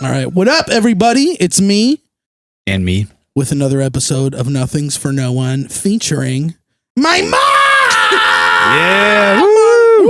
All right. What up, everybody? It's me. And me. With another episode of Nothing's for No One featuring my mom! Yeah. Woo!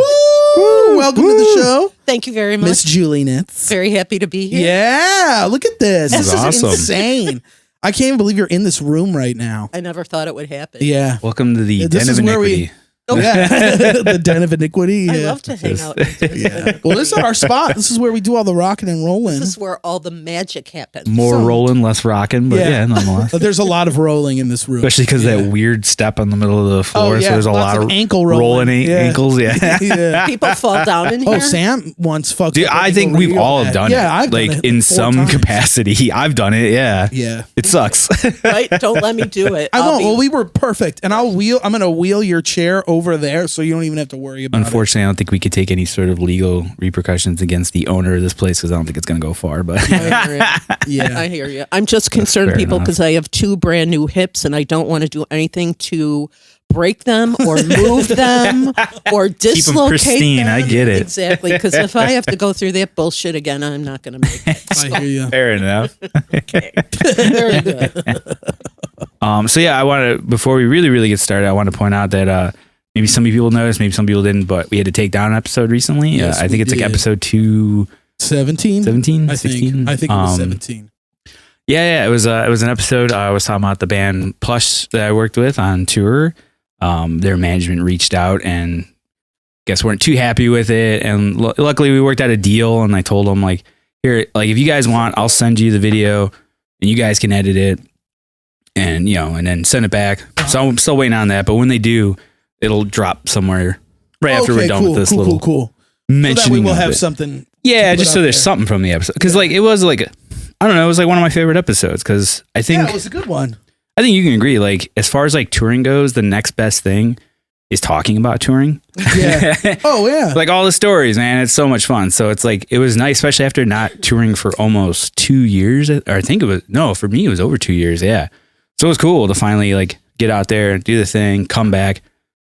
Woo! Welcome to the show. Thank you very much. Miss Julie Nitz. Very happy to be here. Yeah. Look at this. This is awesome. Insane. I can't even believe you're in this room right now. I never thought it would happen. Yeah. Welcome to the Den of Iniquity. Yeah. The Den of Iniquity. I Yeah. love to hang out. Yeah. Well, this is our spot. This is where we do all the rocking and rolling. This is where all the magic happens. More rolling, less rocking, but yeah nonetheless. But there's a lot of rolling in this room. Especially because that weird step on the middle of the floor. So there's a Lots lot of ankle rolling ankles. Yeah. Yeah. People fall down in here. Oh, Sam once fucked Dude, up I ankle think we've real all bad. done Yeah, it. I've done like it in 4 some times. capacity. I've done it. Yeah. Yeah. It sucks. Right? Don't let me do it. I I'll won't. be- Well, we were perfect. And I'm going to wheel your chair over there so you don't even have to worry about Unfortunately, I don't think we could take any sort of legal repercussions against the owner of this place because I don't think it's going to go far. But I hear you. it. Yeah. I hear you. I'm just concerned, fair people, enough. because I have 2 brand new hips and I don't want to do anything to break them or move them or dislocate pristine. them. I get it. Exactly. Because if I have to go through that bullshit again, I'm not going to make it. I hear you. fair enough. Very good. So yeah, I want to, before we really get started, I want to point out that maybe some people noticed, maybe some people didn't, but we had to take down an episode recently. Yes, I think we it's like did. episode 217, 17? I 16. think it was 17. Yeah, it was an episode. I was talking about the band Plush that I worked with on tour. Their management reached out and guess weren't too happy with it. And luckily we worked out a deal and I told them like, here, like if you guys want, I'll send you the video and you guys can edit it and, you know, and then send it back. So I'm still waiting on that. But when they do, it'll drop somewhere right after we're done with this little cool. mentioning So that way we'll of have it. something. Yeah, to just put so out there's there. something from the episode. Because like it was like, I don't know, it was like one of my favorite episodes because I think Yeah, it was a good one. I think you can agree. Like as far as like touring goes, the next best thing is talking about touring. Yeah. Oh, yeah. Like all the stories, man. It's so much fun. So it's like it was nice, especially after not touring for almost 2 years. Or I think it was for me it was over 2 years. Yeah. So it was cool to finally like get out there, do the thing, come back,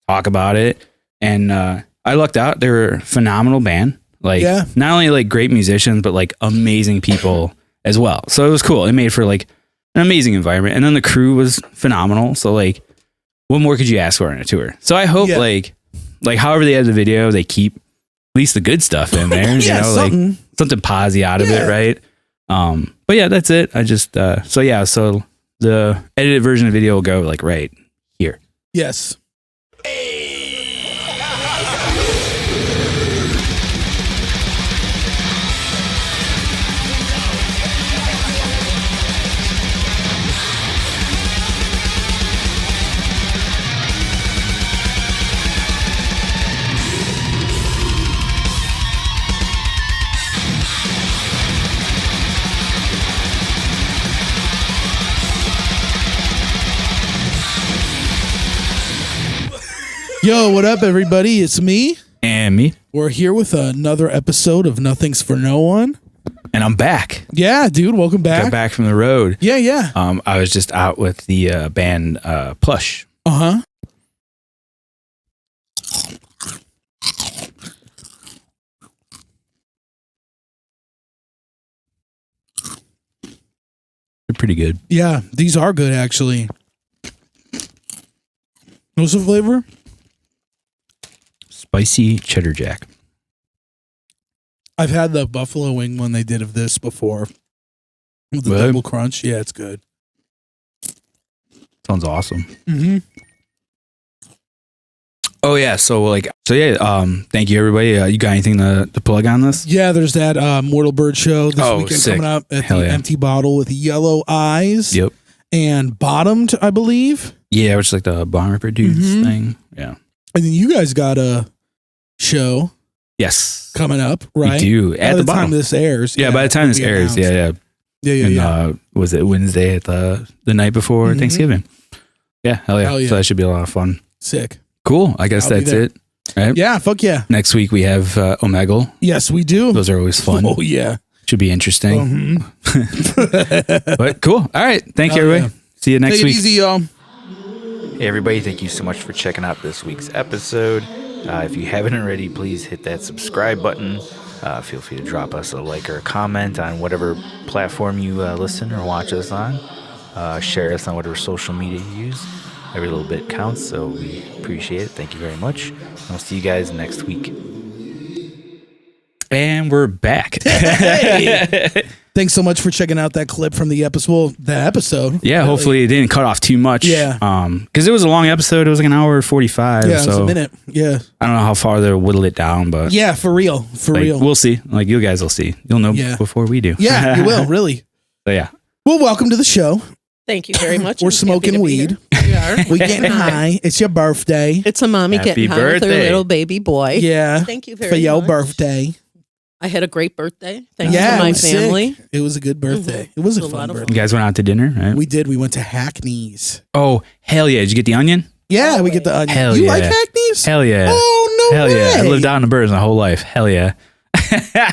talk about it. And I lucked out. They were a phenomenal band. Like not only like great musicians, but like amazing people as well. So it was cool. It made for like an amazing environment. And then the crew was phenomenal. So like what more could you ask for on a tour? So I hope like however they edit the video, they keep at least the good stuff in there. Yeah, you know, something. like something posy out of it, right? But yeah, that's it. I just so the edited version of the video will go like right here. Yes. Yo, what up, everybody? It's me. And me. We're here with another episode of Nothing's for No One. And I'm back. Yeah, dude. Welcome back. Got back from the road. Yeah. I was just out with the band Plush. Uh-huh. They're pretty good. Yeah, these are good, actually. What's the flavor? Spicy cheddar jack. I've had the buffalo wing one they did of this before. With the Really? double crunch. Yeah, it's good. Sounds awesome. Mm-hmm. Oh yeah, thank you everybody. You got anything to plug on this? Yeah, there's that Mortal Bird show this Oh, weekend sick. coming up at Hell the yeah. Empty Bottle with Yellow Eyes. Yep. And Bottomed, I believe. Yeah, which is like the Bomb Ripper dudes Mhm. thing. Yeah. And then you guys got a show Yes. coming up, right? We do. By At the time bottom. this airs. Yeah, by the time this it'll be airs. announced. Yeah. Yeah. And was it Wednesday at the night before Mhm. Thanksgiving? Yeah, hell yeah. Hell yeah. So that should be a lot of fun. Sick. Cool. I guess I'll be that's there. it. Right? Yeah, fuck yeah. Next week we have Omegle. Yes, we do. Those are always fun. Oh, yeah. Should be interesting. Mhm. But cool. All right. Thank you, Hell everybody. See you next Take it week. easy, y'all. Hey, everybody. Thank you so much for checking out this week's episode. If you haven't already, please hit that subscribe button. Feel free to drop us a like or a comment on whatever platform you listen or watch us on. Share us on whatever social media you use. Every little bit counts, so we appreciate it. Thank you very much. And we'll see you guys next week. And we're back. Hey. Thanks so much for checking out that clip from the episode. Well, the episode. Yeah, really. Hopefully it didn't cut off too much. Yeah. Because it was a long episode. It was like an hour 45. Yeah, so it was a minute. Yeah. I don't know how far they'll whittle it down, but yeah, for real. For real. We'll see. Like, you guys will see. You'll know before we do. Yeah, you will, really. So, yeah. Well, welcome to the show. Thank you very much. We're smoking weed. We are. We're getting high. It's your birthday. It's a mommy getting high with her little baby boy. Yeah. Thank you very much. For your much. birthday. I had a great birthday. Thanks to my family. Sick. It was a good birthday. It was a fun birthday. You guys went out to dinner, right? We did. We went to Hackney's. Oh, hell yeah. Did you get the onion? Yeah, we get the onion. Hell you yeah. like Hackney's? Hell yeah. Oh, no hell way. Yeah. I lived out in the birds my whole life. Hell yeah.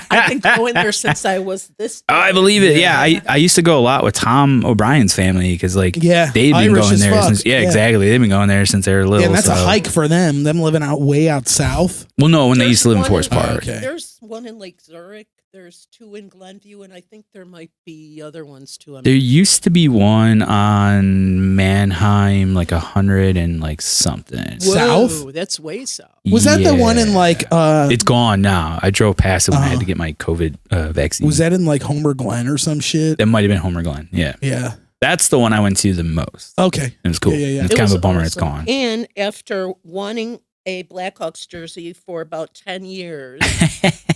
I've been going there since I was this. Oh, I believe it. Yeah, I used to go a lot with Tom O'Brien's family because they've been Irish going there since. Yeah, exactly. They've been going there since they were little. Yeah, and that's a hike for them. Them living way out south. Well, no, when they used to live in Forest Park. Okay. There's one in Lake Zurich. There's two in Glenview, and I think there might be other ones too. There used to be one on Mannheim, like 100 and like something. South? That's way south. Was that the one in like? It's gone now. I drove past it when I had to get my COVID vaccine. Was that in like Homer Glen or some shit? That might have been Homer Glen. Yeah. Yeah. That's the one I went to the most. Okay. It was cool. Yeah. It's kind of a bummer it's gone. And after wanting a Blackhawks jersey for about 10 years,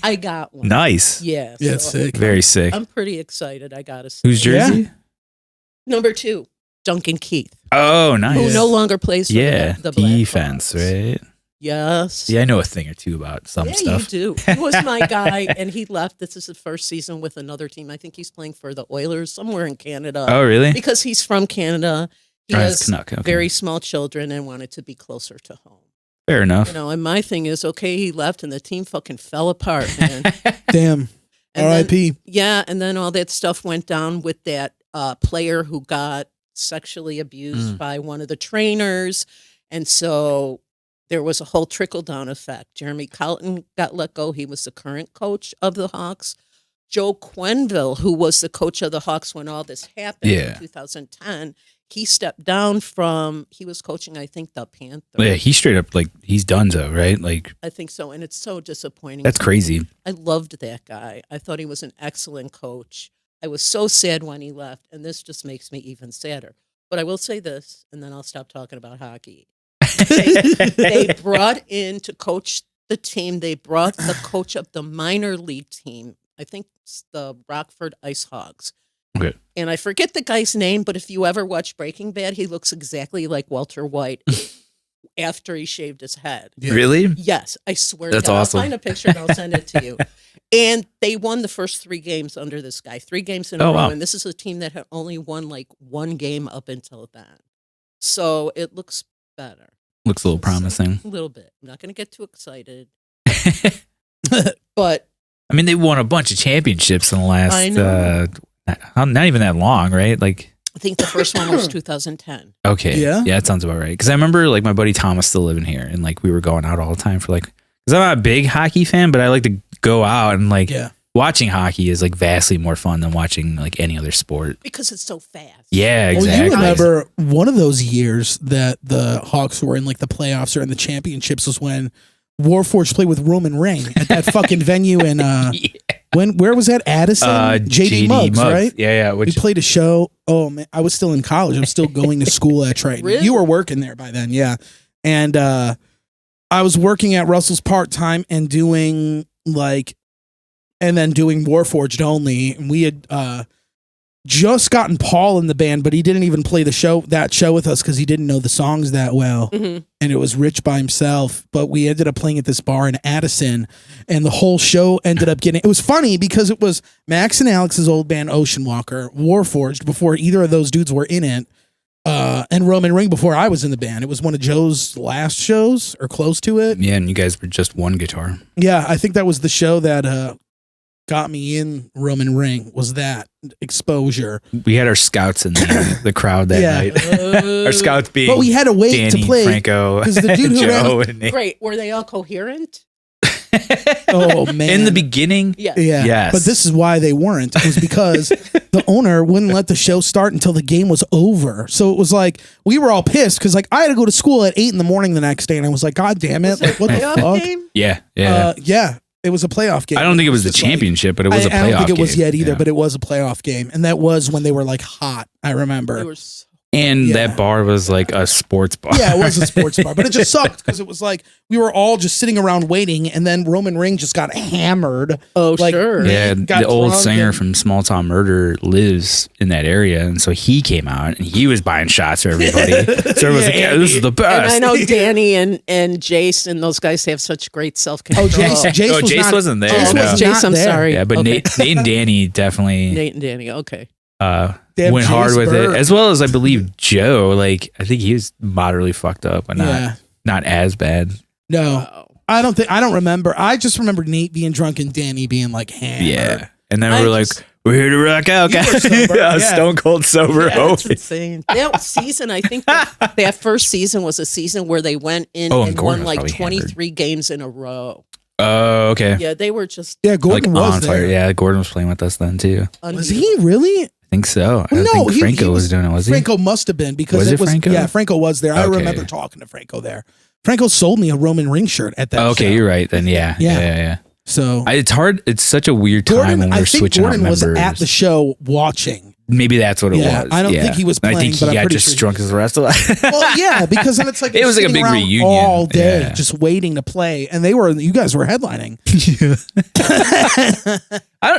I got one. Nice. Yeah. Yeah, it's sick. Very sick. I'm pretty excited. I got to say. Whose jersey? Yeah. Number 2, Duncan Keith. Oh, nice. Who no longer plays for the defense, Blackhawks. right? Yes. Yeah, I know a thing or two about some stuff. Yeah, you do. He was my guy, and he left. This is his first season with another team. I think he's playing for the Oilers somewhere in Canada. Oh, really? Because he's from Canada. He has Canuck. Okay. very small children and wanted to be closer to home. Fair enough. You know, and my thing is, okay, he left, and the team fucking fell apart, man. Damn. R.I.P. Yeah, and then all that stuff went down with that player who got sexually abused by one of the trainers, and so there was a whole trickle-down effect. Jeremy Colton got let go. He was the current coach of the Hawks. Joe Quenneville, who was the coach of the Hawks when all this happened in 2010, he stepped down from, he was coaching, I think, the Panthers. Yeah, he's straight up, like, he's donezo, right? Like, I think so, and it's so disappointing. That's crazy. I loved that guy. I thought he was an excellent coach. I was so sad when he left, and this just makes me even sadder. But I will say this, and then I'll stop talking about hockey. They brought in to coach the team, they brought the coach of the minor league team. I think it's the Rockford Ice Hogs. Okay. And I forget the guy's name, but if you ever watch Breaking Bad, he looks exactly like Walter White after he shaved his head. Yeah. Really? Yes, I swear That's to God. awesome. I'll find a picture and I'll send it to you. And they won the first 3 games under this guy, 3 games in a row. Wow. And this is a team that had only won like 1 game up until then. So it looks better. Looks a little promising. A little bit. I'm not going to get too excited. But I mean, they won a bunch of championships in the last, not even that long, right? Like, I think the first one was 2010. Okay. Yeah? Yeah, that sounds about right. Because I remember, like, my buddy Tom was still living here, and, like, we were going out all the time for, like, because I'm not a big hockey fan, but I like to go out, and, like, watching hockey is, like, vastly more fun than watching, like, any other sport. Because it's so fast. Yeah, exactly. Well, you remember one of those years that the Hawks were in, like, the playoffs or in the championships was when Warforged played with Roman Reigns at that fucking venue in, where was that? Addison? JD Muggs, right? Yeah. We played a show. Oh, man. I was still in college. I was still going to school at Triton. Really? You were working there by then, yeah. And I was working at Russell's part-time and doing, like, and then doing Warforged only. And we had just gotten Paul in the band, but he didn't even play that show with us because he didn't know the songs that well. Mm-hmm. And it was Rich by himself. But we ended up playing at this bar in Addison, and the whole show ended up getting. It was funny because it was Max and Alex's old band Ocean Walker, Warforged before either of those dudes were in it, and Roman Reigns before I was in the band. It was one of Joe's last shows or close to it. Yeah, and you guys were just one guitar. Yeah, I think that was the show that got me in Roman Reigns, was that exposure. We had our scouts in the crowd that night. Our scouts being but we had to wait Danny, to play Franco, because the dude who Joe, ran and Nate. Great. Were they all coherent? Oh man. In the beginning, Yeah. Yeah. Yes. But this is why they weren't. It was because the owner wouldn't let the show start until the game was over. So it was like, we were all pissed because like I had to go to school at 8 a.m. the next day and I was like, God damn it. Like, what the Playoff fuck? game? yeah. Yeah. It was a playoff game. I don't think it was the just like- championship, but it was a playoff game. I don't think it was yet either, Yeah. but it was a playoff game. And that was when they were like hot, I remember. They were so- And Yeah. that bar was like a sports bar. Yeah, it was a sports bar, but it just sucked because it was like we were all just sitting around waiting, and then Roman Reigns just got hammered. Oh, Like, sure. Yeah, got the old drunk singer and- from Small Town Murder lives in that area, and so he came out and he was buying shots for everybody. So everyone's like, "Yeah, this is the best." And I know Danny and Jace and those guys have such great self-control. Oh, Jace Oh, was Jace not, wasn't there. Jace no. was Jace, not I'm there. sorry. Yeah, but Okay. Nate and Danny definitely Nate and Danny. Okay. They have went hard Jace with Bird. it, as well as I believe Joe. Like I think he was moderately fucked up, but not as bad. No, Wow. I don't remember. I just remember Nate being drunk and Danny being like hammered. Yeah, and then I we're like, just- "We're here to rock out, You were guys." sober, yeah. Stone cold sober. Yeah, Oh, that's insane. That season, I think that first season was a season where they went in Oh, and and Gordon won was like probably 23 games in a row. oh, okay. Yeah, they were just Yeah, Like Gordon was on fire. there. Yeah, Gordon was playing with us then too. Was he really? I think so. I No, think he Franco was doing it. Was he? Franco must have been because Was it was Franco? Yeah, Franco was there. I Okay. remember talking to Franco there. Franco sold me a Roman Reigns shirt at that. Oh, okay, show. you're right. Then yeah. So It's hard. It's such a weird time Gordon, when we're I think switching Gordon out was members. at the show watching. Maybe that's what it Yeah, was. I don't think he was And I playing, think but he I'm got pretty just sure drunk he as the rest of us. Well, yeah, because then it's like It you're was like a sitting big around reunion. all day, Yeah. just waiting to play, and you guys were headlining.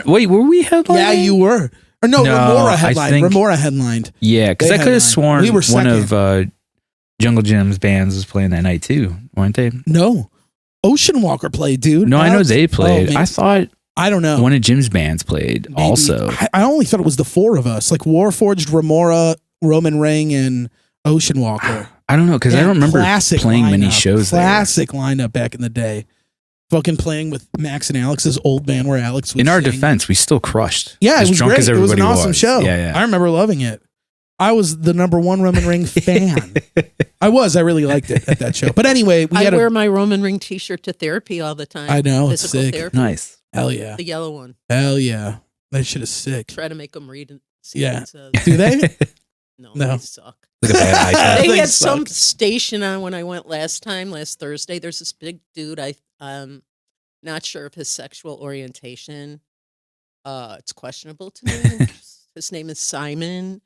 Wait, were we headlining? Yeah, you were. Or no, No, Remora I headlined. think- Remora headlined. Yeah, because They I could have headlined. sworn We were one of second. Jungle Jim's bands was playing that night too, weren't they? No, Ocean Walker played, dude. No, I know Alex- they played. maybe- I thought I don't know. one of Jim's bands played Maybe. also. I only thought it was the four of us, like Warforged, Remora, Roman Reigns, and Ocean Walker. I don't know because I Yeah, don't remember classic playing many lineup. shows there. Classic lineup back in the day. Fucking playing with Max and Alex's old band where Alex was In our sing. defense, we still crushed. Yeah, as it was drunk great. as It was an everybody awesome show. Yeah, I remember loving it. I was the number one Roman Reigns fan. I really liked it at that show. But anyway, we I had wear my Roman Ring T-shirt to therapy all the time. I know, it's Physical sick. therapy. Nice. hell yeah. The yellow one. Hell yeah. That shit is sick. Try to make them read and see Yeah. what it says. Do they? No, No. they suck. Like a bad eye test. They They had suck. some station on when I went last Thursday. There's this big dude. Not sure of his sexual orientation. It's questionable to me. His name is Simon,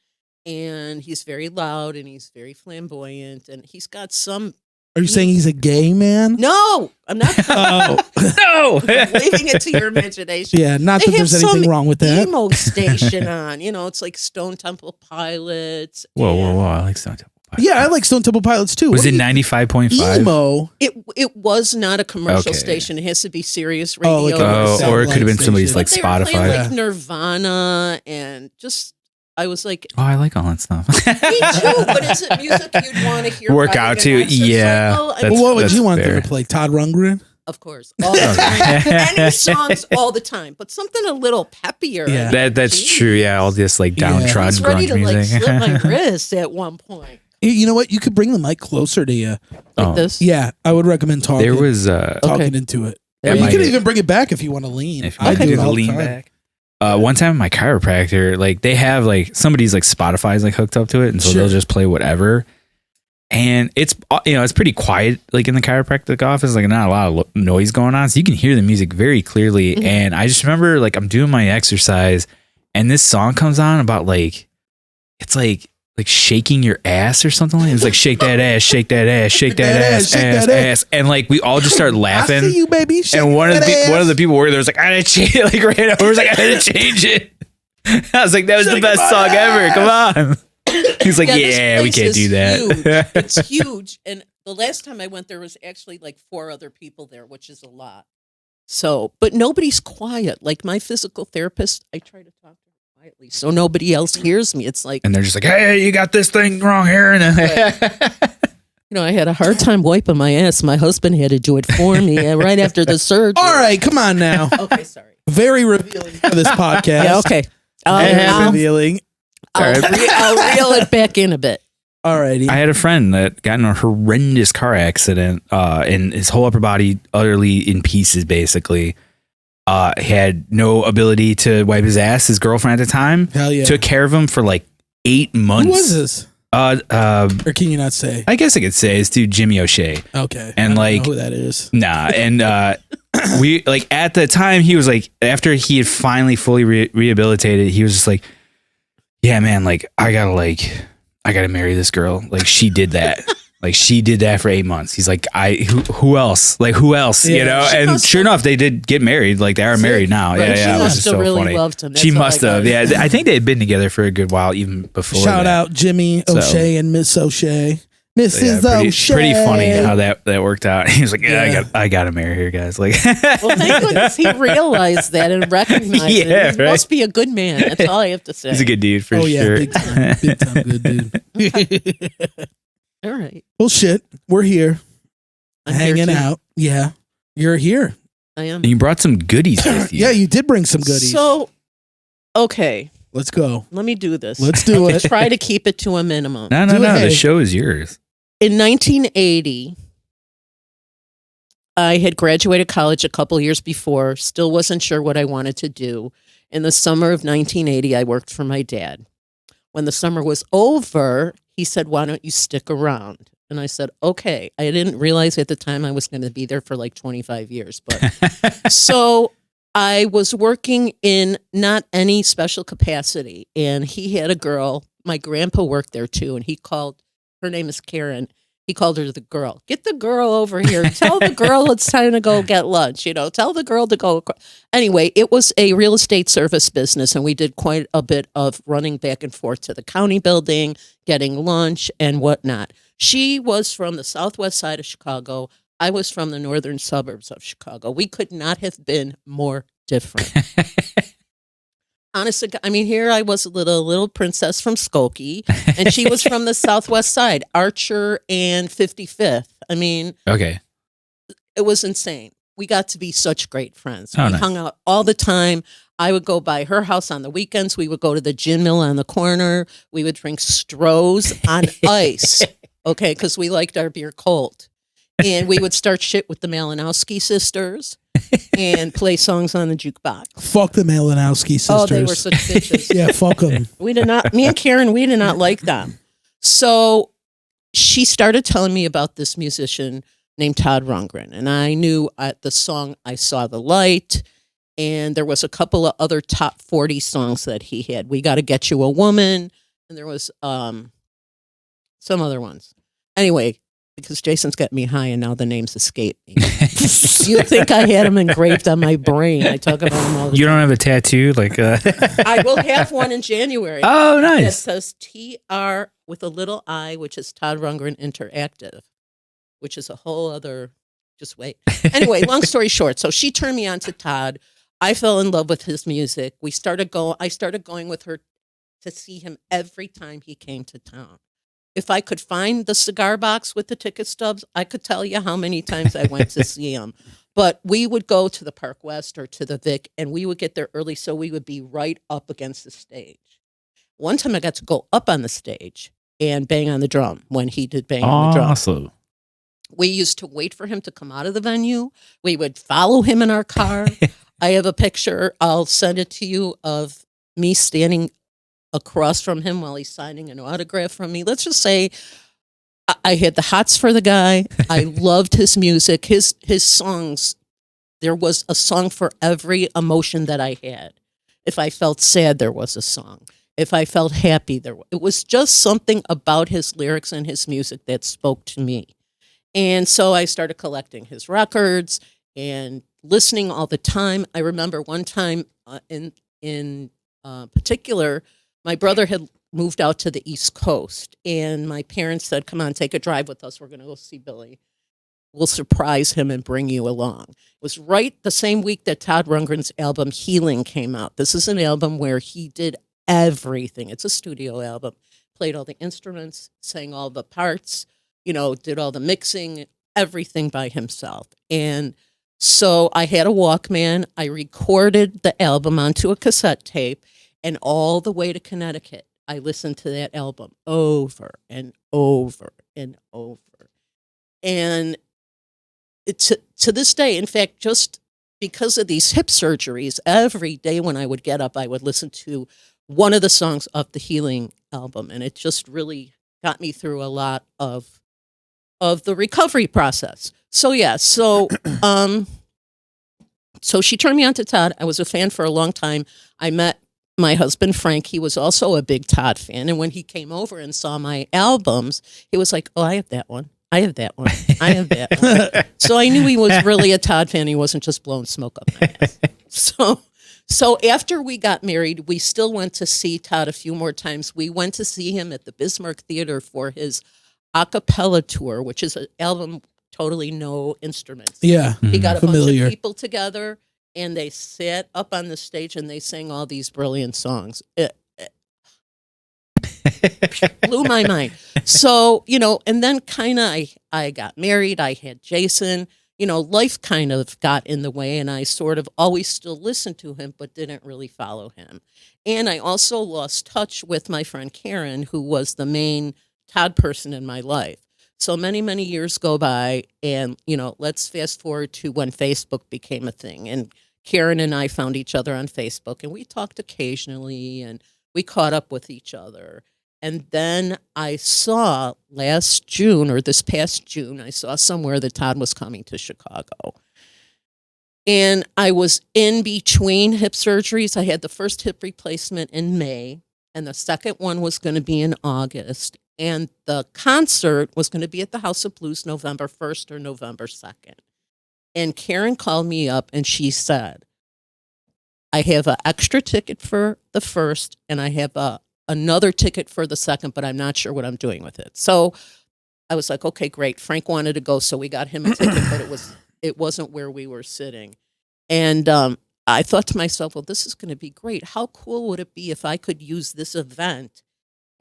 and he's very loud and he's very flamboyant, and he's got some. Are you saying he's a gay man? No, I'm not. Oh. No. Leaving it to your imagination. Yeah, not They that there's have anything some wrong with that. Emo station on. It's like Stone Temple Pilots. Whoa. I like Stone Temple Pilots. Yeah, I like Stone Temple Pilots too. Was What it do you- 95.5? emo? It was not a commercial Okay. station. It has to be Sirius Radio. Oh, like a Oh, satellite or it could have been somebody's station. like But they were playing, Spotify. like Nirvana, and just I was like, Oh, I like all that stuff. me too. But is it music you'd want to hear? Work riding out an to? exercise Yeah, cycle? I that's- mean, Well, what would you want fair. them to play? Todd Rundgren? of course, all the time. Any songs all the time, but something a little peppier. Yeah. That's Jeez. true. Yeah, all this like Yeah. I downtrodden was ready grunge to music. slip my wrist at one point. You know what? You could bring the mic closer to you. Like Oh. this. Yeah, I would recommend talking. There was talking Okay. into it. There Or you might- can even bring it back if you want to lean. if I you do do it the all the lean time. back. One time, my chiropractor, like they have like somebody's like Spotify's like hooked up to it, and so Sure. they'll just play whatever. And it's it's pretty quiet like in the chiropractic office, like not a lot of noise going on, so you can hear the music very clearly. Mhm. And I just remember like I'm doing my exercise, and this song comes on about like it's like shaking your ass or something. It was like shake that ass, shake that ass, shake that ass, shake ass, that ass, and like we all just started I laughing. see you, baby. Shake And one of that ass. the people were there was like, I gotta change it. Like right over, was like, I gotta change it. I was like, that was the Shaking best my song ever. ass. Come on. He's like, this yeah, we place can't is do that. Huge. It's huge. And the last time I went, there was actually like 4 other people there, which is a lot. So, but nobody's quiet. Like my physical therapist, I try to talk to her quietly so nobody else hears me. It's like, And they're just like, hey, you got this thing wrong here. And I had a hard time wiping my ass. My husband had to do it for me right after the surgery. All right, come on now. Okay, sorry. Very revealing for this podcast. Yeah, okay. Very I'll, revealing. I'll reel it back in a bit. Alrighty. I had a friend that got in a horrendous car accident, and his whole upper body utterly in pieces, basically. Had no ability to wipe his ass. His girlfriend at the time Hell yeah. took care of him for like 8 months. Who was this? Or can you not say? I guess I could say it's dude Jimmy O'Shea. Okay. And I don't like know who that is. Nah, and we like at the time he was like, after he had finally fully rehabilitated, he was just like, yeah, man, like I gotta marry this girl. Like she did that. Like she did that for 8 months. He's like, who else? Like who else? Yeah. You know? She And must sure have- enough, they did get married. Like they are married now. Right, Yeah, she yeah. It was must just have so really funny. loved him. She That's all must I got. have. Yeah, I think they had been together for a good while, even before. Shout that. out Jimmy So- O'Shea and Miss O'Shea. So, Mrs. yeah, O'Shea. pretty funny how that worked out. He was like, Yeah. I gotta marry her, guys. Like, Well, thank goodness he realized that and recognized Yeah, it. He right. must be a good man. That's all I have to say. he's a good dude for Oh yeah, sure. big time good dude. All right. Well, shit, we're here, I'm here hanging too. out. Yeah, you're here. I am. And you brought some goodies with you. Yeah, you did bring some goodies. So, okay, Let's go. let me do this. Let's do I'm it. try to keep it to a minimum. No, Do it, The hey. show is yours. In 1980, I had graduated college a couple years before, still wasn't sure what I wanted to do. In the summer of 1980, I worked for my dad. When the summer was over, he said, "Why don't you stick around?" And I said, "Okay." I didn't realize at the time I was going to be there for like 25 years. But so I was working in not any special capacity. And he had a girl. My grandpa worked there too. And he called, her name is Karen. He called her the girl. "Get the girl over here. Tell the girl it's time to go get lunch. Tell the girl to go." Anyway, it was a real estate service business, and we did quite a bit of running back and forth to the county building, getting lunch and whatnot. She was from the southwest side of Chicago. I was from the northern suburbs of Chicago. We could not have been more different. Honestly, I mean, here I was a little princess from Skokie, and she was from the southwest side, Archer and 55th. I mean, Okay. it was insane. We got to be such great friends. Oh, We nice. hung out all the time. I would go by her house on the weekends. We would go to the gin mill on the corner. We would drink Strohs on ice, okay, because we liked our beer cold. And we would start shit with the Malinowski sisters and play songs on the jukebox. Fuck the Malinowski sisters. Oh, they were such bitches. Yeah, fuck them. We did not, me and Karen, we did not like them. So she started telling me about this musician named Todd Rundgren. And I knew the song I Saw the Light. And there was a couple of other top 40 songs that he had. We Gotta Get You a Woman. And there was some other ones. Anyway, because Jason's got me high and now the names escape me. You think I had them engraved on my brain. I talk about them all the You time. don't have a tattoo? Like, I will have one in January. oh, It nice. says TR with a little I, which is Todd Rundgren Interactive, which is a whole other, just wait. Anyway, long story short. So she turned me on to Todd. I fell in love with his music. I started going with her to see him every time he came to town. If I could find the cigar box with the ticket stubs, I could tell you how many times I went to see him. But we would go to the Park West or to the Vic, and we would get there early, so we would be right up against the stage. One time I got to go up on the stage and bang on the drum when he did bang on the drum. Awesome. We used to wait for him to come out of the venue. We would follow him in our car. I have a picture, I'll send it to you, of me standing across from him while he's signing an autograph from me. Let's just say I had the hots for the guy. I loved his music, his songs. There was a song for every emotion that I had. If I felt sad, there was a song. If I felt happy, it was just something about his lyrics and his music that spoke to me. And so I started collecting his records and listening all the time. I remember one time in particular, my brother had moved out to the East Coast, and my parents said, "Come on, take a drive with us. We're going to go see Billy. We'll surprise him and bring you along." It was right the same week that Todd Rundgren's album Healing came out. This is an album where he did everything. It's a studio album. Played all the instruments, sang all the parts, did all the mixing, everything by himself. And so I had a Walkman. I recorded the album onto a cassette tape, and all the way to Connecticut, I listened to that album over and over and over. And to this day, in fact, just because of these hip surgeries, every day when I would get up, I would listen to one of the songs of the Healing album. And it just really got me through a lot of the recovery process. So, yeah. So she turned me on to Todd. I was a fan for a long time. I met my husband, Frank. He was also a big Todd fan. And when he came over and saw my albums, he was like, oh, I have that one. I have that one. I have that one. So I knew he was really a Todd fan. He wasn't just blowing smoke up my ass. So after we got married, we still went to see Todd a few more times. We went to see him at the Bismarck Theater for his a cappella tour, which is an album totally no instruments. Yeah. He got a familiar. bunch of people together and they sat up on the stage and they sang all these brilliant songs. It blew my mind. So, and then kind of I got married. I had Jason. Life kind of got in the way and I sort of always still listened to him, but didn't really follow him. And I also lost touch with my friend Karen, who was the main Todd person in my life. So many, many years go by and, let's fast forward to when Facebook became a thing. And Karen and I found each other on Facebook and we talked occasionally and we caught up with each other. And then I saw last June or this past June, I saw somewhere that Todd was coming to Chicago. And I was in between hip surgeries. I had the first hip replacement in May and the second one was going to be in August. And the concert was going to be at the House of Blues November 1st or November 2nd. And Karen called me up and she said, I have an extra ticket for the first and I have another ticket for the second, but I'm not sure what I'm doing with it. So I was like, okay, great. Frank wanted to go, so we got him a ticket, but it wasn't where we were sitting. And I thought to myself, well, this is going to be great. How cool would it be if I could use this event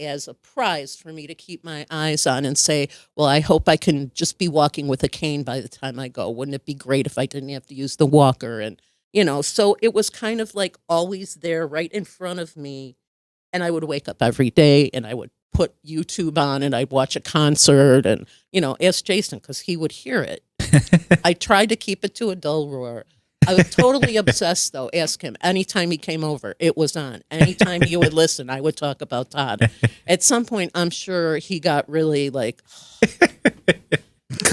as a prize for me to keep my eyes on and say, well, I hope I can just be walking with a cane by the time I go. Wouldn't it be great if I didn't have to use the walker? And, so it was kind of like always there right in front of me. And I would wake up every day and I would put YouTube on and I'd watch a concert and, ask Jason because he would hear it. I tried to keep it to a dull roar. I was totally obsessed, though. Ask him. Anytime he came over, it was on. Anytime you would listen, I would talk about Todd. At some point, I'm sure he got really like...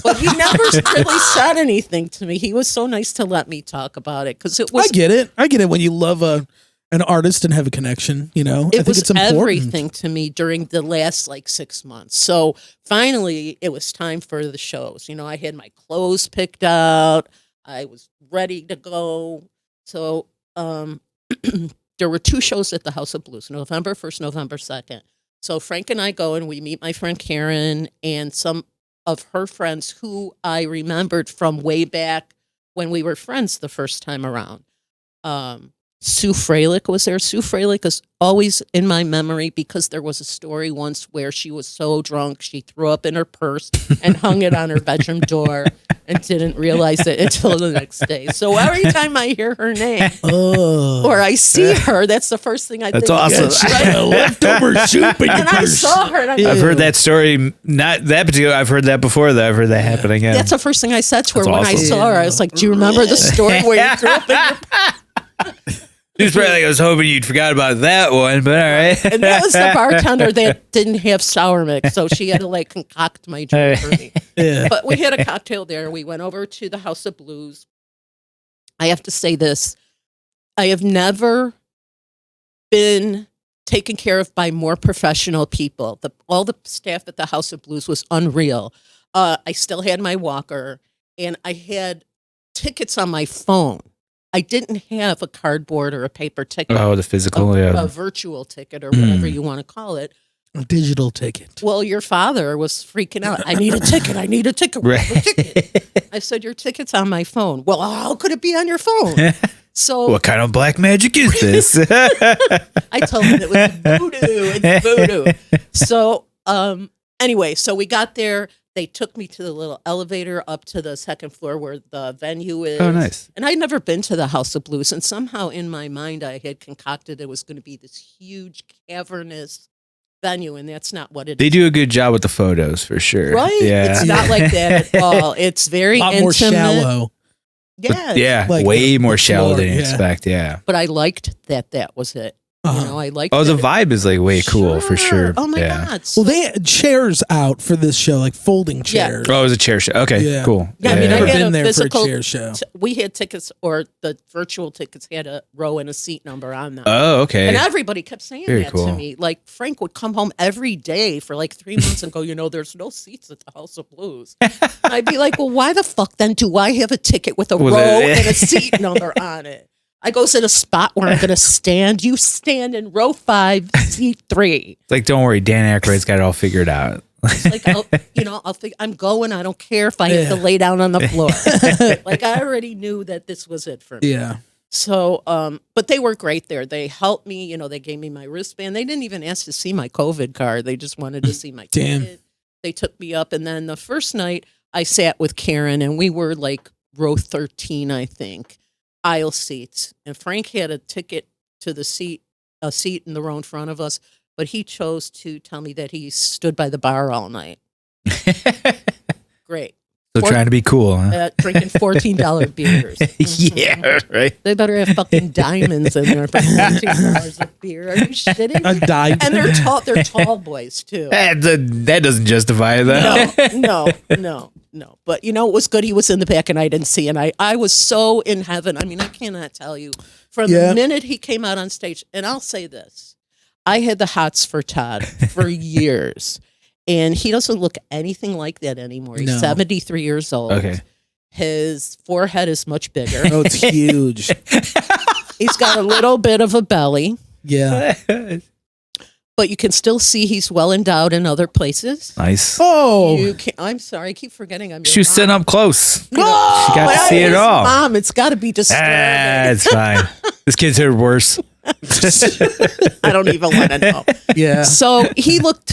But he never really said anything to me. He was so nice to let me talk about it because it was... I get it when you love an artist and have a connection, I think it's important. Everything to me during the last 6 months. So finally, it was time for the shows. I had my clothes picked out. I was ready to go. So there were 2 shows at the House of Blues, November 1st, November 2nd. So Frank and I go and we meet my friend Karen and some of her friends who I remembered from way back when we were friends the first time around. Sue Freilich was there. Sue Freilich is always in my memory because there was a story once where she was so drunk she threw up in her purse and hung it on her bedroom door and didn't realize it until the next day. So every time I hear her name or I see her, that's the first thing I think. That's awesome. Leftover soup in your And I saw her. And I've heard that story. Not that particular. I've heard that before. Though I've heard that happen again. That's the first thing I said to her That's when I awesome. saw her. I was like, "Do you remember the story where you threw up in your?" She was probably like, I was hoping you'd forgot about that one, but all right. And that was the bartender that didn't have sour mix, so she had to concoct my drink for me. Yeah. But we had a cocktail there. We went over to the House of Blues. I have to say this. I have never been taken care of by more professional people. All the staff at the House of Blues was unreal. I still had my walker, and I had tickets on my phone. I didn't have a cardboard or a paper ticket. Oh, the physical, a virtual ticket or whatever you want to call it. A digital ticket. Well, your father was freaking out. I need a ticket. I need a ticket. Right. A ticket. I said, your ticket's on my phone. Well, how could it be on your phone? So what kind of black magic is this? I told him it was voodoo. It's voodoo. So anyway, so we got there. They took me to the little elevator up to the second floor where the venue is. Oh, nice. And I'd never been to the House of Blues. And somehow in my mind, I had concocted it was going to be this huge, cavernous venue, and that's not what it They is. do a good job with the photos for sure. Right? Yeah. It's not like that at all. It's very A lot intimate. more shallow. Yeah. Yeah. Like way the more shallow floor, than you yeah. expect. Yeah. But I liked that was it. Uh-huh. You know, I liked Oh, the that it- vibe is like way cool for sure. Oh my yeah. God. Well, they had chairs out for this show, like folding chairs. Oh, it was a chair show. Okay, Yeah. cool. Yeah, I mean, I've I never had been a there physical for a chair show. we had tickets, or the virtual tickets had a row and a seat number on them. Oh, okay. And everybody kept saying Very that cool. to me. Like, Frank would come home every day for like 3 months and go, there's no seats at the House of Blues. I'd be like, well, why the fuck then do I have a ticket with a Was row it- and a seat number on it? I go sit a spot where I'm going to stand. You stand in row 5, seat 3. It's like, don't worry, Dan Aykroyd's got it all figured out. Like, I'm going. I don't care if I have to lay down on the floor. Like, I already knew that this was it for me. Yeah. So, but they were great there. They helped me. They gave me my wristband. They didn't even ask to see my COVID card. They just wanted to see my Damn. ticket. They took me up. And then the first night I sat with Karen, and we were like row 13, I think, aisle seats. And Frank had a ticket to a seat in the row in front of us, but he chose to tell me that he stood by the bar all night. Great. So trying to be cool, huh? Drinking $14 beers. Yeah, right. They better have fucking diamonds in there for $14 a beer. Are you shitting? A dive. And they're tall boys too. That doesn't justify that. No. But it was good. He was in the back and I didn't see. And I was so in heaven. I mean, I cannot tell you. From the minute he came out on stage, and I'll say this, I had the hots for Todd for years. And he doesn't look anything like that anymore. He's 73 years old. Okay. His forehead is much bigger. Oh, it's huge. He's got a little bit of a belly. Yeah. But you can still see he's well endowed in other places. Nice. Oh. I'm sorry, I keep forgetting I'm your She was mom. sitting up close. She No, got but to I see it his all. Mom, it's got to be disturbing. It's fine. This kid's heard worse. I don't even want to know. Yeah. So he looked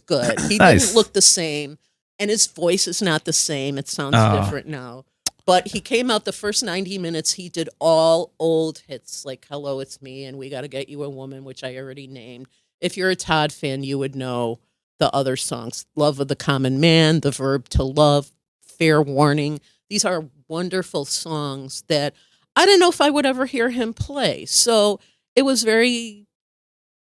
good. He Nice. didn't look the same, and his voice is not the same. It sounds different now. But he came out the first 90 minutes. He did all old hits like "Hello, It's Me" and "We Got to Get You a Woman," which I already named. If you're a Todd fan, you would know the other songs: "Love of the Common Man," "The Verb to Love," "Fair Warning." These are wonderful songs that I didn't know if I would ever hear him play. So it was very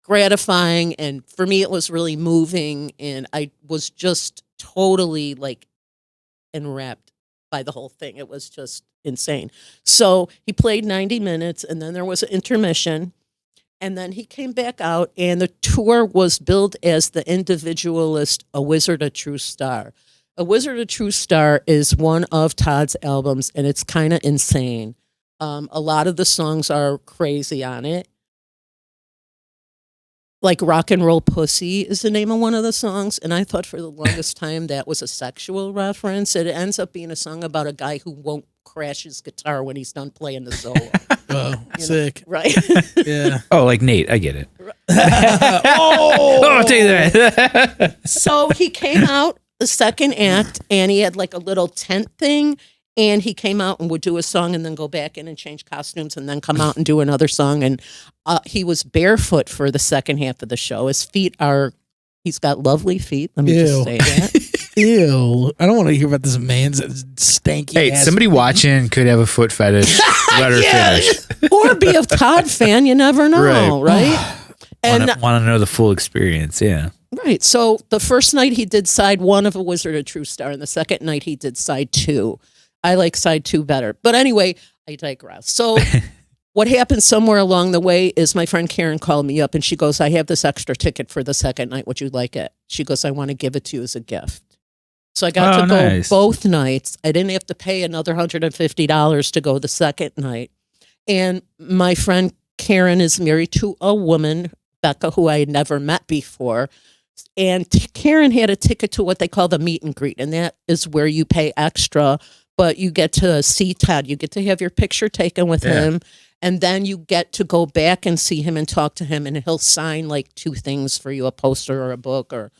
gratifying. And for me, it was really moving. And I was just totally like enwrapped by the whole thing. It was just insane. So he played 90 minutes and then there was an intermission. And then he came back out and the tour was billed as the Individualist, A Wizard, a True Star. A Wizard, a True Star is one of Todd's albums and it's kind of insane. A lot of the songs are crazy on it. Like Rock and Roll Pussy is the name of one of the songs. And I thought for the longest time that was a sexual reference. It ends up being a song about a guy who won't crash his guitar when he's done playing the solo. Oh, sick. Right? Yeah. Oh, like Nate. I get it. Oh. Oh, take that. So he came out the second act and he had like a little tent thing. And he came out and would do a song and then go back in and change costumes and then come out and do another song. And he was barefoot for the second half of the show. His feet he's got lovely feet. Let me just say that. Ew. I don't want to hear about this man's stanky Hey, ass. somebody watching could have a foot fetish. Let her finish. Or be a Todd fan. You never know, right? And Want to know the full experience. Yeah. right. So the first night he did side 1 of A Wizard, a True Star. And the second night he did side 2. I like side 2 better. But anyway, I digress. So what happened somewhere along the way is my friend Karen called me up and she goes, I have this extra ticket for the second night. Would you like it? She goes, I want to give it to you as a gift. So I got to go both nights. I didn't have to pay another $150 to go the second night. And my friend Karen is married to a woman, Becca, who I had never met before. And Karen had a ticket to what they call the meet and greet. And that is where you pay extra, but you get to see Todd. You get to have your picture taken with him. And then you get to go back and see him and talk to him. And he'll sign like 2 things for you, a poster or a book or,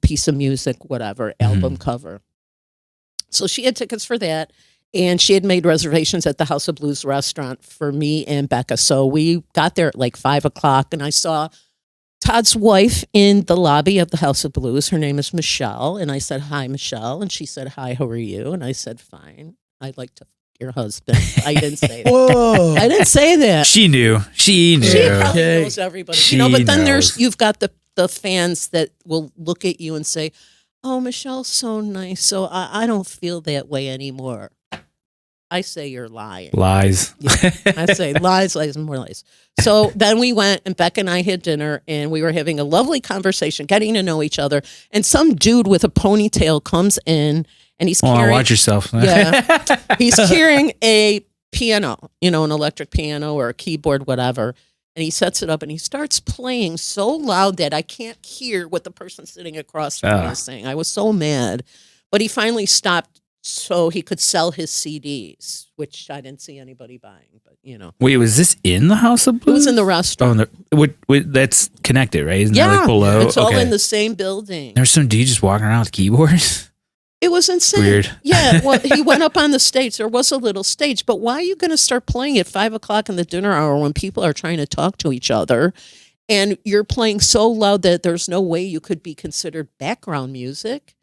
piece of music, whatever, album cover. So she had tickets for that. And she had made reservations at the House of Blues restaurant for me and Becca. So we got there at like 5:00 and I saw Todd's wife in the lobby of the House of Blues. Her name is Michelle. And I said, hi, Michelle. And she said, hi, how are you? And I said, fine. I'd like to fuck your husband. I didn't say that. Whoa. I didn't say that. She knew. She knew. She probably Okay. knows everybody. She But then knows. you've got the fans that will look at you and say, oh, Michelle's so nice. So I don't feel that way anymore. I say you're lying. Lies. I say lies, and more lies. So then we went, and Beck and I had dinner, and we were having a lovely conversation, getting to know each other. And some dude with a ponytail comes in, and he's Oh, carrying. watch yourself. Yeah, he's carrying a piano, an electric piano or a keyboard, whatever. And he sets it up, and he starts playing so loud that I can't hear what the person sitting across from me is saying. I was so mad, but he finally stopped so he could sell his CDs, which I didn't see anybody buying, but Wait, was this in the House of It Blues? was in the Oh, restaurant. that's connected, right? Isn't Yeah, that like below? it's all Okay. in the same building. There's some dude just walking around with keyboards. It was insane. Weird. Yeah, well, he went up on the stage. There was a little stage, but why are you going to start playing at 5:00 in the dinner hour when people are trying to talk to each other? And you're playing so loud that there's no way you could be considered background music.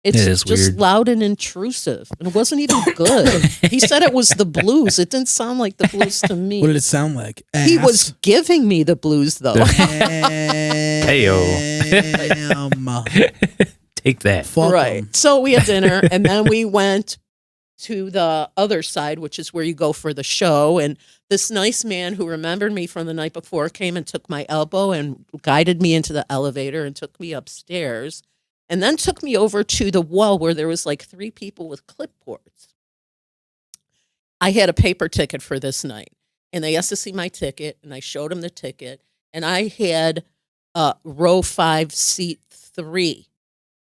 It's It is just weird. loud and intrusive. And it wasn't even good. He said it was the blues. It didn't sound like the blues to me. What did it sound like? He was giving me the blues, though. Heyo. Take that. Fuck Right. 'em. So we had dinner, and then we went to the other side, which is where you go for the show. And this nice man who remembered me from the night before came and took my elbow and guided me into the elevator and took me upstairs, and then took me over to the wall where there was like 3 people with clipboards. I had a paper ticket for this night, and they asked to see my ticket, and I showed them the ticket, and I had row 5, seat 3,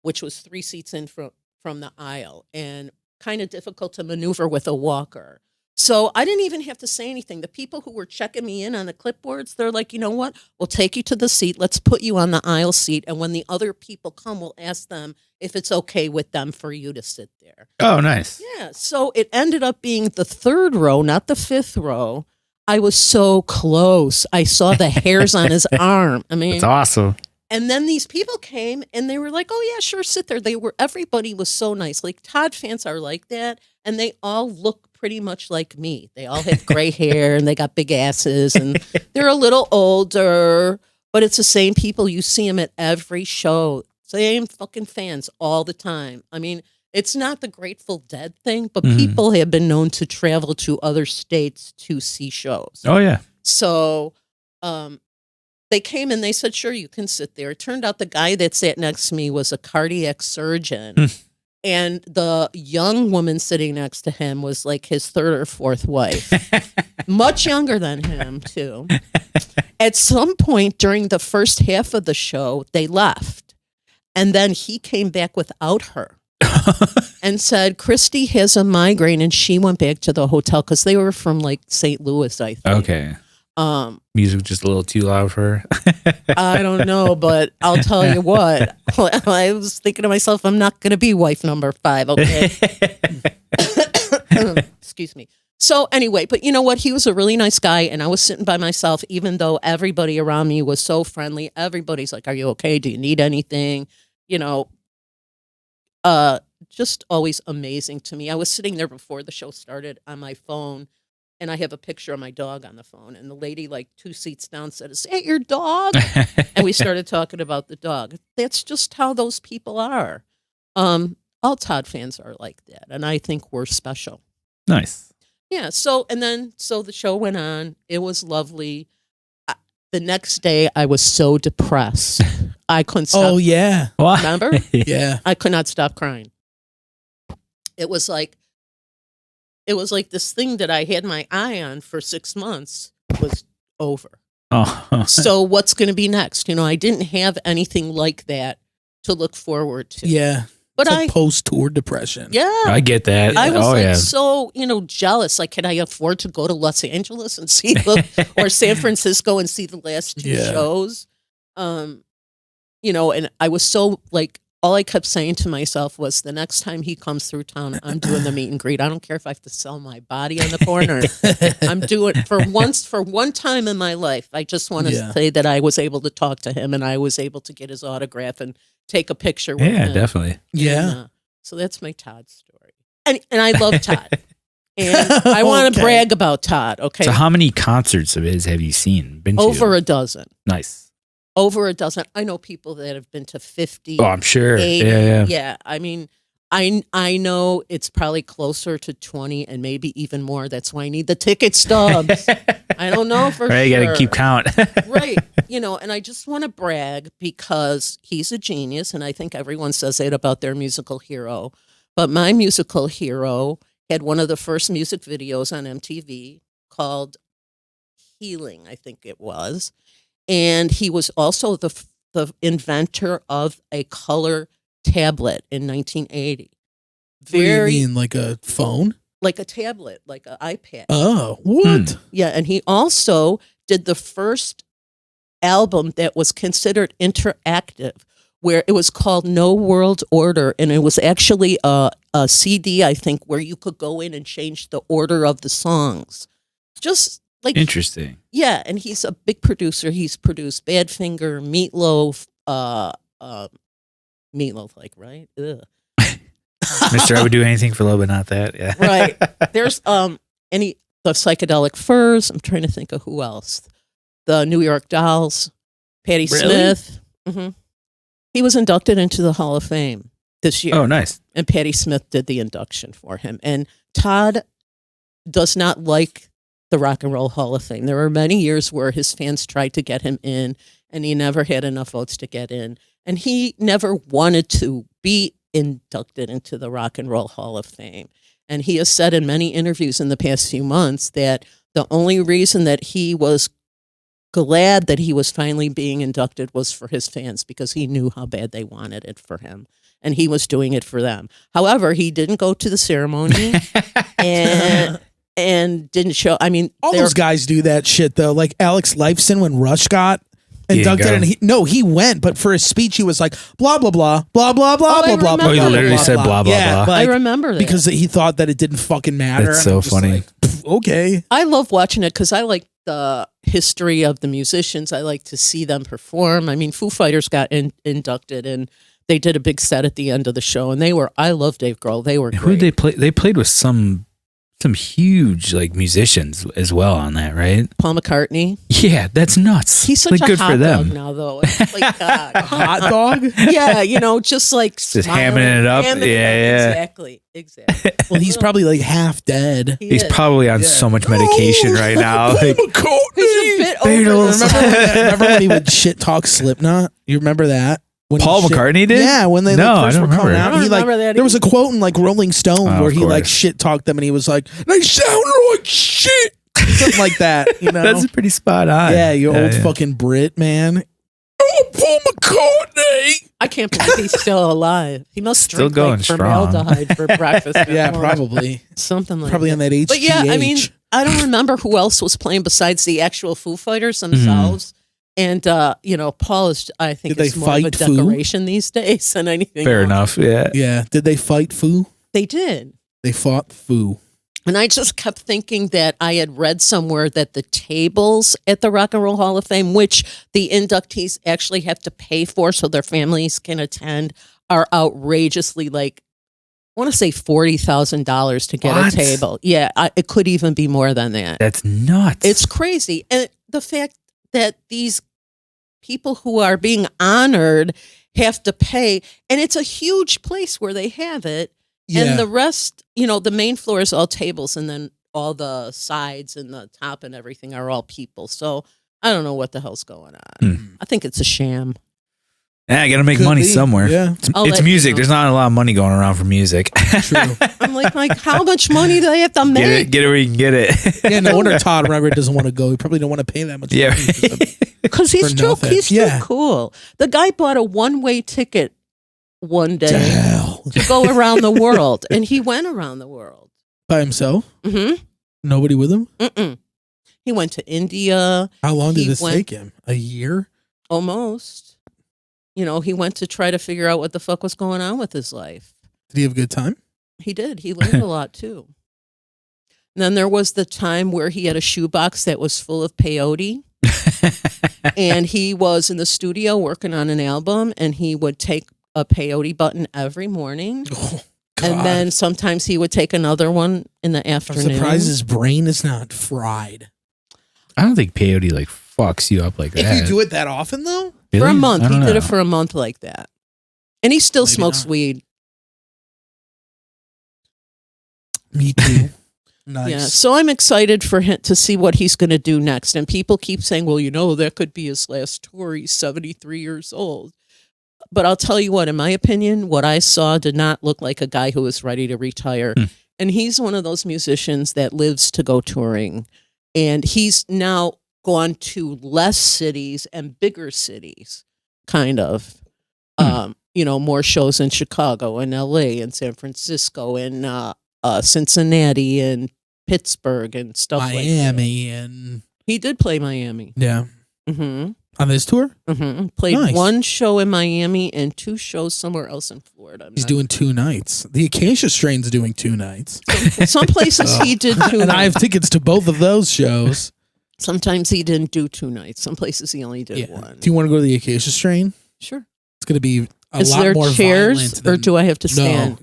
which was 3 seats in from the aisle, and kind of difficult to maneuver with a walker. So I didn't even have to say anything. The people who were checking me in on the clipboards, they're like, you know what? We'll take you to the seat. Let's put you on the aisle seat. And when the other people come, we'll ask them if it's okay with them for you to sit there. Oh, nice. Yeah. So it ended up being the 3rd row, not the 5th row. I was so close. I saw the hairs on his arm. I mean, It's awesome. and then these people came and they were like, oh, yeah, sure, sit there. Everybody was so nice. Like, Todd fans are like that. And they all look pretty much like me. They all have gray hair and they got big asses and they're a little older, but it's the same people. You see them at every show. Same fucking fans all the time. I mean, it's not the Grateful Dead thing, but people have been known to travel to other states to see shows. Oh, yeah. So, they came and they said, sure, you can sit there. It turned out the guy that sat next to me was a cardiac surgeon. And the young woman sitting next to him was like his 3rd or 4th wife. Much younger than him, too. At some point during the first half of the show, they left. And then he came back without her. And said, Christy has a migraine, and she went back to the hotel because they were from like St. Louis, I think. Okay. Music just a little too loud for her. I don't know, but I'll tell you what. I was thinking to myself, I'm not going to be wife number 5, okay? Excuse me. So anyway, but you know what? He was a really nice guy, and I was sitting by myself, even though everybody around me was so friendly. Everybody's like, are you okay? Do you need anything? Just always amazing to me. I was sitting there before the show started on my phone, and I have a picture of my dog on the phone. And the lady, like 2 seats down, said, is that your dog? And we started talking about the dog. That's just how those people are. All Todd fans are like that. And I think we're special. Nice. Yeah. So the show went on. It was lovely. The next day, I was so depressed. I couldn't stop. Oh, yeah. What? Remember? Yeah. I could not stop crying. It was like this thing that I had my eye on for 6 months was over. Oh. So what's going to be next? I didn't have anything like that to look forward to. Yeah. But It's like post-tour depression. I get that. was yeah. so, jealous. Like, can I afford to go to Los Angeles and see or San Francisco and see the last 2 shows? And I was so like all I kept saying to myself was, the next time he comes through town, I'm doing the meet and greet. I don't care if I have to sell my body on the corner. I'm doing for one time in my life. I just want to say that I was able to talk to him and I was able to get his autograph and take a picture with him. Yeah, definitely. Yeah. And, so that's my Todd story. And I love Todd. And I want to brag about Todd. Okay. So how many concerts of his have you seen? Been to? Over a dozen. Nice. Over a dozen. I know people that have been to 50. Oh, I'm sure. 80. Yeah. Yeah. I mean, I know it's probably closer to 20 and maybe even more. That's why I need the ticket stubs. I don't know for right, sure. You got to keep count. Right. And I just want to brag because he's a genius. And I think everyone says that about their musical hero. But my musical hero had one of the first music videos on MTV called Healing, I think it was. And he was also the inventor of a color tablet in 1980. What do you mean, like a phone? Like a tablet, like an iPad. Oh, what? Yeah, and he also did the first album that was considered interactive, where it was called No World Order, and it was actually a CD, I think, where you could go in and change the order of the songs. Just like interesting. Yeah, and he's a big producer. He's produced Badfinger, Meatloaf, Meatloaf, like, right? Ugh. Mr. I would do anything for love, but not that. Yeah. Right. There's the Psychedelic Furs. I'm trying to think of who else. The New York Dolls, Patti Smith. Mm-hmm. He was inducted into the Hall of Fame this year. Oh, nice. And Patti Smith did the induction for him. And Todd does not like the Rock and Roll Hall of Fame. There were many years where his fans tried to get him in, and he never had enough votes to get in. And he never wanted to be inducted into the Rock and Roll Hall of Fame. And he has said in many interviews in the past few months that the only reason that he was glad that he was finally being inducted was for his fans, because he knew how bad they wanted it for him. And he was doing it for them. However, he didn't go to the ceremony and didn't show. I mean, all those guys do that shit though. Like Alex Lifeson, when Rush got inducted, and he went, but for his speech he was like blah blah blah blah blah blah blah blah. Oh, he literally said blah blah blah. I remember that because he thought that it didn't fucking matter. That's so funny. Like, okay, I love watching it because I like the history of the musicians. I like to see them perform. I mean, Foo Fighters got inducted and they did a big set at the end of the show, and I love Dave Grohl. They were great. Who did they play? They played with some huge like musicians as well on that, right? Paul McCartney. Yeah, that's nuts. He's such like, a good hot for them. dog now, though. It's like hot dog. Yeah, just like just hamming it up. Yeah. Exactly. Well, he's probably like half dead. He's probably on so much medication right now. Like, he's a bit over. Remember when he would shit talk Slipknot? You remember that? When Paul McCartney did? Yeah, when they first were coming out. I don't remember that there was a quote in like Rolling Stone where he like shit talked them, and he was like, "They sound like shit," something like that. That's pretty spot on. Yeah, you old fucking Brit, man. Oh, Paul McCartney! I can't believe he's still alive. He must still drink going like strong. formaldehyde for breakfast. Yeah, probably something like probably that. on that HGH. But yeah, I mean, I don't remember who else was playing besides the actual Foo Fighters themselves. Mm-hmm. And Paul is, I think, is more of a decoration these days than anything. Fair else. enough. Yeah. Yeah. Did they fight Foo? They did. They fought Foo. And I just kept thinking that I had read somewhere that the tables at the Rock and Roll Hall of Fame, which the inductees actually have to pay for so their families can attend, are outrageously like, I want to say $40,000 to get a table. Yeah, it could even be more than that. That's nuts. It's crazy. And the fact that these people who are being honored have to pay, and it's a huge place where they have it. Yeah. And the rest, the main floor is all tables, and then all the sides and the top and everything are all people. So I don't know what the hell's going on. I think it's a sham. Yeah, I got to make money somewhere. Yeah. It's music. There's not a lot of money going around for music. True. I'm like, how much money do they have to make? Get it where you can get it. Yeah, no wonder Todd Rundgren doesn't want to go. He probably don't want to pay that much money. Because he's too cool. The guy bought a one-way ticket one day to go around the world, and he went around the world. By himself? Mm-hmm. Nobody with him? Mm-mm. He went to India. How long did this take him? A year? Almost. he went to try to figure out what the fuck was going on with his life. Did he have a good time? He did. He learned a lot too. And then there was the time where he had a shoebox that was full of peyote. And he was in the studio working on an album, and he would take a peyote button every morning. Oh, and then sometimes he would take another one in the I'm afternoon. surprised his brain is not fried. I don't think peyote like fucks you up like that. If you do it that often, though? For a Really? month. I He don't did know. it for a month like that. And he still Maybe smokes not. weed. Me too. Nice. Yeah. So I'm excited for him to see what he's going to do next. And people keep saying, well, that could be his last tour. He's 73 years old. But I'll tell you what, in my opinion, what I saw did not look like a guy who was ready to retire. And he's one of those musicians that lives to go touring. And he's now gone to less cities and bigger cities, kind of. More shows in Chicago and LA and San Francisco and Cincinnati and Pittsburgh and stuff like that. Miami and... He did play Miami. Yeah. Mm-hmm. On this tour? Mm-hmm. Played Nice. one show in Miami and 2 shows somewhere else in Florida. He's doing 2 nights. The Acacia Strain's doing 2 nights. Some places he did 2 And I have nights. tickets to both of those shows. Sometimes he didn't do 2 nights. Some places he only did Yeah. one. Do you want to go to the Acacia Strain? Sure. It's going to be a Is lot there more chairs violent or than- do I have to No, stand?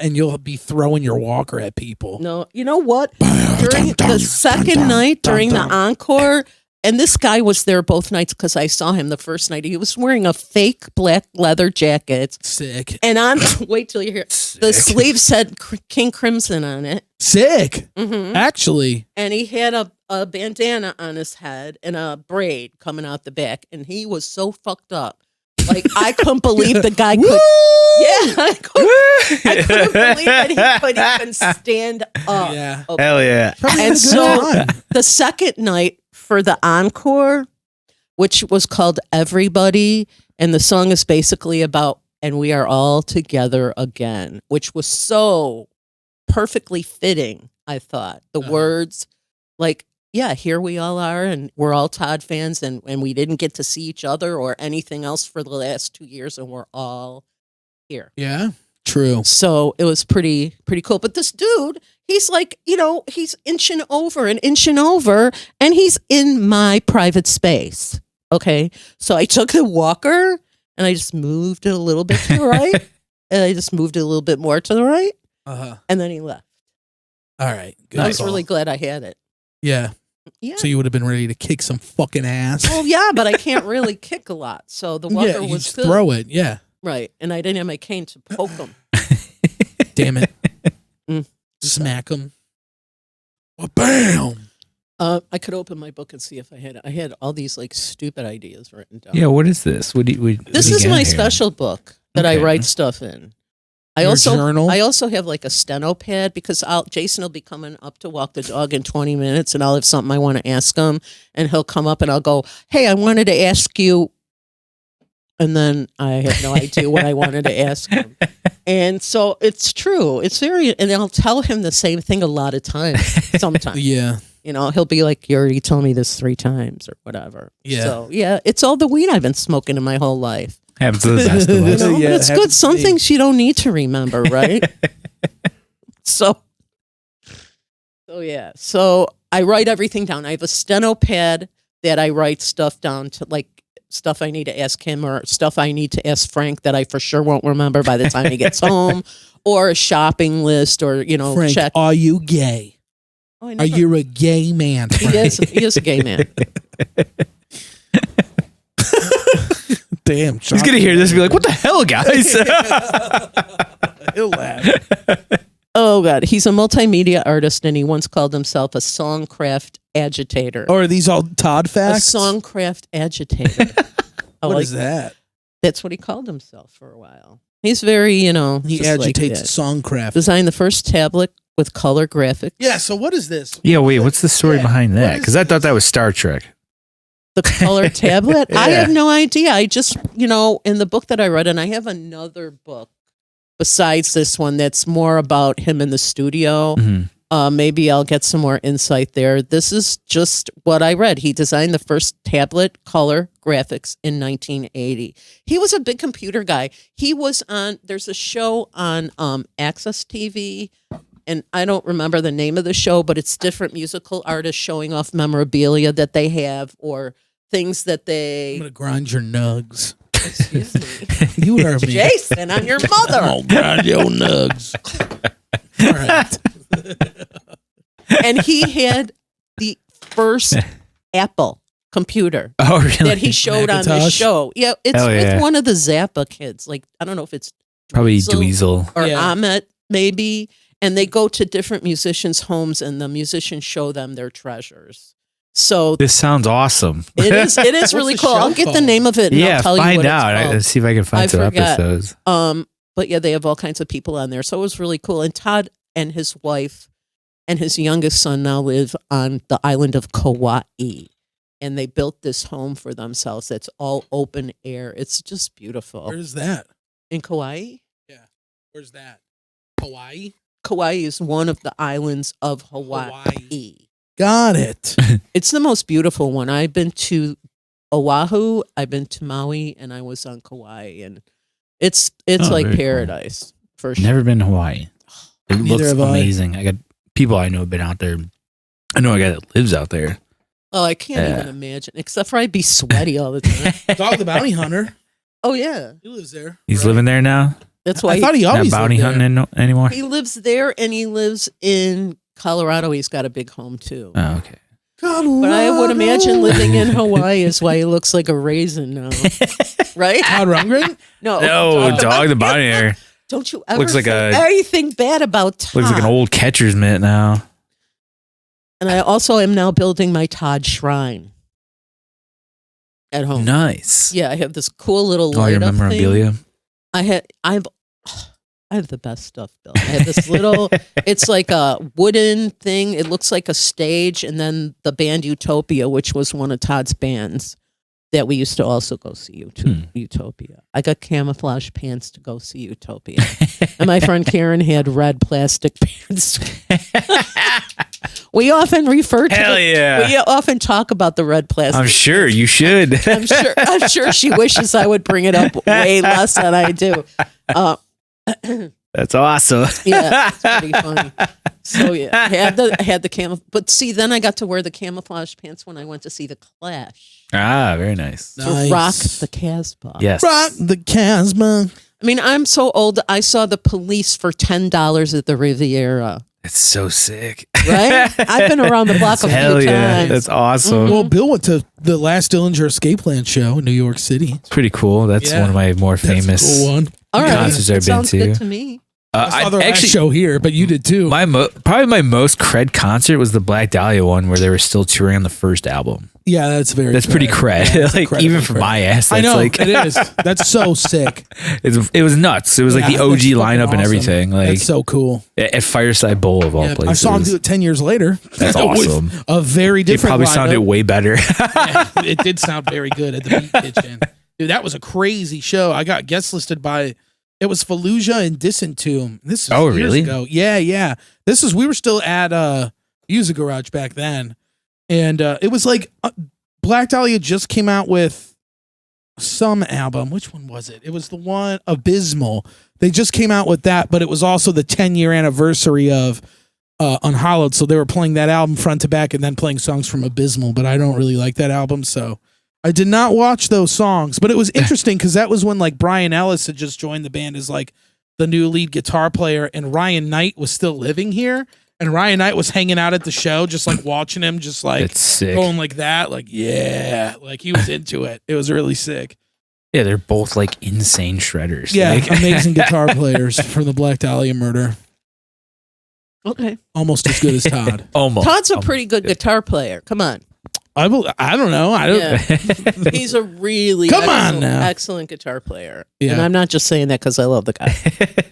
and you'll be throwing your walker at people. No. You know what? Bam, During dum, dum, the dum, second dum, night, dum, during dum. the encore, and this guy was there both nights because I saw him the first night. He was wearing a fake black leather jacket. Sick. And on, wait till you hear it. The sleeve said King Crimson on it. Sick. Mm-hmm. Actually. And he had a bandana on his head and a braid coming out the back. And he was so fucked up. Like, I couldn't believe the guy could. Yeah, I couldn't believe that he could even stand up. Yeah. Okay. Hell yeah. Probably had And a good so time. the second night for the encore, which was called Everybody, and the song is basically about, and we are all together again, which was so perfectly fitting, I thought. The words, like, yeah, here we all are, and we're all Todd fans, and we didn't get to see each other or anything else for the last 2 years, and we're all here. Yeah. True. So it was pretty cool. But this dude, he's like, he's inching over, and he's in my private space. Okay. So I took the walker and I just moved it a little bit to the right. And I just moved it a little bit more to the right. Uh-huh. And then he left. All right. Good I was call. really glad I had it. Yeah. Yeah. So you would have been ready to kick some fucking ass. Well, yeah, but I can't really kick a lot. So the walker yeah, you was just good. throw it. Yeah. Right. And I didn't have my cane to poke him. Damn it. Mm. Smack him. Well, bam. I could open my book and see if I had all these like stupid ideas written down. Yeah, what is this? What do you This is my special book that I Okay. write stuff in. Your journal? I also have like a steno pad because Jason will be coming up to walk the dog in 20 minutes and I'll have something I want to ask him and he'll come up and I'll go, hey, I wanted to ask you. And then I have no idea what I wanted to ask him. And so it's true. It's and I'll tell him the same thing a lot of times sometimes. Yeah. He'll be like, you already told me this 3 times or whatever. Yeah. So, yeah, it's all the weed I've been smoking in my whole life. Happens to the best of us. But it's happens good. to Some me. things you don't need to remember, right? So yeah. So I write everything down. I have a steno pad that I write stuff down to, like stuff I need to ask him or stuff I need to ask Frank that I for sure won't remember by the time he gets home, or a shopping list, or Frank, check. are you gay? Oh, I Are never- you a gay man? He is a gay man. Damn. He's going to hear this and be like, what the hell, guys? He'll laugh. Oh God, he's a multimedia artist, and he once called himself a songcraft agitator. Or are these all Todd A facts? songcraft agitator. What is that? That's what he called himself for a while. He's very, He just like agitates that. songcraft. Designed the first tablet with color graphics. Yeah, so what is this? Yeah, wait, what's the story Yeah, behind what that? is Because I thought that was Star Trek. The color tablet? I Yeah. have no idea. I just, in the book that I read, and I have another book besides this one that's more about him in the studio. Mhm. Maybe I'll get some more insight there. This is just what I read. He designed the first tablet color graphics in 1980. He was a big computer guy. He was on, there's a show on Access TV, and I don't remember the name of the show, but it's different musical artists showing off memorabilia that they have or things that they... I'm going to grind your nugs. Excuse me. You heard me. Jason, I'm your mother. I'll grind your nugs. All right. And he had the first Apple computer Oh, really? that he showed on the Macintosh? show. Yeah, it's Hell yeah. with one of the Zappa kids. Like, I don't know if it's Probably Dweezil Dweezil. or Yeah. Ahmet, maybe. And they go to different musicians' homes, and the musicians show them their treasures. So This sounds awesome. it is really What's cool. the show I'll get the called? name of it and Yeah, I'll tell you find what out. it's called. Let's see if I can find I some forgot. episodes. But yeah, they have all kinds of people on there. So it was really cool. And Todd and his wife and his youngest son now live on the island of Kauai. And they built this home for themselves that's all open air. It's just beautiful. Where's that? In Kauai? Where's that? Hawaii? Kauai is one of the islands of Hawaii. Got it. It's the most beautiful one. I've been to Oahu, I've been to Maui, and I was on Kauai. And it's like very cool. paradise for sure. Never been to Hawaii. It Neither looks have I. amazing. I got people I know have been out there. I know a guy that lives out there. Oh, I can't even imagine. Except for I'd be sweaty all the time. Dog the Bounty Hunter. Oh yeah, He lives there. He's Right. living there now. that's why I thought he Not always bounty lived there. hunting anymore. he lives there, and he lives in Colorado. He's got a big home too. Oh, okay. But I would imagine living in Hawaii is why he looks like a raisin now, right? Todd Rundgren? No, No, dog the bounty hunter Don't you ever Looks like say a- anything bad about Todd. looks like an old catcher's mitt now. And I also am now building my Todd shrine at home. Nice. Yeah, I have this cool little All your light up memorabilia. thing. I have the best stuff built. I have this little, it's like a wooden thing. It looks like a stage. And then the band Utopia, which was one of Todd's bands that we used to also go see Utopia. I got camouflage pants to go see Utopia. And my friend Karen had red plastic pants. We often refer to Hell yeah. we often talk about the red plastic. I'm sure you should. I'm sure she wishes I would bring it up way less than I do. That's awesome. Yeah, it's pretty funny. So yeah, I had the camouflage, but see, then I got to wear the camouflage pants when I went to see the Clash Ah, very nice. to rock the Casbah. Yes. Rock the Casbah. I mean, I'm so old. I saw the Police for $10 at the Riviera. It's so sick. Right? I've been around the block a Hell few yeah. times. That's awesome. Well, Bill went to the last Dillinger Escape Plan show in New York City. It's pretty cool. That's Yeah. one of my more That's a famous cool one. All right, concerts I've that been sounds to. good to me. I saw their last actually, show here, but you did too. probably my most cred concert was the Black Dahlia one where they were still touring on the first album. Yeah, that's very. That's pretty cred. Yeah, that's like incredibly even for cred. my ass, that's I know like it is. That's so sick. it was nuts. It was like Yeah, the OG that's fucking lineup and awesome. everything. Like That's so cool. at Fireside Bowl of all Yeah, I places. saw him do it 10 years later. That's With awesome. A very It different. probably lineup. sounded way better. Yeah, it did sound very good at the Meat Kitchen. Dude, that was a crazy show. I got guest listed by. It was Fallujah and Disentomb. This was years really? ago. Yeah. We were still at Music Garage back then. And it was like Black Dahlia just came out with some album. Which one was it? It was the one Abysmal. They just came out with that, but it was also the 10-year anniversary of Unhallowed. So they were playing that album front to back and then playing songs from Abysmal, but I don't really like that album, so I did not watch those songs. But it was interesting because that was when like Brian Ellis had just joined the band as like the new lead guitar player, and Ryan Knight was still living here. And Ryan Knight was hanging out at the show, just like watching him, just like It's sick. going like that, like yeah, like he was into it. It was really sick. Yeah, they're both like insane shredders. Yeah, Like- amazing guitar players from the Black Dahlia murder. Okay. Almost as good as Todd. Almost. Todd's a pretty good guitar player. Come on. I don't know. I don't. Yeah. He's a really Come on now. excellent guitar player. Yeah. And I'm not just saying that because I love the guy.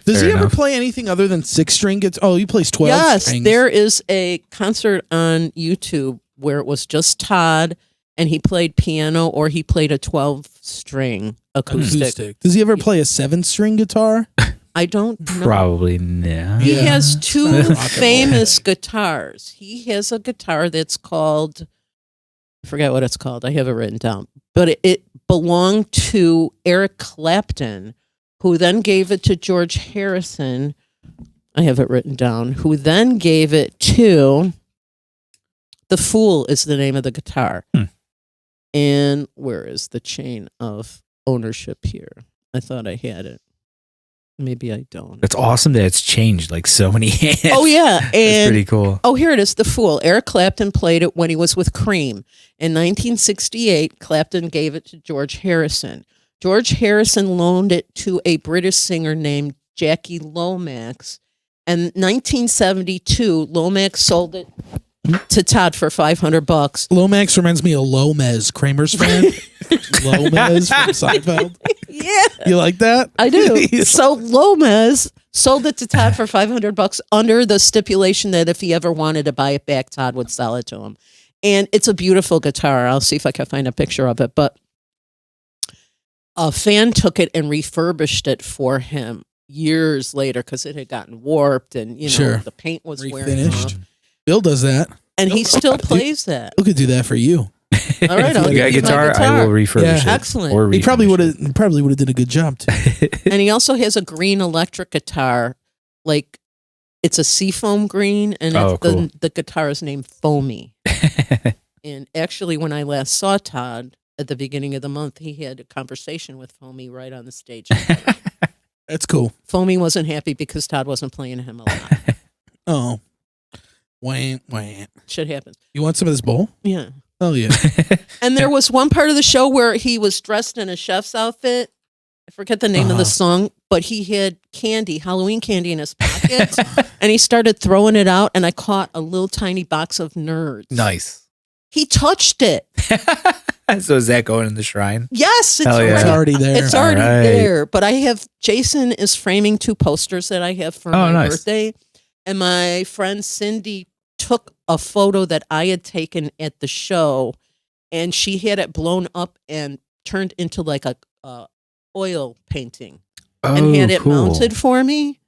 Does Fair he ever enough. play anything other than 6-string guitar? Oh, he plays 12 Yes, strings. there is a concert on YouTube where it was just Todd and he played piano or he played a 12-string acoustic. Does he ever play a 7-string guitar? I don't know. Probably no. He Yeah. has It's two not rock and roll. famous guitars. He has a guitar that's called, I forget what it's called. I have it written down. But it belonged to Eric Clapton, who then gave it to George Harrison. I have it written down. Who then gave it to The Fool is the name of the guitar. And where is the chain of ownership here? I thought I had it. Maybe I don't. It's awesome that it's changed like so many hands. Oh, yeah. That's And pretty cool. oh, here it is, The Fool. Eric Clapton played it when he was with Cream. In 1968, Clapton gave it to George Harrison. George Harrison loaned it to a British singer named Jackie Lomax. And 1972, Lomax sold it to Todd for $500. Lomax reminds me of Lomez, Kramer's friend. Lomez from Seinfeld. Yeah, You like that? I do. So Lomax sold it to Todd for $500 under the stipulation that if he ever wanted to buy it back, Todd would sell it to him. And it's a beautiful guitar. I'll see if I can find a picture of it. But a fan took it and refurbished it for him years later because it had gotten warped and, you know, Sure. the paint was wearing off. Refinished. Bill does that. And he still plays that. Bill could do that for you. All right, I'll You You got a give you my guitar? I will refurbish Yeah. it. Excellent. Or He probably refinish would have did a good job too. And he also has a green electric guitar, like it's a seafoam green, and Oh, it's cool. the guitar is named Foamy. it. And actually, when I last saw Todd at the beginning of the month, he had a conversation with Foamy right on the stage. That's cool. Foamy wasn't happy because Todd wasn't playing him a lot. Oh. Wah, wah. Shit happens. You want some of this bowl? Yeah. Oh yeah. And there was one part of the show where he was dressed in a chef's outfit. I forget the name of the song, but he had candy, Halloween candy in his pockets, and he started throwing it out, and I caught a little tiny box of Nerds. Nice. He touched it. So is that going in the shrine? Yes, it's Hell yeah. It's already, already there. it's already All right. there. But I have, Jason is framing 2 posters that I have for my nice. birthday, and my friend Cindy took a photo that I had taken at the show, and she had it blown up and turned into like a oil painting and had it mounted for me.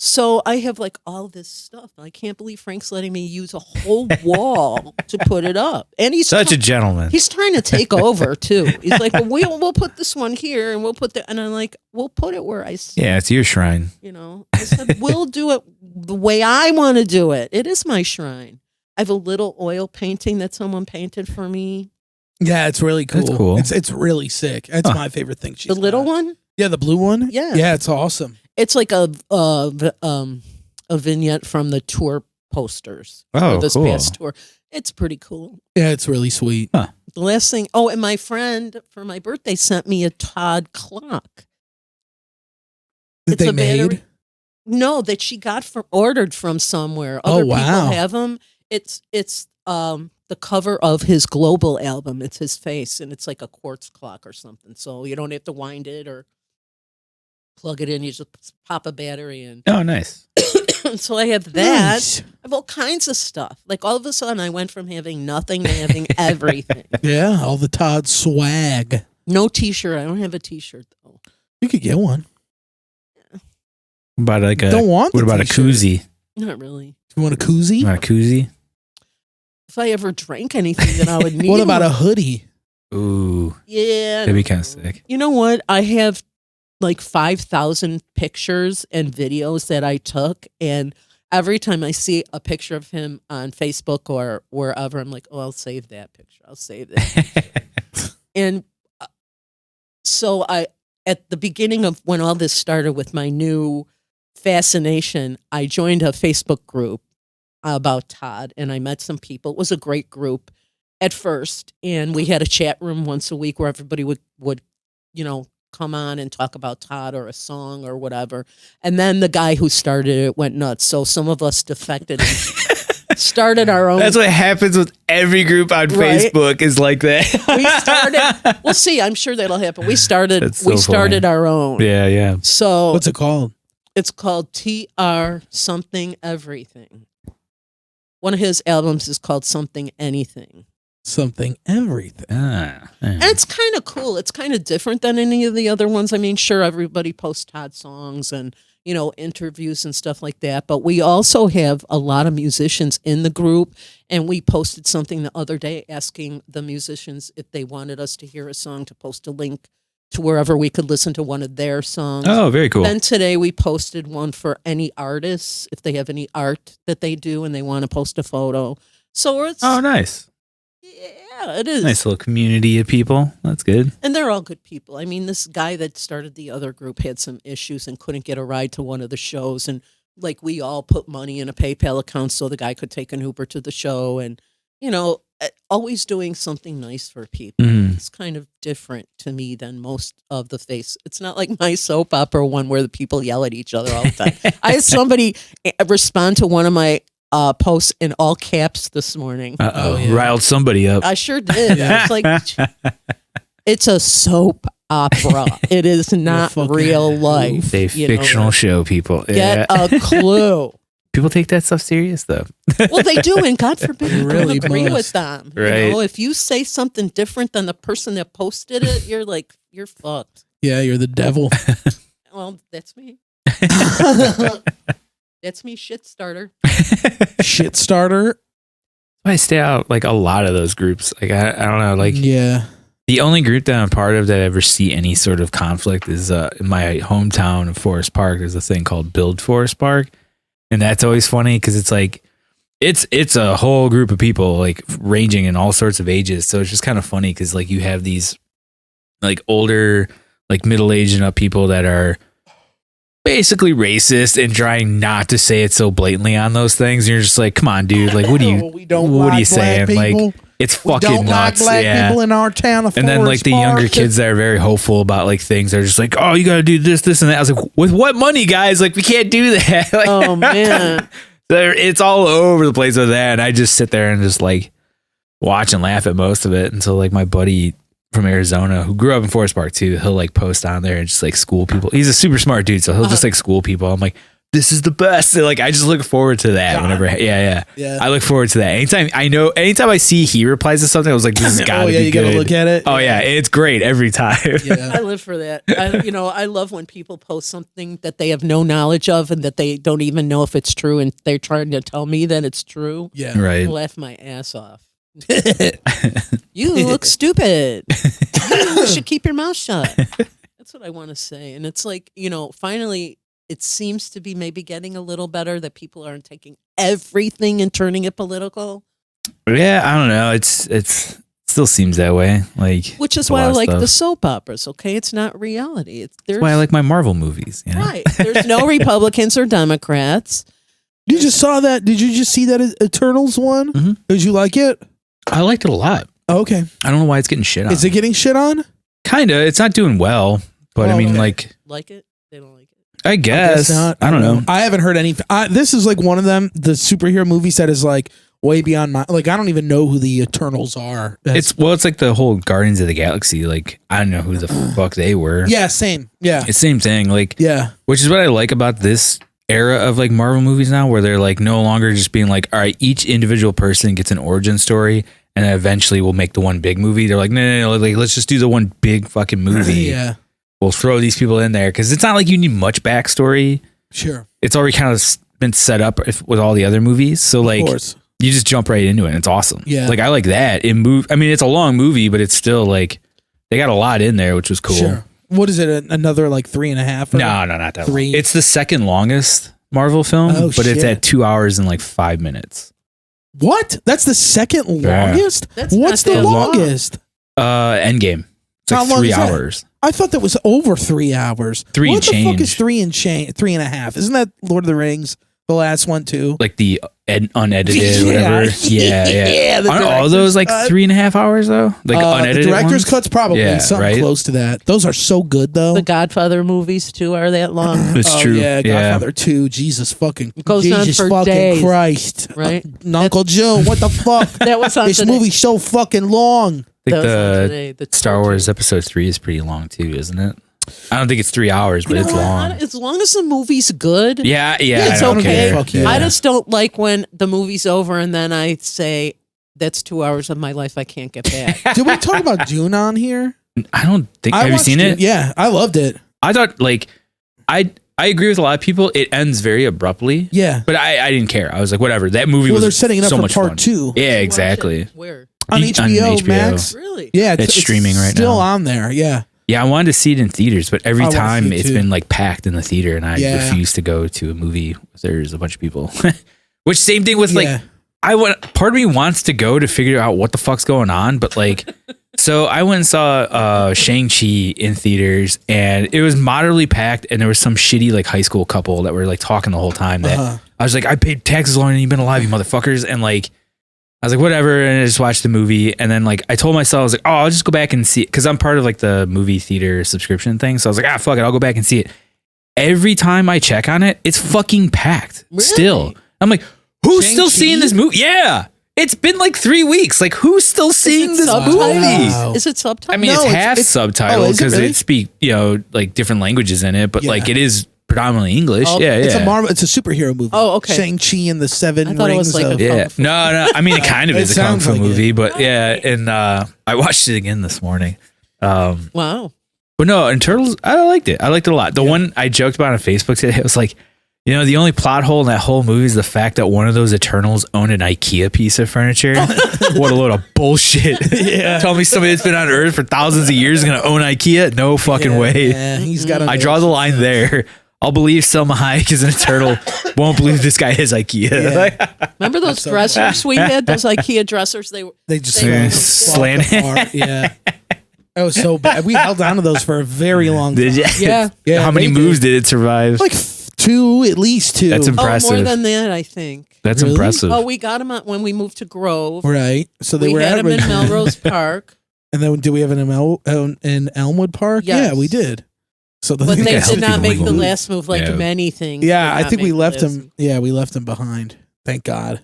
So I have like all this stuff. I can't believe Frank's letting me use a whole wall to put it up. And he's Such a gentleman. he's trying to take over too. He's like, well, we'll put this one here and we'll put that. And I'm like, we'll put it where I see. Yeah, it's your shrine. You know, I said, we'll do it the way I want to do it. It is my shrine. I have a little oil painting that someone painted for me. Yeah, it's really cool. That's cool. It's really sick. That's my favorite thing. The little one? Yeah, the blue one. Yeah. Yeah, it's awesome. It's like a vignette from the tour posters Oh, for this cool. past tour. It's pretty cool. Yeah, it's really sweet. The last thing, and my friend for my birthday sent me a Todd clock. That It's they a battery- made. No, that she got ordered from somewhere. Other people wow. have them. It's the cover of his Global album. It's his face, and it's like a quartz clock or something. So you don't have to wind it or plug it in. You just pop a battery in. Oh, nice. So I have that. Nice. I have all kinds of stuff. Like all of a sudden, I went from having nothing to having everything. Yeah, all the Todd swag. No T-shirt. I don't have a T-shirt though. You could get one. About like a. Don't want What the about a t-shirt. koozie? Not really. You want a koozie? You want a koozie? If I ever drank anything, then I would need. What about a one. hoodie? Ooh, Yeah. that'd be kind of sick. You know what? I have like 5,000 pictures and videos that I took, and every time I see a picture of him on Facebook or wherever, I'm like, oh, I'll save that picture. I'll save that. And so at the beginning of when all this started with my new fascination, I joined a Facebook group about Todd, and I met some people. It was a great group at first, and we had a chat room once a week where everybody would come on and talk about Todd or a song or whatever. And then the guy who started it went nuts. So some of us defected and started our own. That's what happens with every group on Right. Facebook is like that. We started. We'll see. I'm sure that'll happen. We started. That's so we started funny. our own. Yeah. So What's it called? it's called TR Something Everything. One of his albums is called Something Anything. Something everything. And it's kind of cool. It's kind of different than any of the other ones. I mean, sure, everybody posts Todd songs and interviews and stuff like that. But we also have a lot of musicians in the group, and we posted something the other day asking the musicians if they wanted us to hear a song to post a link to wherever we could listen to one of their songs. Oh, very cool. Then today we posted one for any artists, if they have any art that they do and they want to post a photo. So it's nice. Yeah, it is. Nice little community of people. That's good. And they're all good people. I mean, this guy that started the other group had some issues and couldn't get a ride to one of the shows. And we all put money in a PayPal account so the guy could take an Uber to the show. And, always doing something nice for people. Mhm. It's kind of different to me than most of the face. It's not like my soap opera one where the people yell at each other all the time. I had somebody respond to one of my posts in all caps this morning. Riled somebody up. I sure did. I was like, it's a soap opera. It is not real life. It's a fictional show, people. Get a clue. People take that stuff serious, though. Well, they do, and God forbid you really don't agree must. with them. Right. If you say something different than the person that posted it, you're fucked. Yeah, you're the devil. Well, that's me. That's me, shit starter. Shit starter. I stay out a lot of those groups. I don't know. Yeah. The only group that I'm part of that I ever see any sort of conflict is in my hometown of Forest Park. There's a thing called Build Forest Park. And that's always funny because it's a whole group of people ranging in all sorts of ages. So it's just kind of funny because you have these older, middle-aged and up people that are basically racist and trying not to say it so blatantly on those things. And you're just like, come on, dude. What are you, We don't what are like you saying? black people. It's We fucking don't nuts. like black people in our town of And then Forest the younger Park. kids that are very hopeful about things, they're just like, oh, you got to do this, this, and that. I was like, with what money, guys? We can't do that. Oh, man. It's all over the place with that. And I just sit there and just watch and laugh at most of it until my buddy from Arizona who grew up in Forest Park too, he'll post on there and just school people. He's a super smart dude. So he'll just school people. I'm like, this is the best. So, I just look forward to that whenever. Yeah. I look forward to that. Anytime I see he replies to something, I was like, this has got to be you good. gotta look at it. Oh yeah. It's great every time. Yeah. I live for that. I love when people post something that they have no knowledge of and that they don't even know if it's true, and they're trying to tell me that it's true. Yeah. Right. I laugh my ass off. You look stupid. You should keep your mouth shut. That's what I want to say. And it's finally, it seems to be maybe getting a little better that people aren't taking everything and turning it political. Yeah. I don't know. It still seems that way. Which is a why I lot of like stuff. the soap operas. Okay, it's not reality. That's why I like my Marvel movies. You know? Right. There's no Republicans or Democrats. You just saw that? Did you just see that Eternals one? Mhm. Did you like it? I liked it a lot. Oh, okay. I don't know why it's getting shit on. Is it getting shit on? Kinda. It's not doing well, but Oh, I mean, okay. Like it? They don't like it. I guess. not. I don't know. I haven't heard any. This is one of them. The superhero movies that is way beyond my. I don't even know who the Eternals are. It's the whole Guardians of the Galaxy. I don't know who the fuck they were. yeah, same. Yeah, It's same thing. yeah. Which is what I like about this era of Marvel movies now, where they're no longer just being all right, each individual person gets an origin story, and then eventually we'll make the one big movie. They're no, let's just do the one big fucking movie. Yeah, We'll throw these people in there because it's not you need much backstory. sure. It's already kind of been set up with all the other movies. So Of course. you just jump right into it. And it's awesome. Yeah. I like that. I mean, it's a long movie, but it's still they got a lot in there, which was cool. Sure. What is it? Another 3.5? No, not that 3. long. It's the second longest Marvel film, Oh, but it's shit. at 2 hours and 5 minutes. What? That's the second longest? That's What's not the that long. longest? Endgame. It's How long 3 is that? hours. I thought that was over 3 hours. Three what and the fuck is change. 3.5? Isn't that Lord of the Rings? The last one too. The unedited, Yeah. whatever. Yeah. Yeah, the Aren't all those director's cut. 3.5 hours though? The Unedited director's ones? cut's probably Yeah, something right? close to that. Those are so good though. The Godfather movies, too, are that long, It's Oh, true. Yeah, Godfather 2. Jesus fucking goes on Jesus for fucking days. Christ. right? Uncle Joe, what the fuck? That was on This today. movie's so fucking long. I That think was on the today. The Star Wars Episode 3 is pretty long too, isn't it? I don't think it's 3 hours, but You know it's what? long. As long as the movie's good, Yeah. it's I don't okay. care. Fuck yeah. I just don't like when the movie's over and then I say, that's 2 hours of my life I can't get back. Did we talk about Dune on here? I don't think. I Have you watched seen it? Yeah, I loved it. I thought I agree with a lot of people. It ends very abruptly. Yeah. But I didn't care. I was like, whatever. That movie was they're setting it up so for much part fun. 2. Yeah, Watch exactly. it. Where? On HBO, HBO. Max. Really? Yeah, It's streaming right still now. on there. Yeah. Yeah, I wanted to see it in theaters, but every I wanna see time it it's too. been like packed in the theater, and I Yeah. refuse to go to a movie if there's a bunch of people. Which same thing with Yeah. like part of me wants to go to figure out what the fuck's going on, but like so I went and saw Shang-Chi in theaters, and it was moderately packed, and there was some shitty like high school couple that were like talking the whole time that I was like, I paid taxes longer than you've been alive, you motherfuckers, and like I was like, whatever, and I just watched the movie, and then like I told myself, I was like, oh, I'll just go back and see it, because I'm part of like the movie theater subscription thing, so I was like, fuck it, I'll go back and see it. Every time I check on it, it's fucking packed. Really? Still, I'm like, who's Shang-Chi? still seeing this movie? Yeah, it's been like 3 weeks. Like, who's still seeing this subtitled? movie? Wow. Is it subtitled? I mean, No, it's it's- half it's- subtitled is it because really? it speak like different languages in it, but Yeah. like it is predominantly English. Oh, yeah, It's yeah. a Marvel. It's a superhero movie. Oh, okay. Shang-Chi and the Seven I thought it Rings was like a of... Yeah, Kung fu. no. I mean, it kind of It is a kung sounds fu like it. movie, but yeah. And I watched it again this morning. Wow. But no, in Turtles, I liked it. I liked it a lot. The one I joked about on Facebook today, it was like, you know, the only plot hole in that whole movie is the fact that one of those Eternals owned an IKEA piece of furniture. What a load of bullshit. Yeah. Tell me somebody that's been on Earth for thousands of years is going to own IKEA? No fucking way. Yeah, he's got. I draw the line there. I'll believe Selma Hayek is an Eternal. Won't believe this guy is IKEA. Yeah. Remember those so dressers we had? Those IKEA dressers? They just They slant fall apart. Yeah. That was so bad. We held on to those for a very long time. Did you? Yeah. Yeah, How many they moves did it survive? Like 2, at least 2. That's Oh, more impressive. than that, I think. That's Really? impressive. Oh, we got them when we moved to Grove. Right. So they We were had at them in Richmond. Melrose Park, And then did we have an in Elmwood Park? Yes. Yeah, we did. So the but thing they guys did help not people make the move. last move like Yeah. many things. Yeah, did I not think we make the left last him. Yeah, we left him behind. Thank God.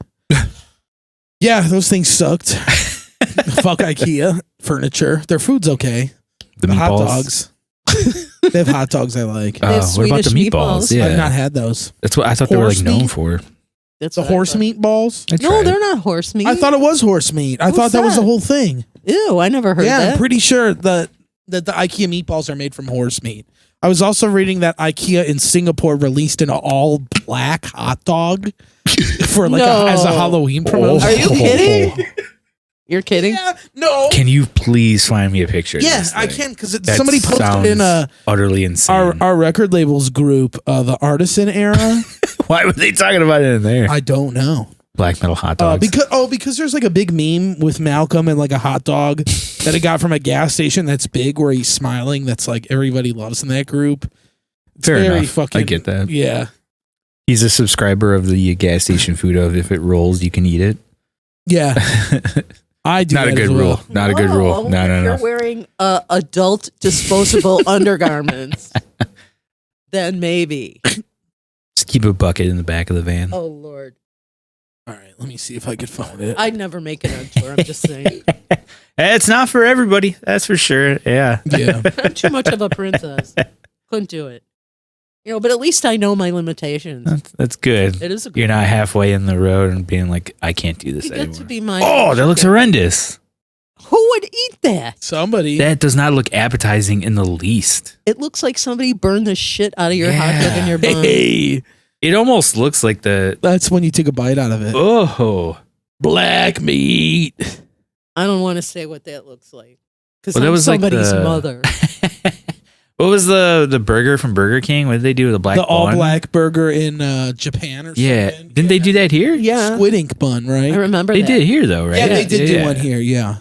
Yeah, those things sucked. Fuck IKEA furniture. Their food's okay. The hot meatballs. dogs. They have hot dogs I like. They have What about the Swedish meatballs? meatballs. Yeah, I've not had those. that's what I thought they were like Horse known meat? for. That's The what I horse thought. meatballs. I No, tried. they're not horse meat. I thought it was horse meat. I Who's thought that was the that? whole thing. Ew, I never heard Yeah, that. I'm pretty sure that the IKEA meatballs are made from horse meat. I was also reading that IKEA in Singapore released an all black hot dog for like No. as a Halloween promotion. Are you kidding? You're kidding? Yeah, no. Can you please find me a picture? of Yes, this I thing? can because That somebody posted in sounds utterly insane. our record labels group, the Artisan era. Why were they talking about it in there? I don't know. Black metal hot dogs. Because there's like a big meme with Malcolm and like a hot dog that I got from a gas station that's big where he's smiling. That's like everybody loves in that group. It's Fair very enough. fucking- I get that. Yeah, He's a subscriber of the gas station food of if it rolls, you can eat it. yeah. I do. Not a that good as well. rule. Not a good rule. No, if no, You're no. wearing adult disposable undergarments. Then maybe. Just keep a bucket in the back of the van. Oh Lord, All right, let me see if I can find it. I'd never make it on tour. I'm just saying. It's not for everybody. That's for sure. Yeah. Yeah. I'm too much of a princess. Couldn't do it. You know, but at least I know my limitations. That's good. It is a good. You're not halfway in the road and being like, I can't do this You get anymore. to be my. Oh, that looks horrendous. Who would eat that? Somebody. That does not look appetizing in the least. It looks like somebody burned the shit out of your hot dog in your bun. Hey, It almost looks like the that's when you take a bite out of it. oh. Black meat. I don't want to say what that looks like because Well, that I'm was like somebody's the- mother. What was the burger from Burger King? What did they do with the black The all bun? black burger in Japan or Yeah. something. Didn't they do that here? Yeah, Squid ink bun, right? I remember They that. did here though, right? Yeah, they did do Yeah. one here. Yeah.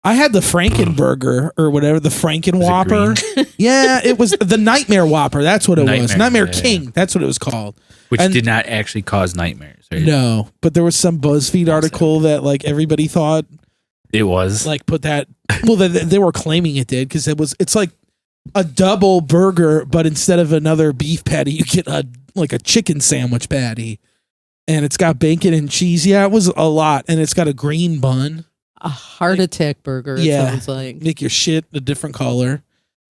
I had the Frankenburger or whatever, the Franken Was it Whopper. Yeah, it was the Nightmare Whopper. That's what it was. Nightmare, Nightmare yeah, King. That's what it was called. Which And- did not actually cause nightmares, right? No, but there was some BuzzFeed article that like everybody thought It was. like put that. Well, they were claiming it did because it's like a double burger, but instead of another beef patty, you get a chicken sandwich patty, and it's got bacon and cheese. Yeah, it was a lot, and it's got a green bun. A heart attack burger. It Yeah. sounds like. Make your shit a different color.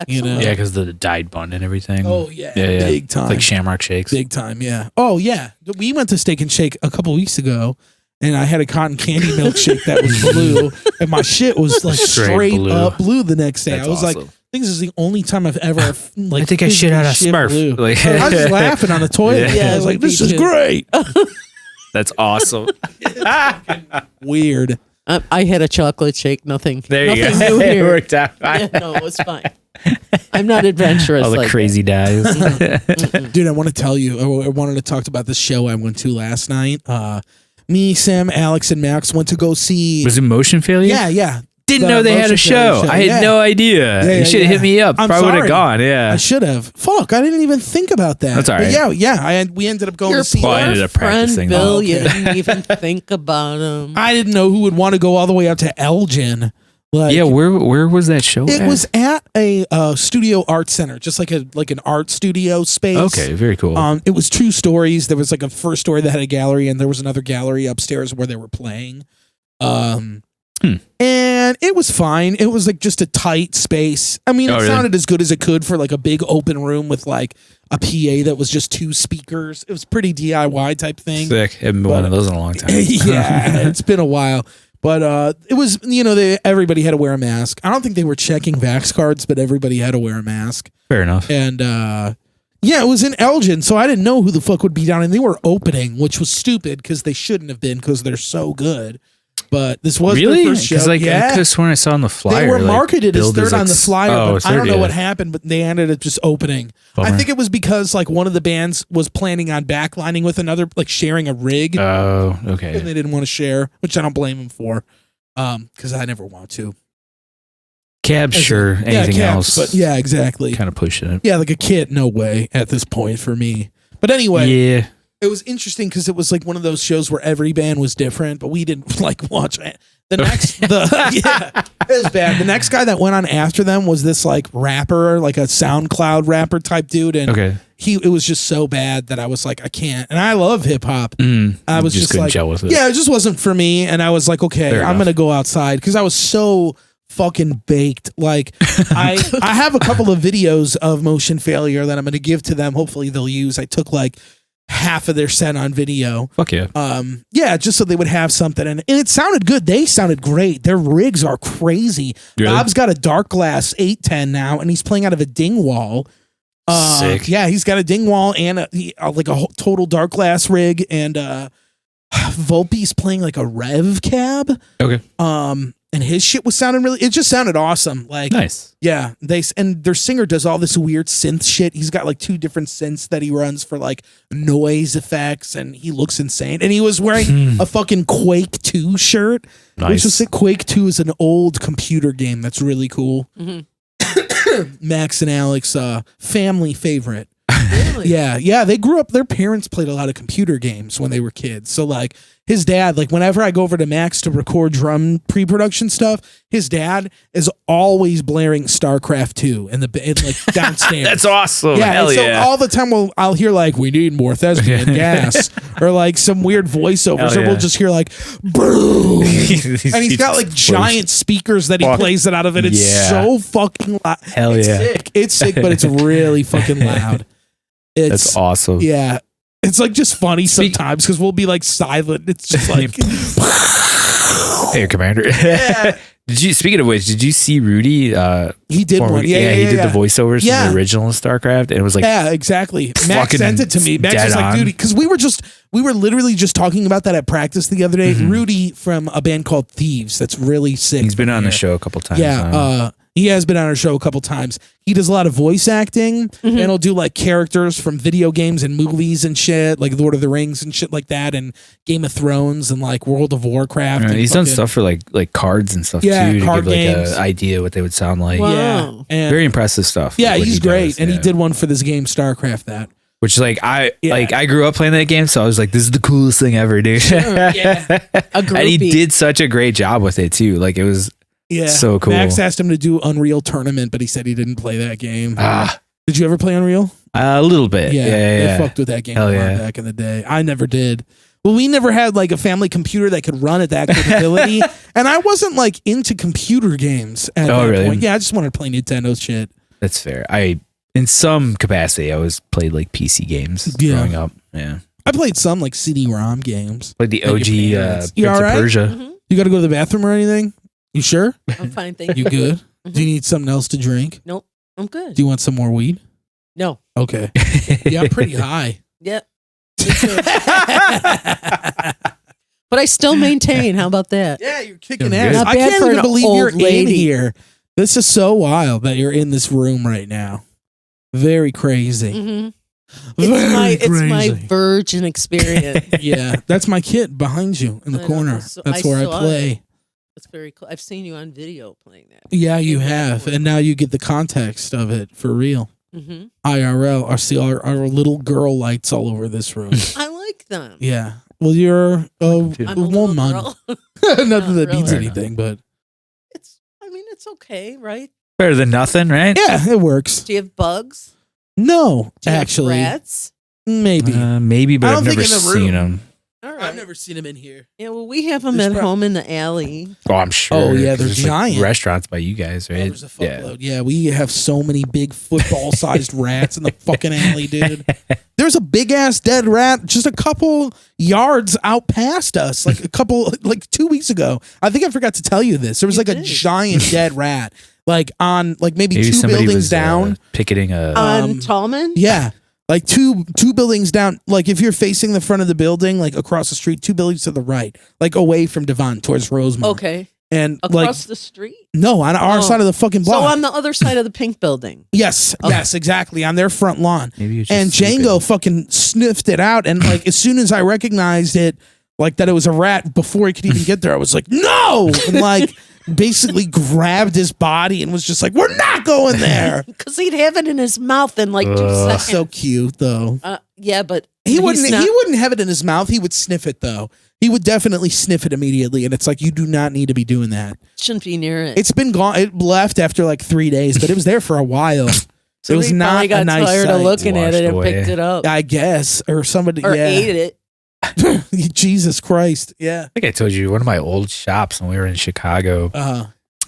You know. yeah, because the dyed bun and everything. Oh yeah, Yeah. big time. Like Shamrock Shakes. Big time, yeah. Oh yeah, we went to Steak and Shake a couple weeks ago, and I had a cotton candy milkshake that was blue, and my shit was like Straight straight blue. up blue the next day. That's I was like, awesome. think this is the only time I've ever like. I think I shit out a physically Smurf. blue. Like, I was just laughing on the toilet. Yeah, I was like, me "This is too. great." that's awesome. Weird. I had a chocolate shake. Nothing. There you nothing go. new It here. worked out. Yeah, no, it was fine. I'm not adventurous. All the like crazy dies. Dude, I want to tell you. I wanted to talk about this show I went to last night. Me, Sam, Alex, and Max went to go see. Was it Motion Failure? Yeah. Didn't The know they had a Motion Failure show. I had Yeah. no idea. Yeah, you should have yeah. hit me up. I'm Probably would have sorry. gone. Yeah. I should have. Fuck, I didn't even think about that. That's all right. But yeah. We ended up going Your to see. Well, I ended poor up practicing. friend Bill, Oh, you okay. didn't even think about him. I didn't know who would want to go all the way out to Elgin. Like, Yeah. Where was that show? it at? was at a studio art center, just like an art studio space. Okay. Very cool. It was 2 stories. There was like a first story that had a gallery, and there was another gallery upstairs where they were playing. And it was fine. It was like just a tight space. I mean, it Oh, really? sounded as good as it could for like a big open room with like a PA that was just 2 speakers. It was pretty DIY type thing. Sick. Haven't been one of those in a long time. Yeah, it's been a while. But it was, everybody had to wear a mask. I don't think they were checking Vax cards, but everybody had to wear a mask. Fair enough. And yeah, it was in Elgin, so I didn't know who the fuck would be down. And they were opening, which was stupid because they shouldn't have been because they're so good. But this was Really? their first show. Because I could Yeah. have sworn I saw on the flyer. They were like, marketed as billed third on the flyer, oh, but I don't third, know yeah. what happened, but they ended up just opening. I Bummer. think it was because like one of the bands was planning on backlining with another, like sharing a rig, Oh, and okay. they didn't want to share, which I don't blame them for, because I never want to. Cab, sure. Anything cabs, else? But yeah, exactly. Kind of pushing it. Yeah, like a kit, no way at this point for me. But anyway, Yeah. it was interesting because it was like one of those shows where every band was different, but we didn't like watch it. The next, yeah, it was bad. The next guy that went on after them was this like rapper, like a SoundCloud rapper type dude, and Okay. it was just so bad that I was like, I can't. And I love hip hop. I was just couldn't like, gel with it. yeah, it just wasn't for me. And I was like, okay, Fair I'm enough. gonna go outside because I was so fucking baked. Like I have a couple of videos of Motion Failure that I'm gonna give to them. Hopefully they'll use. I took like half of their set on video. Fuck yeah. Yeah, just so they would have something. And it sounded good. They sounded great. Their rigs are crazy. Really? Bob's got a Dark Glass 810 now, and he's playing out of a Dingwall. Sick. Yeah, he's got a Dingwall and like a total Dark Glass rig, and Volpe's playing like a Rev cab. Okay. And his shit was sounding really. It just sounded awesome. Like Nice. yeah, and their singer does all this weird synth shit. He's got like 2 different synths that he runs for like noise effects, and he looks insane. And he was wearing a fucking Quake 2 shirt, which Nice. was sick. Quake 2 is an old computer game that's really cool. Max and Alex, family favorite. Really? Yeah, they grew up. Their parents played a lot of computer games when they were kids. So like his dad, like whenever I go over to Max to record drum pre-production stuff, his dad is always blaring StarCraft 2 in like downstairs. That's awesome. Yeah, Hell and so yeah. all the time I'll hear like, we need more thespian gas, or like some weird voiceovers, Hell or we'll yeah. just hear like boom. And he's got like giant speakers that he Fuck. plays it out of it. It's Yeah. so fucking loud. Hell It's yeah. sick. It's sick, but it's really fucking loud. It's That's awesome. yeah. It's like just funny sometimes because we'll be like silent. It's just like Hey, Commander. Yeah. Speaking of which, did you see Rudy? he did one. Yeah, he did the voiceovers Yeah. from the original StarCraft, and it was like, yeah, exactly. Max fucking sent it to me. Max dead was like, on. dude, because we were literally just talking about that at practice the other day. Rudy from a band called Thieves. That's really sick. he's been on the here. show a couple times. Yeah, he has been on our show a couple times. He does a lot of voice acting, and he'll do like characters from video games and movies and shit, like Lord of the Rings and shit like that, and Game of Thrones and like World of Warcraft. and he's done fucking- stuff for like cards and stuff Yeah, too, to card give like games. an idea what they would sound like. Wow. Yeah, and Very impressive stuff. yeah, what he's he great, does, and he yeah. did one for this game StarCraft. That Which is like I Yeah. grew up playing that game, so I was like, this is the coolest thing ever, dude. yeah, A And he groupie. did such a great job with it too. Like it was yeah. So cool. Max asked him to do Unreal Tournament, but he said he didn't play that game. Ah. Did you ever play Unreal? a little bit. Yeah, They fucked with that game Hell a lot yeah. back in the day. I never did. Well, we never had like a family computer that could run at that capability, and I wasn't like into computer games at that really? point. Yeah, I just wanted to play Nintendo shit. That's fair. In some capacity, I always played like PC games Yeah. growing up. Yeah, I played some like CD-ROM games. like the Like your OG parents. You Prince all of right? Persia. You got to go to the bathroom or anything? You sure? I'm fine, thank You you. good? Do you need something else to drink? Nope, I'm good. Do you want some more weed? No. Okay. Yeah, I'm pretty high. Yep. Me too. But I still maintain. How about that? Yeah, you're kicking You're ass. good. Not I bad can't for even an believe you're old lady. in here. This is so wild that you're in this room right now. Very crazy. Mm-hmm. Very It's my crazy. virgin experience. Yeah, that's my kid behind you in the I know. corner. So That's I where I saw play. It's very cool. I've seen you on video playing that. Yeah, you Yeah. have, and now you get the context of it for real. Mm-hmm. IRL. I see our little girl lights all over this room. I like them. Yeah. Well, you're a I'm a little woman. girl. Nothing that means really. anything, but It's okay, right? Better than nothing, right? yeah, it works. Do you have bugs? No, Do you have actually, rats? maybe. Maybe, but I I've don't think never in the room. seen them. All right. seen him in here. Yeah, well, we have them There's at prob- home in the alley. Oh, I'm sure. Oh, yeah, 'cause they're there's, like, giant. restaurants by you guys, right? There's a fuckload. Yeah, we have so many big football-sized rats in the fucking alley, dude. There's a big-ass dead rat just a couple yards out past us, like 2 weeks ago. I think I forgot to tell you this. There was You like a did. giant dead rat, like on like maybe Maybe two somebody buildings was down. picketing a. On Tallman? Yeah. Like two buildings down, like if you're facing the front of the building, like across the street, 2 buildings to the right, like away from Devon towards Rosemont. Okay. And Across the street? no, on our Oh. side of the fucking So block. on the other side of the pink building. Yes, Okay. yes, exactly. On their front lawn. Maybe you're just And sleeping. Django fucking sniffed it out. And like as soon as I recognized it, like that it was a rat before he could even get there, I was like, no! And like basically grabbed his body and was just like, we're not going there. Because he'd have it in his mouth in like 2 Ugh. seconds. So cute though. Yeah, but He he's wouldn't not- he wouldn't have it in his mouth. He would sniff it though. He would definitely sniff it immediately. And it's like, you do not need to be doing that. shouldn't be near it. It's been gone. It left after like 3 days, but it was there for a while. So it was he not probably got a nice tired sight. of looking at it and Washed away. picked it up. I guess. Or somebody. Or yeah. ate it. Jesus Christ. Yeah. I think I told you one of my old shops when we were in Chicago.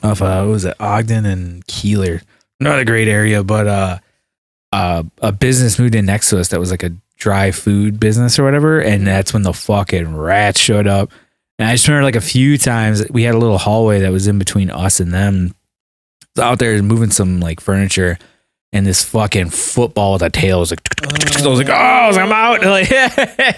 Off what was it, Ogden and Keeler? Not a great area, but a business moved in next to us that was like a dry food business or whatever, and that's when the fucking rats showed up. And I just remember like a few times we had a little hallway that was in between us and them. Out there moving some like furniture, and this fucking football with a tail was like, I was like, I'm out. And, like,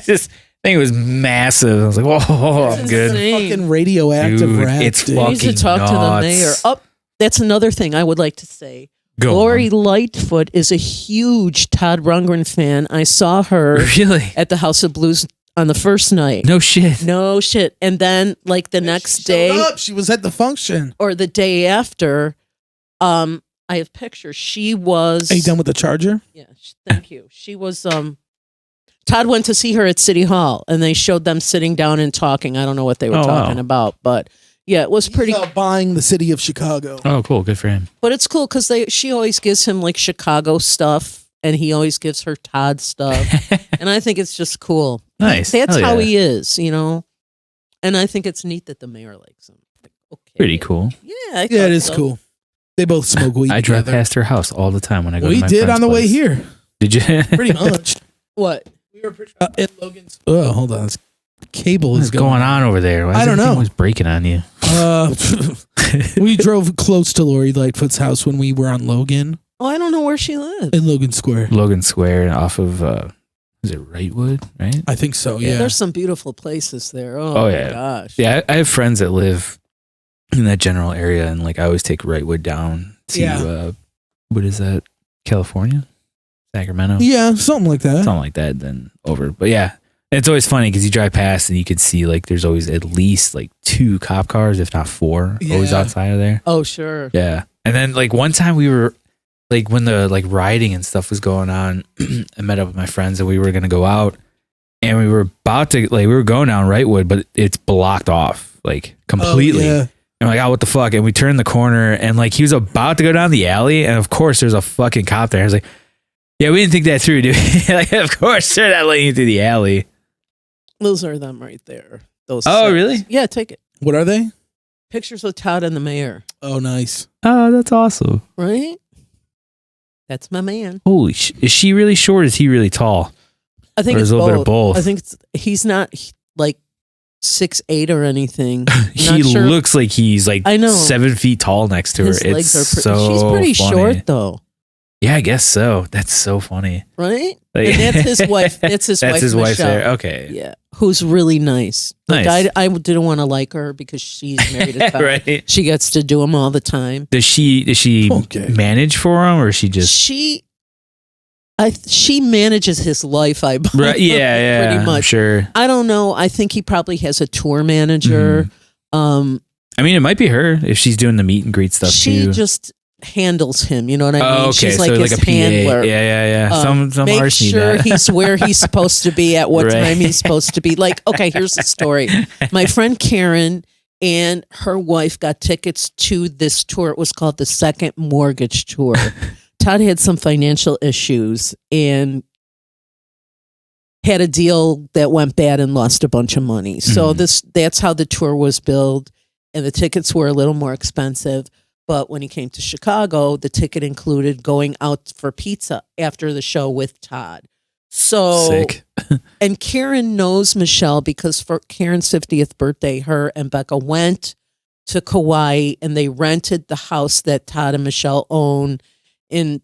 just I think it was massive. I was like, whoa, I'm That's good. insane. Fucking radioactive Dude, rats. it's dude. We need to fucking talk to the nuts. mayor. Oh, that's another thing I would like to say. Go Lori on. Lightfoot is a huge Todd Rundgren fan. I saw her Really? at the House of Blues on the first night. No shit. No shit. And then like the next She showed day up. She was at the function. or the day after, I have pictures. She was Are you done with the charger? Yeah, thank you. She was Todd went to see her at City Hall and they showed them sitting down and talking. I don't know what they were Oh, wow. talking about, but yeah, it was pretty. He's, buying the city of Chicago. Oh, cool. Good for him. But it's cool because she always gives him like Chicago stuff, and he always gives her Todd stuff, and I think it's just cool. Nice. That's Hell how yeah. he is, you know. And I think it's neat that the mayor likes him. Like, okay, Pretty cool. Yeah, I Yeah, thought it is so. cool. They both smoke weed. I drive together. past her house all the time when I go to We my did friend's on the way place. here. Did you? Pretty much. What? We were in Logan's. Oh, hold on. This cable What's is going on over there? Why is I don't everything know. always breaking on you? We drove close to Lori Lightfoot's house when we were on Logan Oh, I don't know where she lives. in Logan Square. Logan Square off of, is it Wrightwood, right? I think so. Yeah. There's some beautiful places there. Oh, Oh, my yeah. gosh. Yeah, I have friends that live in that general area, and like I always take Wrightwood down to, Yeah. What is that? California? Sacramento? Yeah, something like that. Something like that, then over. But yeah, it's always funny because you drive past and you can see like there's always at least like 2 cop cars, if not 4, always Yeah. outside of there. Oh, sure. Yeah. And then like one time we were like when the like rioting and stuff was going on, I met up with my friends and we were gonna go out and we were about to like we were going down Wrightwood, but it's blocked off like completely. Oh, yeah. And we're like, oh, what the fuck? And we turned the corner and like he was about to go down the alley and of course there's a fucking cop there. I was like, yeah, we didn't think that through, dude. Like, of course they're not letting you through the alley. Those are them right there. Those. Oh, sets. really? Yeah, take it. What are they? Pictures of Todd and the mayor. Oh, nice. Oh, that's awesome. Right? That's my man. Holy is she really short? Or is he really tall? I think Or it's is a little bit of both? I think he's not like 6'8" or anything. He looks like he's like I know. 7 feet tall next to His her. legs It's are so She's pretty funny. short though. Yeah, I guess so. That's so funny. Right? Like- And that's his wife. That's his wife. That's his wife Michelle. there. Okay. Yeah. Who's really nice. Like, Nice. I didn't want to like her because she's married to Todd. Right. She gets to do them all the time. Does she Okay. manage for him, or she just She manages his life, I believe. right? Yeah, pretty much. Sure. I don't know. I think he probably has a tour manager. I mean, it might be her if she's doing the meet and greet stuff She too. just handles him. You know what I mean? Oh, okay. She's So like like his a PA. handler. Yeah. Some Make artists need sure that. he's where he's supposed to be at what Right. time he's supposed to be. Like, okay, here's the story. My friend Karen and her wife got tickets to this tour. It was called the Second Mortgage Tour. Todd had some financial issues and had a deal that went bad and lost a bunch of money. So that's how the tour was billed, and the tickets were a little more expensive. But when he came to Chicago, the ticket included going out for pizza after the show with Todd. So, Sick. and Karen knows Michelle because for Karen's 50th birthday, her and Becca went to Kauai and they rented the house that Todd and Michelle own in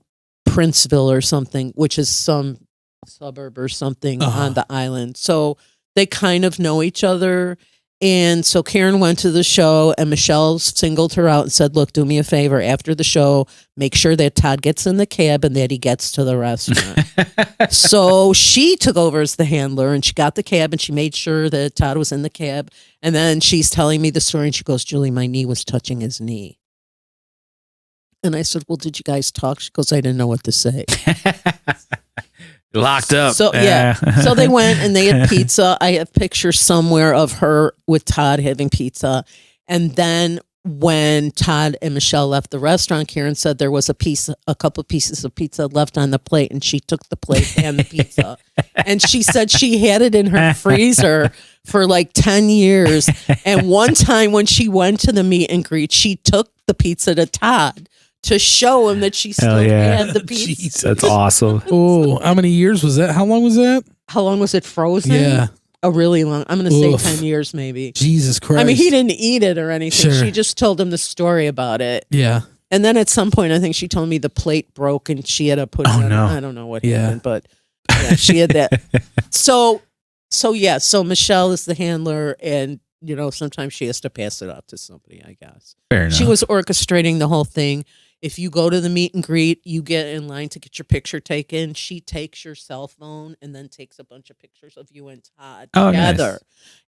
Princeville or something, which is some suburb or something on the island. So they kind of know each other. And so Karen went to the show and Michelle singled her out and said, look, do me a favor. After the show, make sure that Todd gets in the cab and that he gets to the restaurant. So she took over as the handler and she got the cab and she made sure that Todd was in the cab. And then she's telling me the story and she goes, Julie, my knee was touching his knee. And I said, well, did you guys talk? She goes, I didn't know what to say. Locked up. So yeah. So they went and they had pizza. I have pictures somewhere of her with Todd having pizza. And then when Todd and Michelle left the restaurant, Karen said there was a couple of pieces of pizza left on the plate, and she took the plate and the pizza. And she said she had it in her freezer for like 10 years. And one time when she went to the meet and greet, she took the pizza to Todd to show him that she still had the pizza. Jesus. That's awesome. Oh, how many years was that? How long was that? How long was it frozen? Yeah. A really long. I'm going to say Oof. 10 years maybe. Jesus Christ. I mean, he didn't eat it or anything. Sure. She just told him the story about it. Yeah. And then at some point, I think she told me the plate broke and she had to put it Oh, on. no. I don't know what Yeah. happened, but yeah, she had that. So Michelle is the handler and, you know, sometimes she has to pass it off to somebody, I guess. Fair enough. She was orchestrating the whole thing. If you go to the meet and greet, you get in line to get your picture taken. She takes your cell phone and then takes a bunch of pictures of you and Todd together. Nice.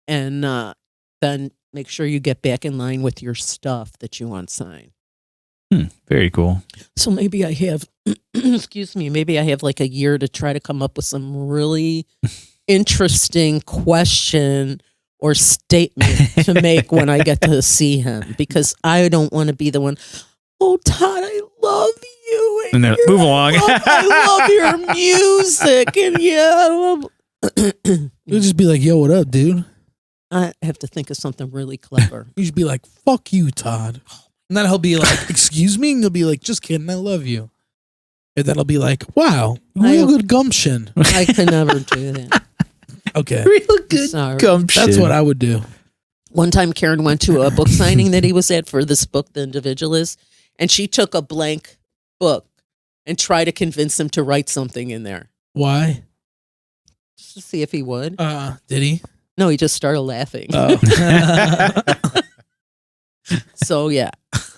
And then make sure you get back in line with your stuff that you want signed. Very cool. So maybe I have, excuse me, maybe I have like a year to try to come up with some really interesting question or statement to make when I get to see him, because I don't want to be the one, oh, Todd, I love you. And then move along. I love your music. And You'll just be like, yo, what up, dude? I have to think of something really clever. You should be like, fuck you, Todd. And then he'll be like, excuse me? And you'll be like, just kidding, I love you. And then he'll be like, wow, real good gumption. I could never do that. Okay. Real good Sorry. gumption. That's what I would do. One time Karen went to a book signing that he was at for this book, The Individualist, and she took a blank book and tried to convince him to write something in there. Why? Just to see if he would. Did he? No, he just started laughing. So yeah,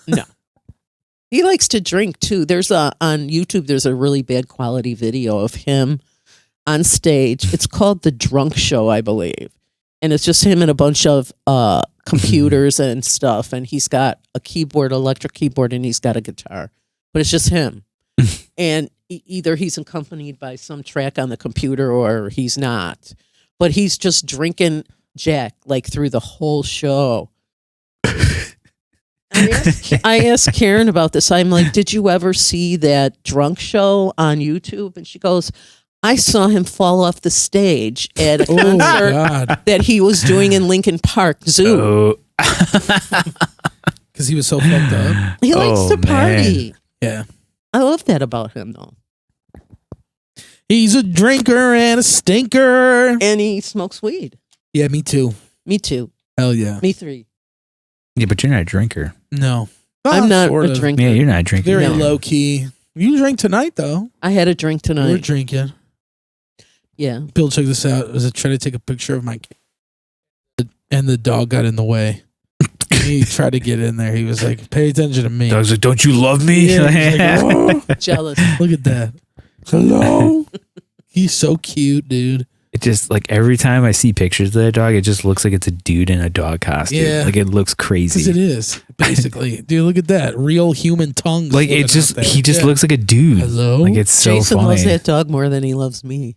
no. He likes to drink too. There's on YouTube, there's a really bad quality video of him on stage. It's called The Drunk Show, I believe. And it's just him and a bunch of computers and stuff. And he's got a keyboard, electric keyboard, and he's got a guitar. But it's just him. And either he's accompanied by some track on the computer or he's not. But he's just drinking Jack like through the whole show. I asked Karen about this. I'm like, did you ever see that Drunk Show on YouTube? And she goes, I saw him fall off the stage at a concert that he was doing in Lincoln Park Zoo. Because he was so fucked up. He likes to party. Yeah. I love that about him, though. He's a drinker and a stinker. And he smokes weed. Yeah, me too. Me too. Hell yeah. Me 3. Yeah, but you're not a drinker. No. I'm not sort a of. drinker. Yeah, you're not a drinker. Very No. low key. You drank tonight, though. I had a drink We're tonight. drinking. Yeah. Bill, check this out. I was trying to take a picture of my cat, and the dog got in the way. He tried to get in there. He was like, pay attention to me. Dog's like, don't you love me? Yeah, he's like, "Oh." Jealous. Look at that. Hello. He's so cute, dude. It just like every time I see pictures of that dog, it just looks like it's a dude in a dog costume. Yeah. Like it looks Because crazy. it is, basically. Dude, look at that. Real human tongues. Like looking it just out there. he just Yeah. looks like a dude. Hello? Like it's so Jason funny. loves that dog more than he loves me.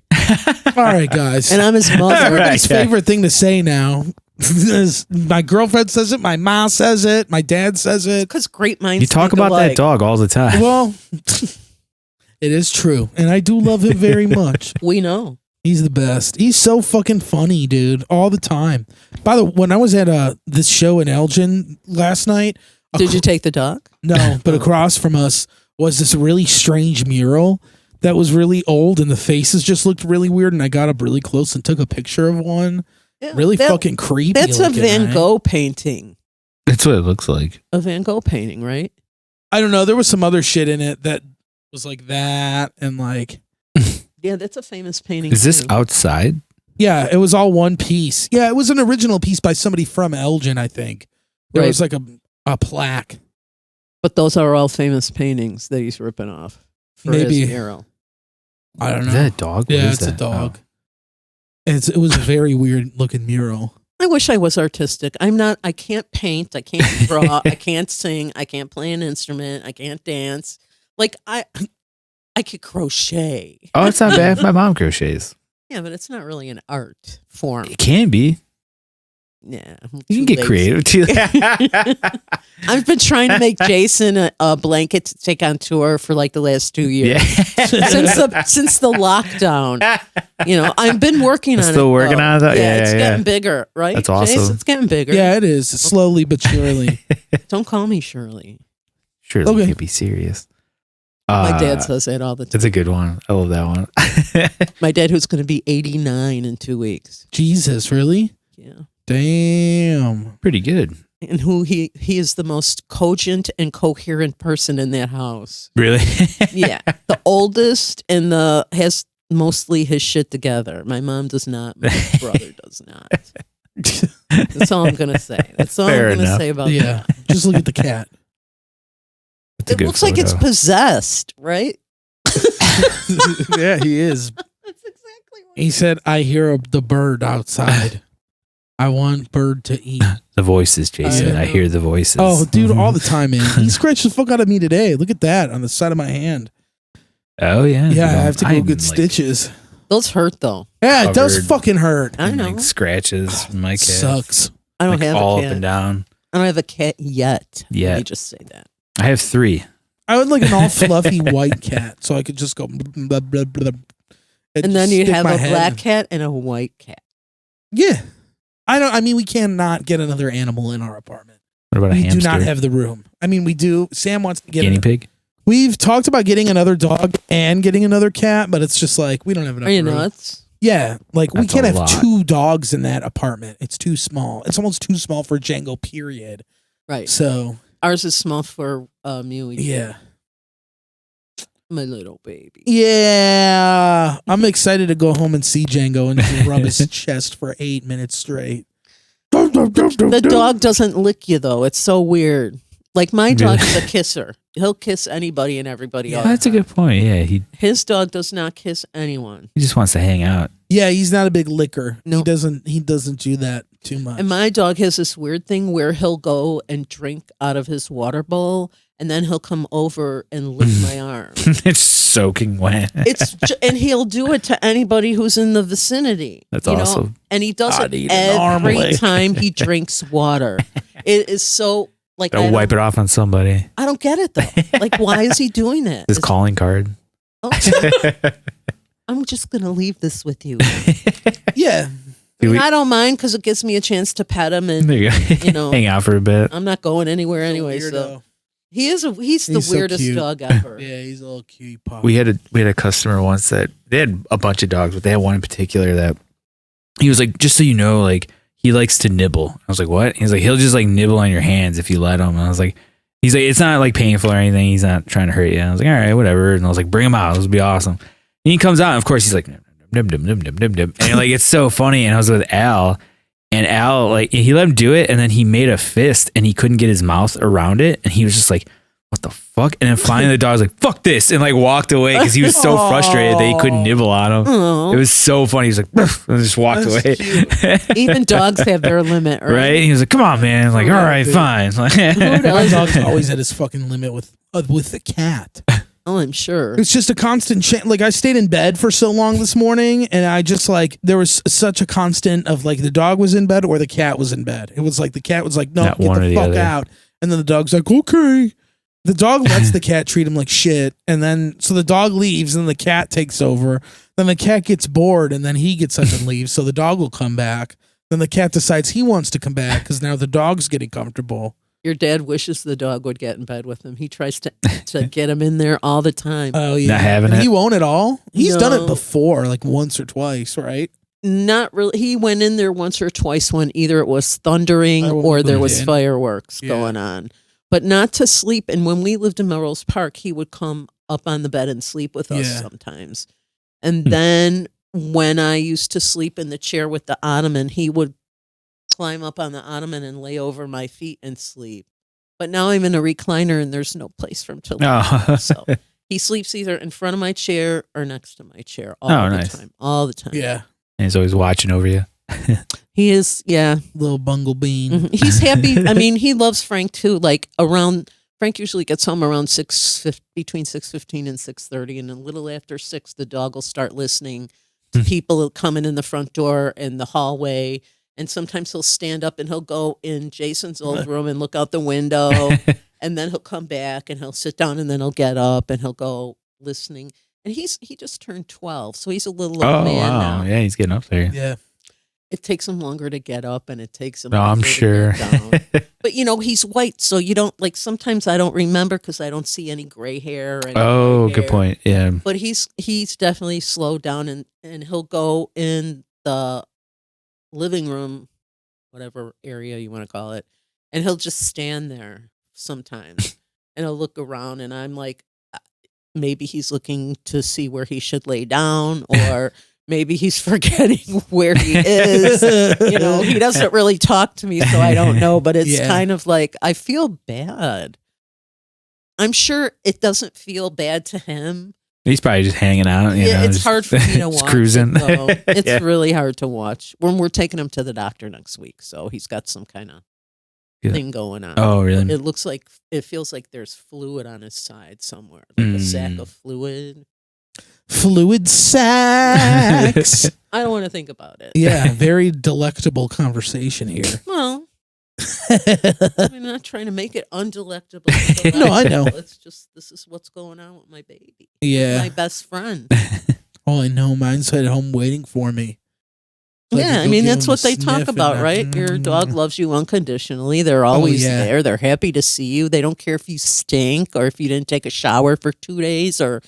All right, guys. And I'm his mother. Everybody's Right, yeah. favorite thing to say now is my girlfriend says it, my mom says it, my dad says it. Because great minds You talk think about alike. that dog all the time. Well, it is true. And I do love him very much. We know. He's the best. He's so fucking funny, dude, all the time. By the way, when I was at this show in Elgin last night, Did you take the dog? no, but across from us was this really strange mural that was really old and the faces just looked really weird. And I got up really close and took a picture of one. Yeah, Really that- fucking creepy. That's a looking, Van right? Gogh painting. That's what it looks like. A Van Gogh painting, right? I don't know. There was some other shit in it that was like that and like, Yeah, that's a famous painting. Is this too. outside? yeah, it was all one piece. Yeah, it was an original piece by somebody from Elgin, I think. There Right. was like a plaque. But those are all famous paintings that he's ripping off for Maybe. his mural. I don't know. Is that a dog? What Yeah, is it's a that? dog. It was a very weird looking mural. I wish I was artistic. I'm not. I can't paint. I can't draw. I can't sing. I can't play an instrument. I can't dance. Like I could crochet. Oh, it's not bad. My mom crochets. Yeah, but it's not really an art form. It can be. Yeah, I'm You can too get lazy. creative too. I've been trying to make Jason a blanket to take on tour for like the last 2 years. Yeah. since the lockdown. You know, I've been working on it. Still working though. on it? Yeah, Yeah, it's yeah. getting bigger, right? That's awesome. Jace, it's getting bigger. Yeah, it is. Slowly but surely. Don't call me Shirley. Surely Okay. you could be serious. My dad says that all the time. It's a good one. I love that one. My dad, who's going to be 89 in 2 weeks. Jesus, really? Yeah. Damn. Pretty good. And who he is the most cogent and coherent person in that house. Really? Yeah. The oldest and has mostly his shit together. My mom does not. My brother does not. That's all I'm going to say. That's all Fair I'm going to enough. say about Yeah. that. Just look at the cat. It's a It good looks like it's photo. possessed, right? Yeah, he is. That's exactly what He said, I hear the bird outside. I want bird to eat. The voices, Jason. Yeah. I hear the voices. Oh, dude, all the time, man. He scratched the fuck out of me today. Look at that on the side of my hand. Oh, yeah. Yeah, I have to go I'm, get like, stitches. Those hurt though. Yeah, it does covered. fucking hurt. I and, know. like, scratches from my cat. Sucks. I don't Like, have all a up cat. and down. I don't have a cat yet. Let Yet. me just say that. I have 3. I would like an all fluffy white cat so I could just go blah, blah, blah, And then you'd stick have my a head black in. cat and a white cat. Yeah. I mean, we cannot get another animal in our apartment. What about a We hamster? do not have the room. I mean, we do. Sam wants to get guinea pig? We've talked about getting another dog and getting another cat, but it's just like we don't have enough Are you room. nuts? Yeah, like we That's can't a have lot. 2 dogs in that apartment. It's too small. It's almost too small for Django, period. Right. So, Ours is small for Mewy. yeah. My little baby. Yeah. I'm excited to go home and see Django and rub his chest for 8 minutes straight. The dog doesn't lick you though. It's so weird. Like my dog is a kisser. He'll kiss anybody and everybody Yeah. else. That's a good point. Yeah, he His dog does not kiss anyone. just wants to hang out. Yeah, he's not a big licker. No. He doesn't do that too much. And my dog has this weird thing where he'll go and drink out of his water bowl and then he'll come over and lick my arm. It's soaking wet. And he'll do it to anybody who's in the vicinity. That's you know? awesome. And he does I'd it eat an arm every lick. time he drinks water. It is so like Gotta wipe it off on somebody. I don't get it though. Like, why is he doing that? His calling card. I'm just gonna leave this with you. yeah. I mean, I don't mind because it gives me a chance to pet him, and There you go. you know, Hang out for a bit. I'm not going anywhere anyway. So Weirdo. he's the He's so weirdest cute. dog ever. Yeah, he's a little cutie pop. We had a customer once that they had a bunch of dogs, but they had one in particular that he was like, just so you know, like he likes to nibble. I was like, what? He's like, he'll just like nibble on your hands if you let him. And I was like, he's like, it's not like painful or anything. He's not trying to hurt you. And I was like, all right, whatever. And I was like, bring him out. This will be awesome. And he comes out, and of course he's like, nib, nib, nib, nib, nib, nib, nib. And like, it's so funny. And I was with Al, and Al, like, he let him do it, and then he made a fist, and he couldn't get his mouth around it. And he was just like, what the fuck? And then finally the dog was like, fuck this, and like walked away because he was so frustrated that he couldn't nibble on him. Aww. It was so funny. He was like, and just walked away. Even dogs have their limit, right? Right? He was like, come on, man. I'm like, all right, fine. My dog's always at his fucking limit with the cat. Oh, I'm sure. It's just a constant like, I stayed in bed for so long this morning, and I just like, there was such a constant of like, the dog was in bed or the cat was in bed. It was like, the cat was like, no, Not get one or the the fuck other. out. And then the dog's like, okay. The dog lets the cat treat him like shit. And then, so the dog leaves and the cat takes over. Then the cat gets bored and then he gets up and leaves. So the dog will come back. Then the cat decides he wants to come back because now the dog's getting comfortable. Your dad wishes the dog would get in bed with him. He tries to get him in there all the time. Oh, yeah. Not having And it. he won't at all. He's done it No. before, like once or twice, right? Not really. He went in there once or twice when either it was thundering I won't or there put it was in. fireworks Yeah. going on. But not to sleep. And when we lived in Melrose Park, he would come up on the bed and sleep with us Yeah. sometimes. And then when I used to sleep in the chair with the ottoman, he would climb up on the ottoman and lay over my feet and sleep. But now I'm in a recliner and there's no place for him to lay. Oh. So he sleeps either in front of my chair or next to my chair all Oh, the nice. time. All the time. Yeah. And he's always watching over you. He is, yeah. Little bungle bean. Mhm. He's happy. I mean, he loves Frank too. Like Frank usually gets home around between 6:15 and 6:30, and a little after 6, the dog will start listening to people coming in the front door and the hallway. And sometimes he'll stand up and he'll go in Jason's old room and look out the window, and then he'll come back and he'll sit down and then he'll get up and he'll go listening. And he just turned 12, so he's a little old man now. Yeah, he's getting up there. Yeah. It takes him longer to get up, and it takes him. No, I'm longer to sure. get down. But he's white, so you don't like. Sometimes I don't remember because I don't see any gray hair. Or any Oh, gray good hair. point. Yeah. But he's definitely slowed down, and he'll go in the living room, whatever area you want to call it, and he'll just stand there sometimes, and he'll look around, and I'm like, maybe he's looking to see where he should lay down, or maybe he's forgetting where he is. He doesn't really talk to me, so I don't know, but it's Yeah. kind of like, I feel bad. I'm sure it doesn't feel bad to him. He's probably just hanging out. It's hard for me to just watch. cruising. Though. It's Yeah. really hard to watch. When we're taking him to the doctor next week, so he's got some kind of Yeah. thing going on. Oh, really? It feels like there's fluid on his side somewhere, like a sack of fluid. Fluid sex. I don't want to think about it. Yeah, very delectable conversation here. Well, I'm not trying to make it undelectable. No, I know. It's just, this is what's going on with my baby. Yeah. My best friend. Oh, I know. Mine's at home waiting for me. So Yeah, can I go mean, give that's him a what they talk sniff and about, that- right? Your dog loves you unconditionally. They're always yeah. there. They're happy to see you. They don't care if you stink or if you didn't take a shower for 2 days or,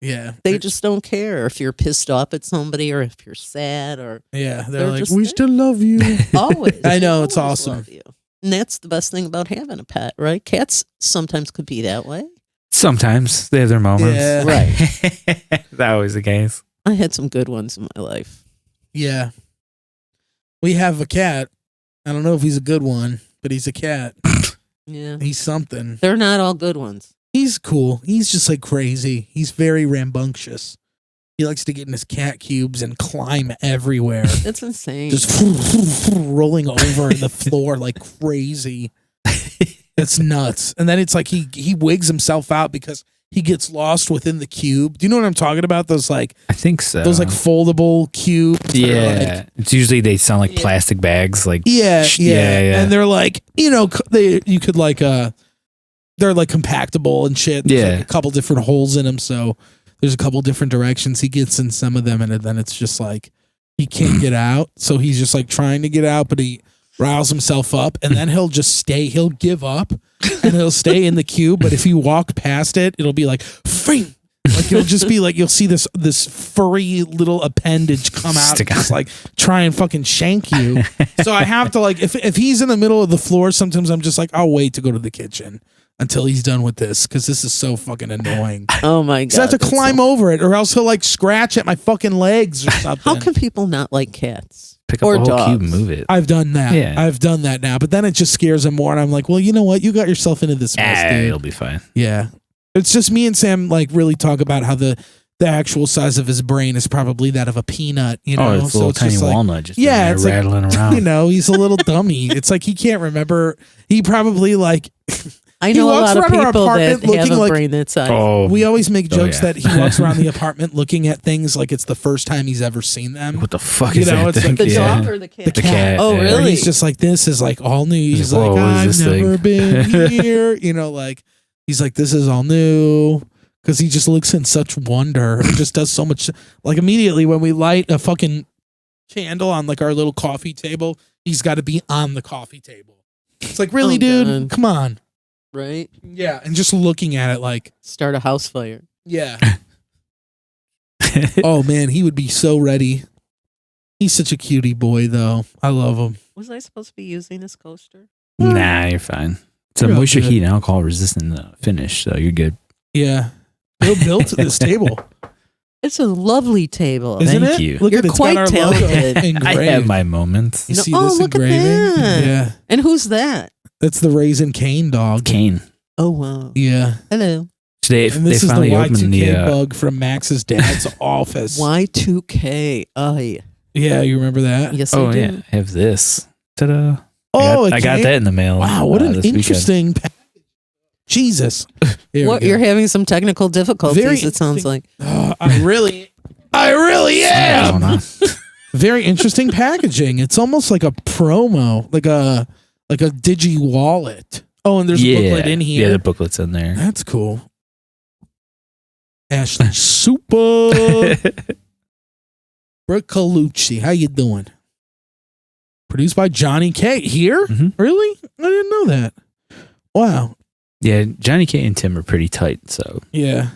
Yeah. they just don't care if you're pissed off at somebody or if you're sad or Yeah. They're they're like, just we there. still love you. always. I know, They it's always awesome. love you. And that's the best thing about having a pet, right? Cats sometimes could be that way. Sometimes they have their moments. Yeah. Right. That always the case. I had some good ones in my life. Yeah. We have a cat. I don't know if he's a good one, but he's a cat. Yeah. He's something. They're not all good ones. He's cool. He's just like crazy. He's very rambunctious. He likes to get in his cat cubes and climb everywhere. It's insane. Just rolling over the floor like crazy. It's nuts. And then it's like he wigs himself out because he gets lost within the cube. Do you know what I'm talking about? Those like I think so. foldable cubes. that are Yeah. like- It's usually they sound like Yeah. plastic bags. Like yeah. yeah. And they're like, you could like they're like compactable and shit. There's Yeah. like a couple different holes in them, so there's a couple different directions he gets in some of them, and then it's just like he can't get out. So he's just like trying to get out, but he riles himself up, and then he'll just stay. He'll give up, and he'll stay in the cube. But if you walk past it, it'll be like, "Fing!" Like it'll just be like you'll see this furry little appendage come out, and just like try and fucking shank you. So I have to like if he's in the middle of the floor, sometimes I'm just like I'll wait to go to the kitchen until he's done with this because this is so fucking annoying. Oh my god! So I have to climb over it, or else he'll like scratch at my fucking legs or something. How can people not like cats? Pick up or a whole dogs? cube and move it. I've done that. Yeah. I've done that now, but then it just scares him more, and I'm like, well, you know what? You got yourself into this mess, dude. It'll be fine. Yeah. It's just me and Sam like really talk about how the actual size of his brain is probably that of a peanut, you know. Oh, it's a little tiny just like, walnut just it's like, rattling around. You know, he's a little dummy. It's like he can't remember. He probably like I know a walks lot of around our people that apartment have looking a like- brain that size. Oh, we always make jokes yeah. that he walks around the apartment looking at things like it's the first time he's ever seen them. what the fuck You is know, that it's thing? like the Yeah. dog or the cat? The cat. Oh, yeah. Where really? he's just like, this is like all new. He's He's like, like, whoa, what I've is this never thing? been here. You know, like he's like, this is all new. Because he just looks in such wonder and just does so much. Like immediately when we light a fucking candle on like our little coffee table, he's got to be on the coffee table. It's like, really, Oh, dude? God. Come on. Right? Yeah. And just looking at it like, Start a house fire. yeah. Oh, man, he would be so ready. He's such a cutie boy, though. I love him. Was I supposed to be using this coaster? Nah, you're fine. It's a You're all moisture good. heat and alcohol resistant finish, so you're good. Yeah. Bill built this table. It's a lovely table. Isn't Thank it? you. Look You're at it. It's quite got our logo talented. I engraved. have my moments. You You know- see oh, this look at engraving? that. Yeah. And who's that? That's the Raisin Cane dog. Kane. Oh, wow. Yeah. Hello. They And this is the finally opened Y2K the. bug from Max's dad's office. Y2K. Oh, yeah. Yeah, you remember that? Yes, Oh I do. yeah, I have this. Ta-da! Oh, I got that in the mail. Wow, what an this weekend. interesting package. Jesus. Here What, we go. you're having some technical difficulties, Very it sounds like. Oh, I really Something going am. on. Very interesting packaging. It's almost like a promo, like a digi wallet. Oh, and there's a booklet in here. Yeah, the booklet's in there. That's cool. Ashley Super Bertolucci. How you doing? Produced by Johnny K. Here? Mhm. Really? I didn't know that. Wow. Yeah, Johnny K and Tim are pretty tight. So Yeah.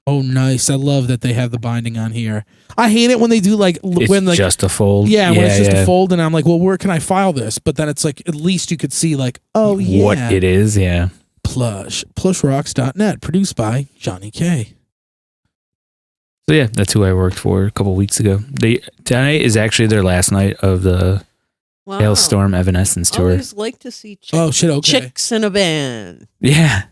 Oh, nice. I love that they have the binding on here. I hate it when they do like it's when like just a fold. yeah, when it's just yeah. a fold, and I'm like, well, where can I file this? But then it's like at least you could see like, oh yeah, What it is, yeah. plushrocks.net, produced by Johnny K. So yeah, that's who I worked for a couple weeks ago. Tonight is actually their last night of the Wow. Hailstorm Evanescence tour. Always like to see Oh shit, okay. chicks in a band. Yeah.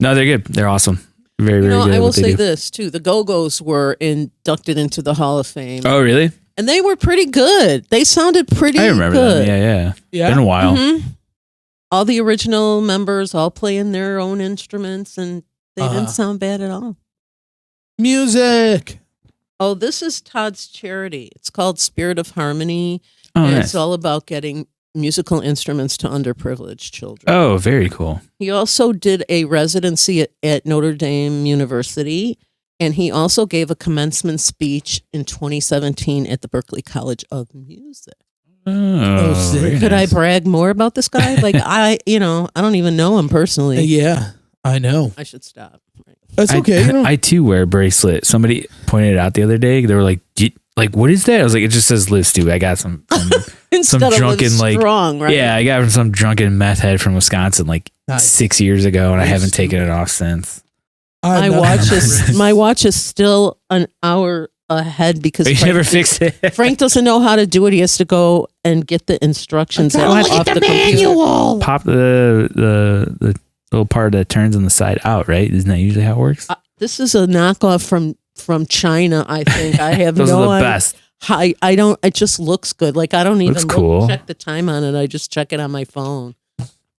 No, they're good. They're awesome. Very, You very know, good. I at will what they say do. this too. The Go-Go's were inducted into the Hall of Fame. Oh, really? And they were pretty good. They sounded pretty I remember good. them. Yeah, yeah. Yeah. Been a while. Mhm. All the original members all playing their own instruments, and they Uh-huh. didn't sound bad at all. Music. Oh, this is Todd's charity. It's called Spirit of Harmony. Oh, and nice. it's all about getting musical instruments to underprivileged children. Oh, very cool. He also did a residency at Notre Dame University, and he also gave a commencement speech in 2017 at the Berklee College of Music. Oh, sick. very Could nice. I brag more about this guy? Like I don't even know him personally. Yeah, I know. I should stop. Right. That's okay. You know. I too wear a bracelet. Somebody pointed it out the other day. They were like, what is that? I was like, it just says live stupid. I got some Instead of drunken, live like- strong, right? yeah, I got from some drunken meth head from Wisconsin like Nice. 6 years ago, and I Live haven't taken stupid. it off since. My I'm not- watch is still an hour ahead because But you Frank, never fixed it. Frank doesn't know how to do it. He has to go and get the instructions off the computer. Pop the little part that turns on the side out, right? Isn't that usually how it works? This is a knockoff from China, I think. I have Those no are the idea. best. I don't. It just looks good. Like I don't even Looks cool. check the time on it. I just check it on my phone.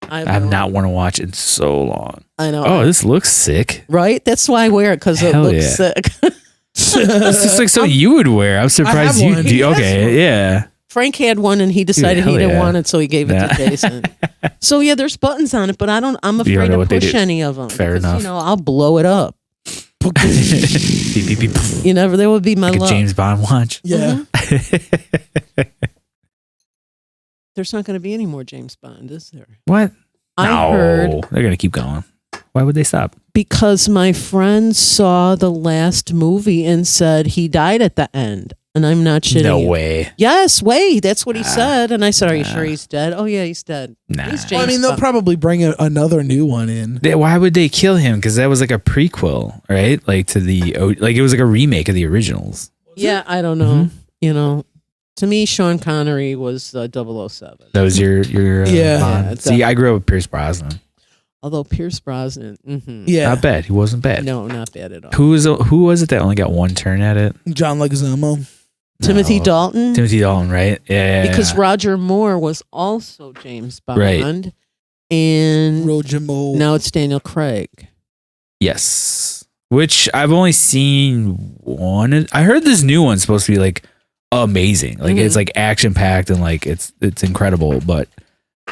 I have not worn a watch in so long. I know. Oh, this looks sick. Right. That's why I wear it because it Hell looks yeah. sick. This is like something you would wear. I'm surprised have you one. do. He has Okay, yeah. Frank had one and he decided hell he didn't yeah. want it, so he gave it Yeah. to Jason. So yeah, there's buttons on it, but I'm don't afraid know to what they push do. any of them. Fair because, enough. You know, I'll blow it up. Beep, beep, beep. You never. That would be my Like a luck. James Bond watch. Yeah. There's not going to be any more James Bond, is there? What? I No, heard. they're gonna keep going. Why would they stop? Because my friend saw the last movie and said he died at the end. And I'm not shitting. No you. way. Yes, way. That's what he said. And I said, "Are you sure he's dead?" "Oh yeah, he's dead." Nah. He's James Well, I mean, they'll Bond. probably bring another new one in. Why would they kill him? Because that was like a prequel, right? Like to like it was like a remake of the originals. Yeah, I don't know. You know, to me, Sean Connery was 007. That was your Yeah. Bond. Yeah, See, I grew up with Pierce Brosnan. Although Pierce Brosnan, Yeah, Not bad. He wasn't bad. no, not bad at all. Who was it that only got one turn at it? John Leguizamo. Timothy No. Dalton. Timothy Dalton, right? Yeah. Because Roger Moore was also James Bond. Right. And Roger Moore. now it's Daniel Craig. Yes. Which I've only seen one. I heard this new one's supposed to be like amazing. Like it's like action packed and like it's incredible. But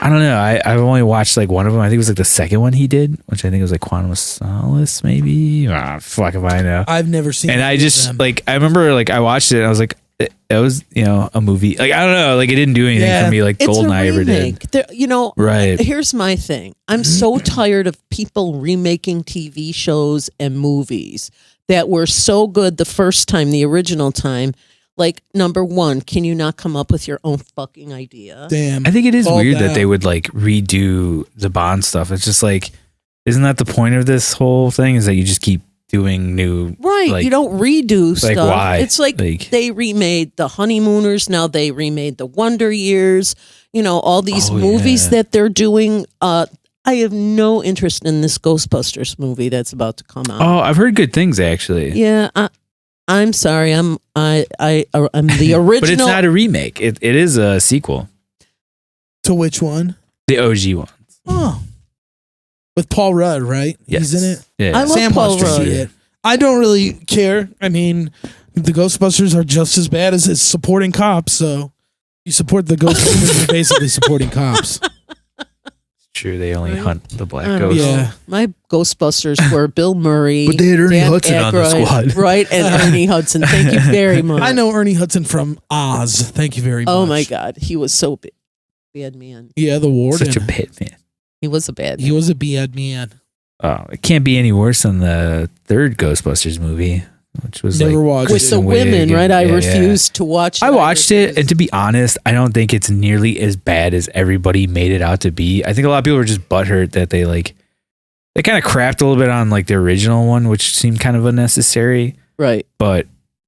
I don't know. I've only watched like one of them. I think it was like the second one he did, which I think was like Quantum of Solace, maybe. Fuck if I know. I've never seen. And I any of just them. like I remember like I watched it and I was like it was a movie. Like I don't know. Like it didn't do anything Yeah. for me like It's Goldeneye a ever did. remake. There, Right. Here's my thing. I'm so tired of people remaking TV shows and movies that were so good the first time, the original time. Like, number one, can you not come up with your own fucking idea? Damn. I think it is Called weird that. that they would like redo the Bond stuff. It's just like, isn't that the point of this whole thing? Is that you just keep doing new, Right. like- you don't redo like, stuff. why? It's like they remade The Honeymooners. Now they remade The Wonder Years. All these Oh, movies yeah. that they're doing. I have no interest in this Ghostbusters movie that's about to come out. Oh, I've heard good things actually. Yeah, I'm sorry. I'm the original. But it's not a remake. It is a sequel. To which one? The OG one. Oh, with Paul Rudd, right? Yes. He's in it. Yeah. I love Sam Paul wants to Rudd. see it. I don't really care. I mean, the Ghostbusters are just as bad as supporting cops. So you support the Ghostbusters, you're basically supporting cops. True. They only Right. hunt the black I don't ghost. know. Yeah. My Ghostbusters were Bill Murray, But they had Ernie Dan Hudson on the Aykroyd, squad. right? And Ernie Hudson. Thank you very much. I know Ernie Hudson from Oz. Thank you very much. Oh my God, he was so bad man. Yeah, the warden. Such a pit man. He was a bad. He was a bad man. Oh, it can't be any worse than the third Ghostbusters movie, which was Never like watched with it. the Wig women, right? and- I yeah, refused to watch it. I watched it, refused. and to be honest, I don't think it's nearly as bad as everybody made it out to be. I think a lot of people were just butthurt that they kind of crapped a little bit on like the original one, which seemed kind of unnecessary. Right. And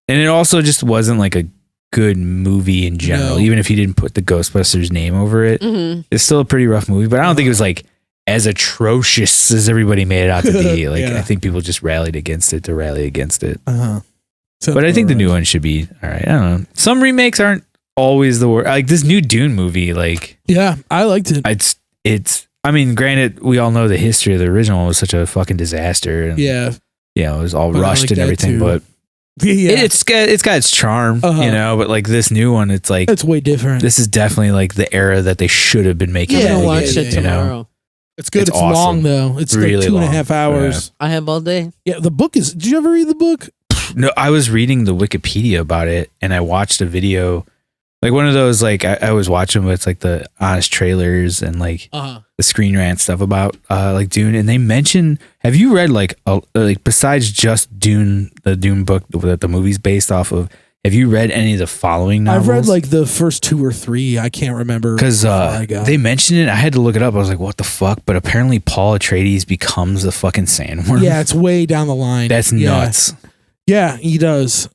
it also just wasn't like a good movie in general. No. Even if you didn't put the Ghostbusters name over it, Mm-hmm. it's still a pretty rough movie. But I don't think it was like as atrocious as everybody made it out to be. Like Yeah. I think people just rallied against it to rally against it. Uh-huh. But I think the new one should be all right. I don't know. Some remakes aren't always the worst. Like this new Dune movie, like Yeah, I liked it. it's. I mean, granted, we all know the history of the original was such a fucking disaster, and Yeah. it was all But I rushed like and that everything. too. But Yeah. it's got its charm, Uh-huh. But like this new one, it's like It's way different. this is definitely like the era that they should have been making. I'm Yeah, gonna movies, watch yeah, it yeah, tomorrow. It's good. It's It's awesome. long though. It's Really like 2.5 long. hours. I have all day. Yeah. The book is. Did you ever read the book? No, I was reading the Wikipedia about it, and I watched a video, like one of those, like I was watching, but it's like the honest trailers and like the Screen Rant stuff about like Dune, and they mention. Have you read like besides just Dune, the Dune book that the movie's based off of? Have you read any of the following novels? I've read like the first 2 or 3. I can't remember because how far I got. they mentioned it. I had to look it up. I was like, what the fuck? But apparently, Paul Atreides becomes the fucking sandworm. Yeah, it's way down the line. that's Yeah. nuts. Yeah, he does.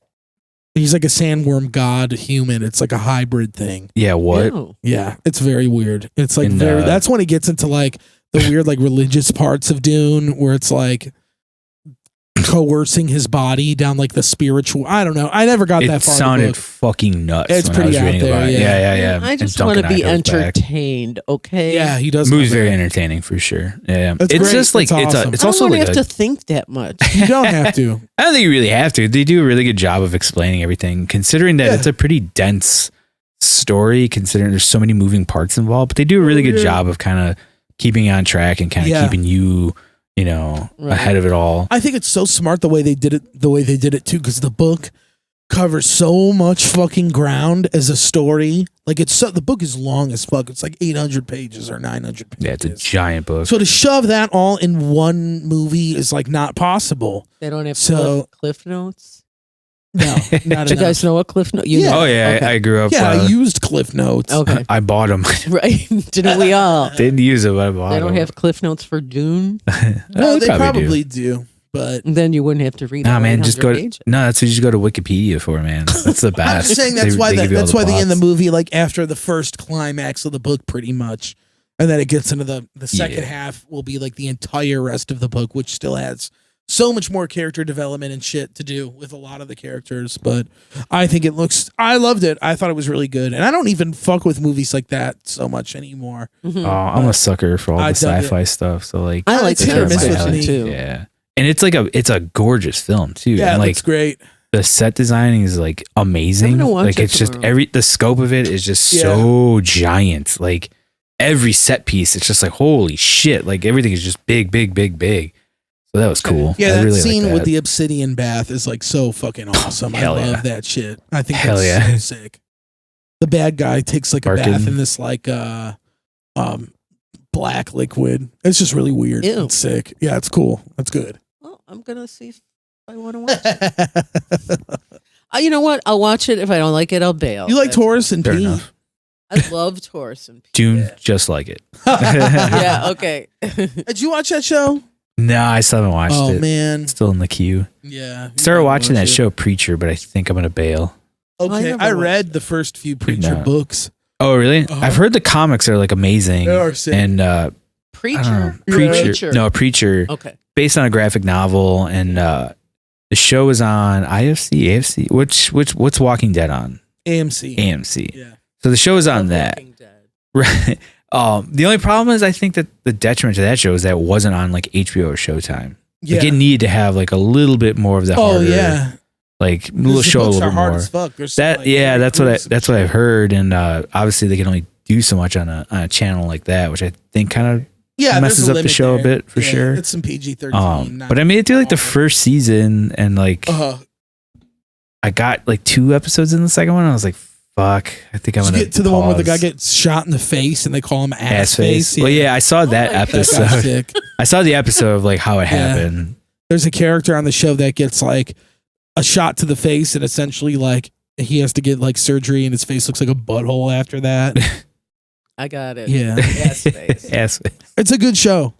He's like a sandworm god human. It's like a hybrid thing. Yeah, what? Oh. Yeah, it's very weird. It's like And, very. That's when it gets into like the weird like religious parts of Dune, where it's like coercing his body down like the spiritual. I don't know. I never got that It far. sounded in the book. fucking nuts. It's when pretty I was out reading there, about it. yeah. Yeah. I just And want to Duncan be Idaho's back. entertained. Okay. Yeah, he does. The movie's come very in. entertaining for sure. Yeah, It's it's great. just like It's awesome. it's I also don't like have to think that much. You don't have to. I don't think you really have to. They do a really good job of explaining everything, considering that Yeah. it's a pretty dense story. Considering there's so many moving parts involved, but they do a really good Yeah. job of kind of keeping you on track and kind of Yeah. keeping you, Right. ahead of it all. I think it's so smart the way they did it. The way they did it too, because the book covers so much fucking ground as a story. Like the book is long as fuck. It's like 800 pages or 900 pages. Yeah, it's a giant book. So to shove that all in one movie is like not possible. They don't have Cliff Notes. No, not Do you guys know what Cliff Notes? Yeah. Oh yeah, Okay. I grew up. Yeah, I used Cliff Notes. Okay. I bought them. Right. Didn't we all? Didn't use it, but I bought They them. don't have Cliff Notes for Dune. No, they probably probably do. But Then you wouldn't have to read. Nah, all man, just 800 go. pages. No, that's what you just go to Wikipedia for, man. That's the best. I'm just saying that's why give you all that's why they end the plots. movie like after the first climax of the book, pretty much, and then it gets into the second half will be like the entire rest of the book, which still has so much more character development and shit to do with a lot of the characters. But I think I loved it. I thought it was really good, and I don't even fuck with movies like that so much anymore. Mhm. Oh, I'm a sucker for all I the dug sci-fi stuff. So like, I like It's hit or miss sci-fi with me. too. yeah, and it's a gorgeous film too. Yeah, and it like looks great. the set designing is like amazing. I'm gonna watch Like it it's just tomorrow. the scope of it is just so giant. Like every set piece, it's just like holy shit. Like everything is just big. So that was cool. Yeah, I that really scene like with that. the obsidian bath is like so fucking awesome. I Hell love yeah. that shit. I think Hell that's yeah. so sick. The bad guy takes like a Barking. bath in this like black liquid. It's just really weird. Ew. It's sick. Yeah, it's cool. That's good. Well, I'm gonna see if I want to watch it. You know what? I'll watch it. If I don't like it, I'll bail. You like That's- Taurus and Fair P? enough. I love Taurus and Pete. Dune, just like it. Yeah. Okay. Did you watch that show? No, I still haven't watched Oh it. man, Still in the queue. yeah. you Started gotta watching watch that it. show Preacher, but I think I'm gonna bail. Okay, never I watched read the first few Preacher No. books. Oh, really? Uh-huh. I've heard the comics are like amazing. They are sick. And Preacher. Preacher. No, Preacher. Okay. Based on a graphic novel, and the show is on IFC, AFC. What's Walking Dead on? AMC. AMC. Yeah. So the show is on Love that. Walking Dead. Right. The only problem is I think that the detriment to that show is that it wasn't on like HBO or Showtime. Yeah. Like it needed to have like a little bit more of the Oh harder, yeah. like a Because little the show a books little are bit hard more. as fuck. They're so, That like, yeah, very that's gruesome what shit. I've heard, and obviously they can only do so much on a channel like that, which I think kind of Yeah, there's messes a up the limit show a there. bit for Yeah, sure. It's some PG-13. But I made it through like the first season, and like I got like 2 episodes in the second one. I was like, "Fuck, I think I'm Did gonna you get to the one where the guy pause. gets shot in the face and they call him ass face." Well, yeah, I saw that my God. That guy's episode. sick. I saw the episode of like how it Yeah. happened. There's a character on the show that gets like a shot to the face and essentially like he has to get like surgery and his face looks like a butthole after that. I got it. Yeah. Ass face. Ass face. It's a good show.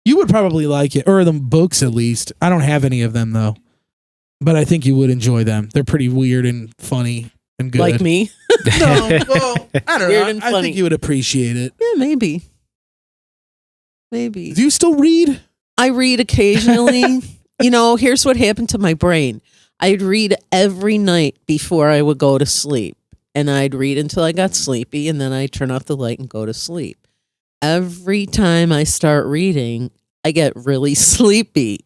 You would probably like it, or the books at least. I don't have any of them though, but I think you would enjoy them. They're pretty weird and funny and good. Like me? No, well, I don't Weird know. and I funny. think you would appreciate it. Yeah, maybe. Maybe. Do you still read? I read occasionally. Here's what happened to my brain. I'd read every night before I would go to sleep. And I'd read until I got sleepy, and then I'd turn off the light and go to sleep. Every time I start reading, I get really sleepy.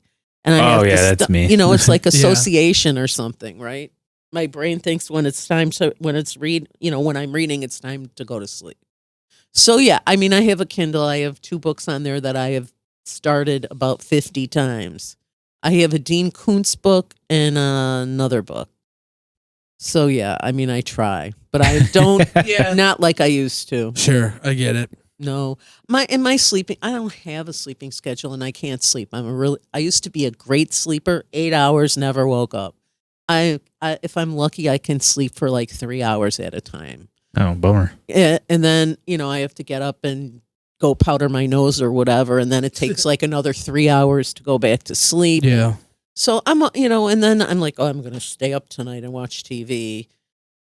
And I have to that's me. It's like association or something, right? My brain thinks when I'm reading, it's time to go to sleep. So yeah, I mean, I have a Kindle. I have 2 books on there that I have started about 50 times. I have a Dean Koontz book and another book. So yeah, I mean, I try, but I don't, not like I used to. Sure, I get it. No, my sleeping, I don't have a sleeping schedule and I can't sleep. I used to be a great sleeper, 8 hours, never woke up. If I'm lucky, I can sleep for like 3 hours at a time. Oh, bummer. Yeah, and then, I have to get up and go powder my nose or whatever. And then it takes like another 3 hours to go back to sleep. Yeah. So I'm, and then I'm like, oh, I'm going to stay up tonight and watch TV.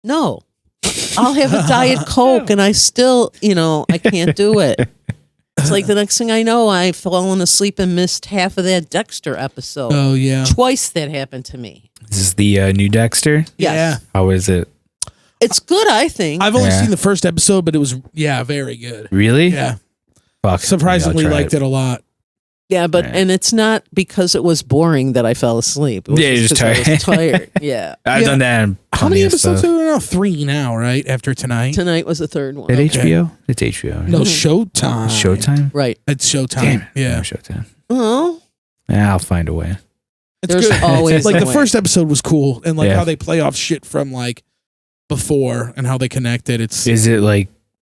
No, I'll have a Diet Coke and I still, I can't do it. It's like the next thing I know, I've fallen asleep and missed half of that Dexter episode. Oh yeah. Twice that happened to me. This is the new Dexter. Yes. How is it? It's good, I think. I've only Yeah. seen the first episode, but it was very good. Really? Yeah. Fuck. Surprisingly Maybe I'll try liked it a lot. Yeah, but Yeah. and it's not because it was boring that I fell asleep. It was Yeah, you're just 'cause I was tired. tired. Yeah. I've Yeah. done that. In How many plenty of episodes stuff. are there now? 3 now, right? After tonight? Tonight was the third one. At Okay. HBO? It's HBO. Right? No, Showtime. Showtime? Right. It's Showtime. Damn it. Yeah. No, Showtime. Oh, Yeah, I'll find a way. It's There's good. always Like a the way. first episode was cool, and like Yeah. how they play off shit from like before and how they connect it. It's Is it like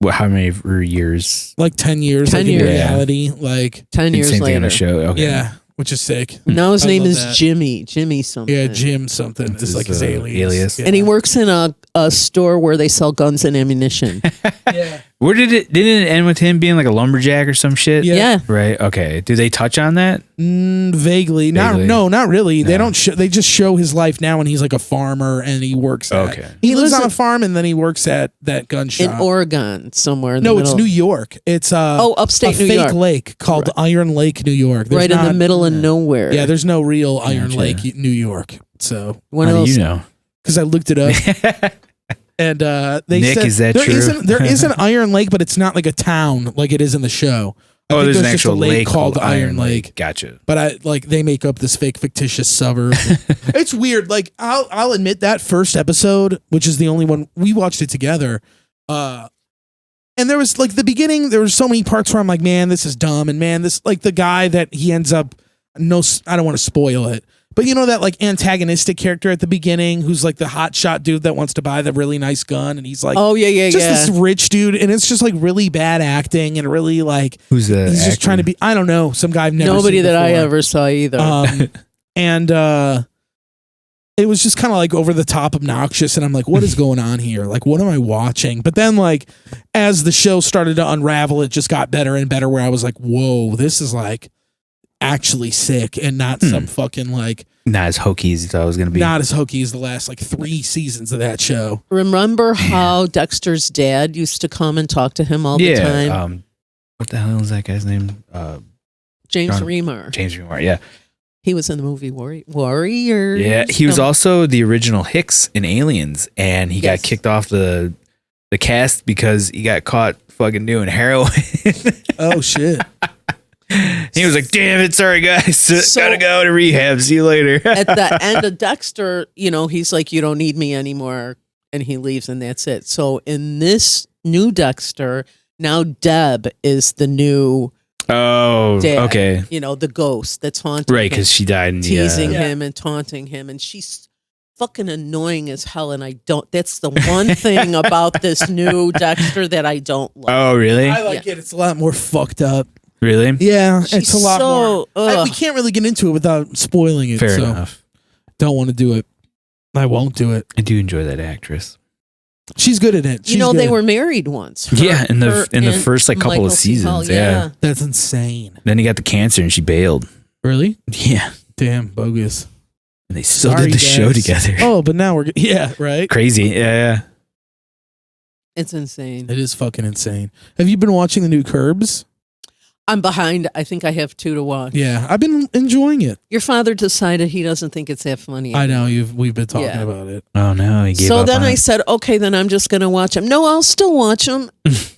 how many years? like 10 years, 10 like in years. reality. Like 10 years Same thing on later. the show. Okay. yeah, which is sick. Now his I name love is that. Jimmy something. Yeah, Jim something. It's It's like his, his alias. alias. Yeah. And he works in a store where they sell guns and ammunition. Yeah. Where didn't it end with him being like a lumberjack or some shit? Yeah. Yeah. Right. Okay. Do they touch on that? Vaguely. Vaguely. Not really. They No. don't. They just show his life now, and he's like a farmer, and he works. Okay. He lives lives on a in- farm, and then he works at that gun In shop. Oregon, somewhere in the No, middle. it's New York. It's upstate a New fake York. lake called Iron Lake, New York. There's Right in the not- middle of nowhere. Yeah, there's no real Iron Gotcha. Lake, New York. So One How of do those. you know? because I looked it up, and they Nick, said is that there true? there is an Iron Lake, but it's not like a town like it is in the show. I Oh, think there's an just a actual lake called Iron Lake. Gotcha. But they make up this fake fictitious suburb. It's weird. Like I'll admit that first episode, which is the only one we watched it together. And there was like the beginning, there was so many parts where I'm like, man, this is dumb. And man, this like the guy that he ends up, no, I don't want to spoil it. But you know that like antagonistic character at the beginning who's like the hotshot dude that wants to buy the really nice gun, and he's like, Oh yeah, just yeah. this rich dude, and it's just like really bad acting and really like Who's the? he's just actor? trying to be, I don't know, some guy I've never Nobody seen that I before. ever saw either. And it was just kind of like over the top obnoxious, and I'm like, what is going on here? Like, what am I watching? But then like as the show started to unravel, it just got better and better, where I was like, whoa, this is like actually sick and not some fucking like Not as hokey as you thought it was gonna be. not as hokey as the last like 3 seasons of that show. Remember how Dexter's dad used to come and talk to him all the time? What the hell is that guy's name? James John- Remar. James Remar. Yeah. He was in the movie Warriors. Yeah. He was also the original Hicks in Aliens, and he Yes. got kicked off the cast because he got caught fucking doing heroin. Oh shit. He was like, "Damn it, sorry guys, So- gotta go to rehab. See you later." At the end of Dexter, he's like, you don't need me anymore. And he leaves and that's it. So in this new Dexter, now Deb is the new Oh, dad. okay, The ghost that's haunting right, him, because she died in the teasing Yeah. him and taunting him. And she's fucking annoying as hell. And that's the one thing about this new Dexter that I don't like. Oh, really? I like it. It's a lot more fucked up. Really? Yeah, She's it's a lot so- more. ugh. We can't really get into it without spoiling it. Fair so enough. don't want to do it. I won't do it. I do enjoy that actress. She's good at it. She's they good. were married once. Yeah, in the her in the and first like couple Michael of C. Hall, seasons. Yeah. That's insane. Then he got the cancer and she bailed. Really? Yeah. Damn, bogus. And they still Sorry, did the show guys. together. Oh, but now we're yeah, right. Crazy. Yeah. It's insane. It is fucking insane. Have you been watching the new Curbs? I'm behind. I think I have 2 to watch. Yeah, I've been enjoying it. Your father decided he doesn't think it's that funny. I know we've been talking Yeah. about it. Oh no, he gave So up then on I it. said, okay, then I'm just going to watch them. No, I'll still watch them.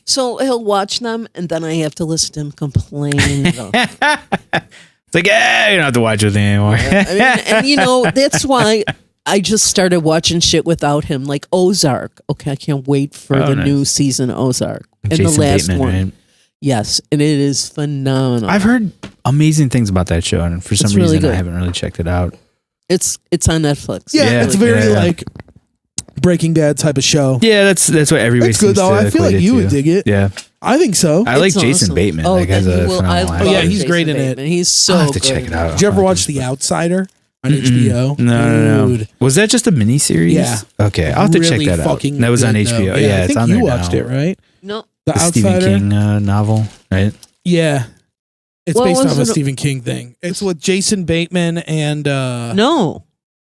So he'll watch them, and then I have to listen to him complain. It's like, you don't have to watch with me anymore. I mean, that's why I just started watching shit without him, like Ozark. Okay, I can't wait for Oh, the nice. new season Ozark. And Jason the last Bateman, one. right? Yes, and it is phenomenal. I've heard amazing things about that show, and for some It's really reason, I good. haven't really checked it out. It's on Netflix. Yeah, Yeah. it's very Yeah. like Breaking Bad type of show. Yeah, that's what everybody. It's good seems though. to I feel equate like it you to. would dig it. Yeah, I think so. I like It's Jason awesome. Bateman. Oh, Like, has then a you will. I phenomenal love actor. Yeah, he's Jason great in it. Bateman. He's so I'll have to good check it in out. Did you ever I'll watch just- The Outsider on Mm-mm. HBO? No. Dude, Was that just a miniseries? Yeah. Okay, I'll have to really check that out. fucking That was on good, HBO. though. Yeah, I it's think on you there watched now. it, right? No, The The Outsider. Stephen King novel, right? Yeah. It's What based was off a it? Stephen King thing. It's with Jason Bateman and no.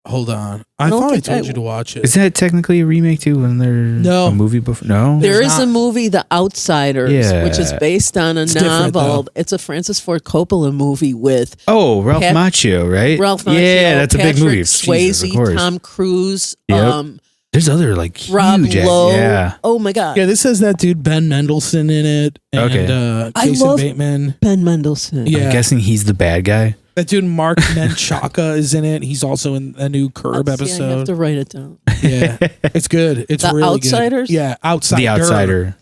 hold on. I don't thought I think told I- you to watch it. Is that technically a remake too? When there's No. a movie before? No. There There's is a not. movie, The Outsiders, Yeah. which is based on a It's different, novel. though. It's a Francis Ford Coppola movie with Oh, Ralph Pat- Macchio, right? Ralph Macchio, Yeah, that's a big Patrick movie. Swayze, Jesus, of course. Tom Cruise, Yep. There's other like Rob huge. Lowe. Yeah. Oh my God, Yeah, this has that dude Ben Mendelsohn in it. And, Okay. I Jason love- Bateman. Ben Mendelsohn. Yeah. I'm guessing he's the bad guy. That dude Mark Menchaca is in it. He's also in a new Curb See, I have episode. to write it down. Yeah, it's good. It's The really Outsiders? good. Yeah, Outsider. The Outsider.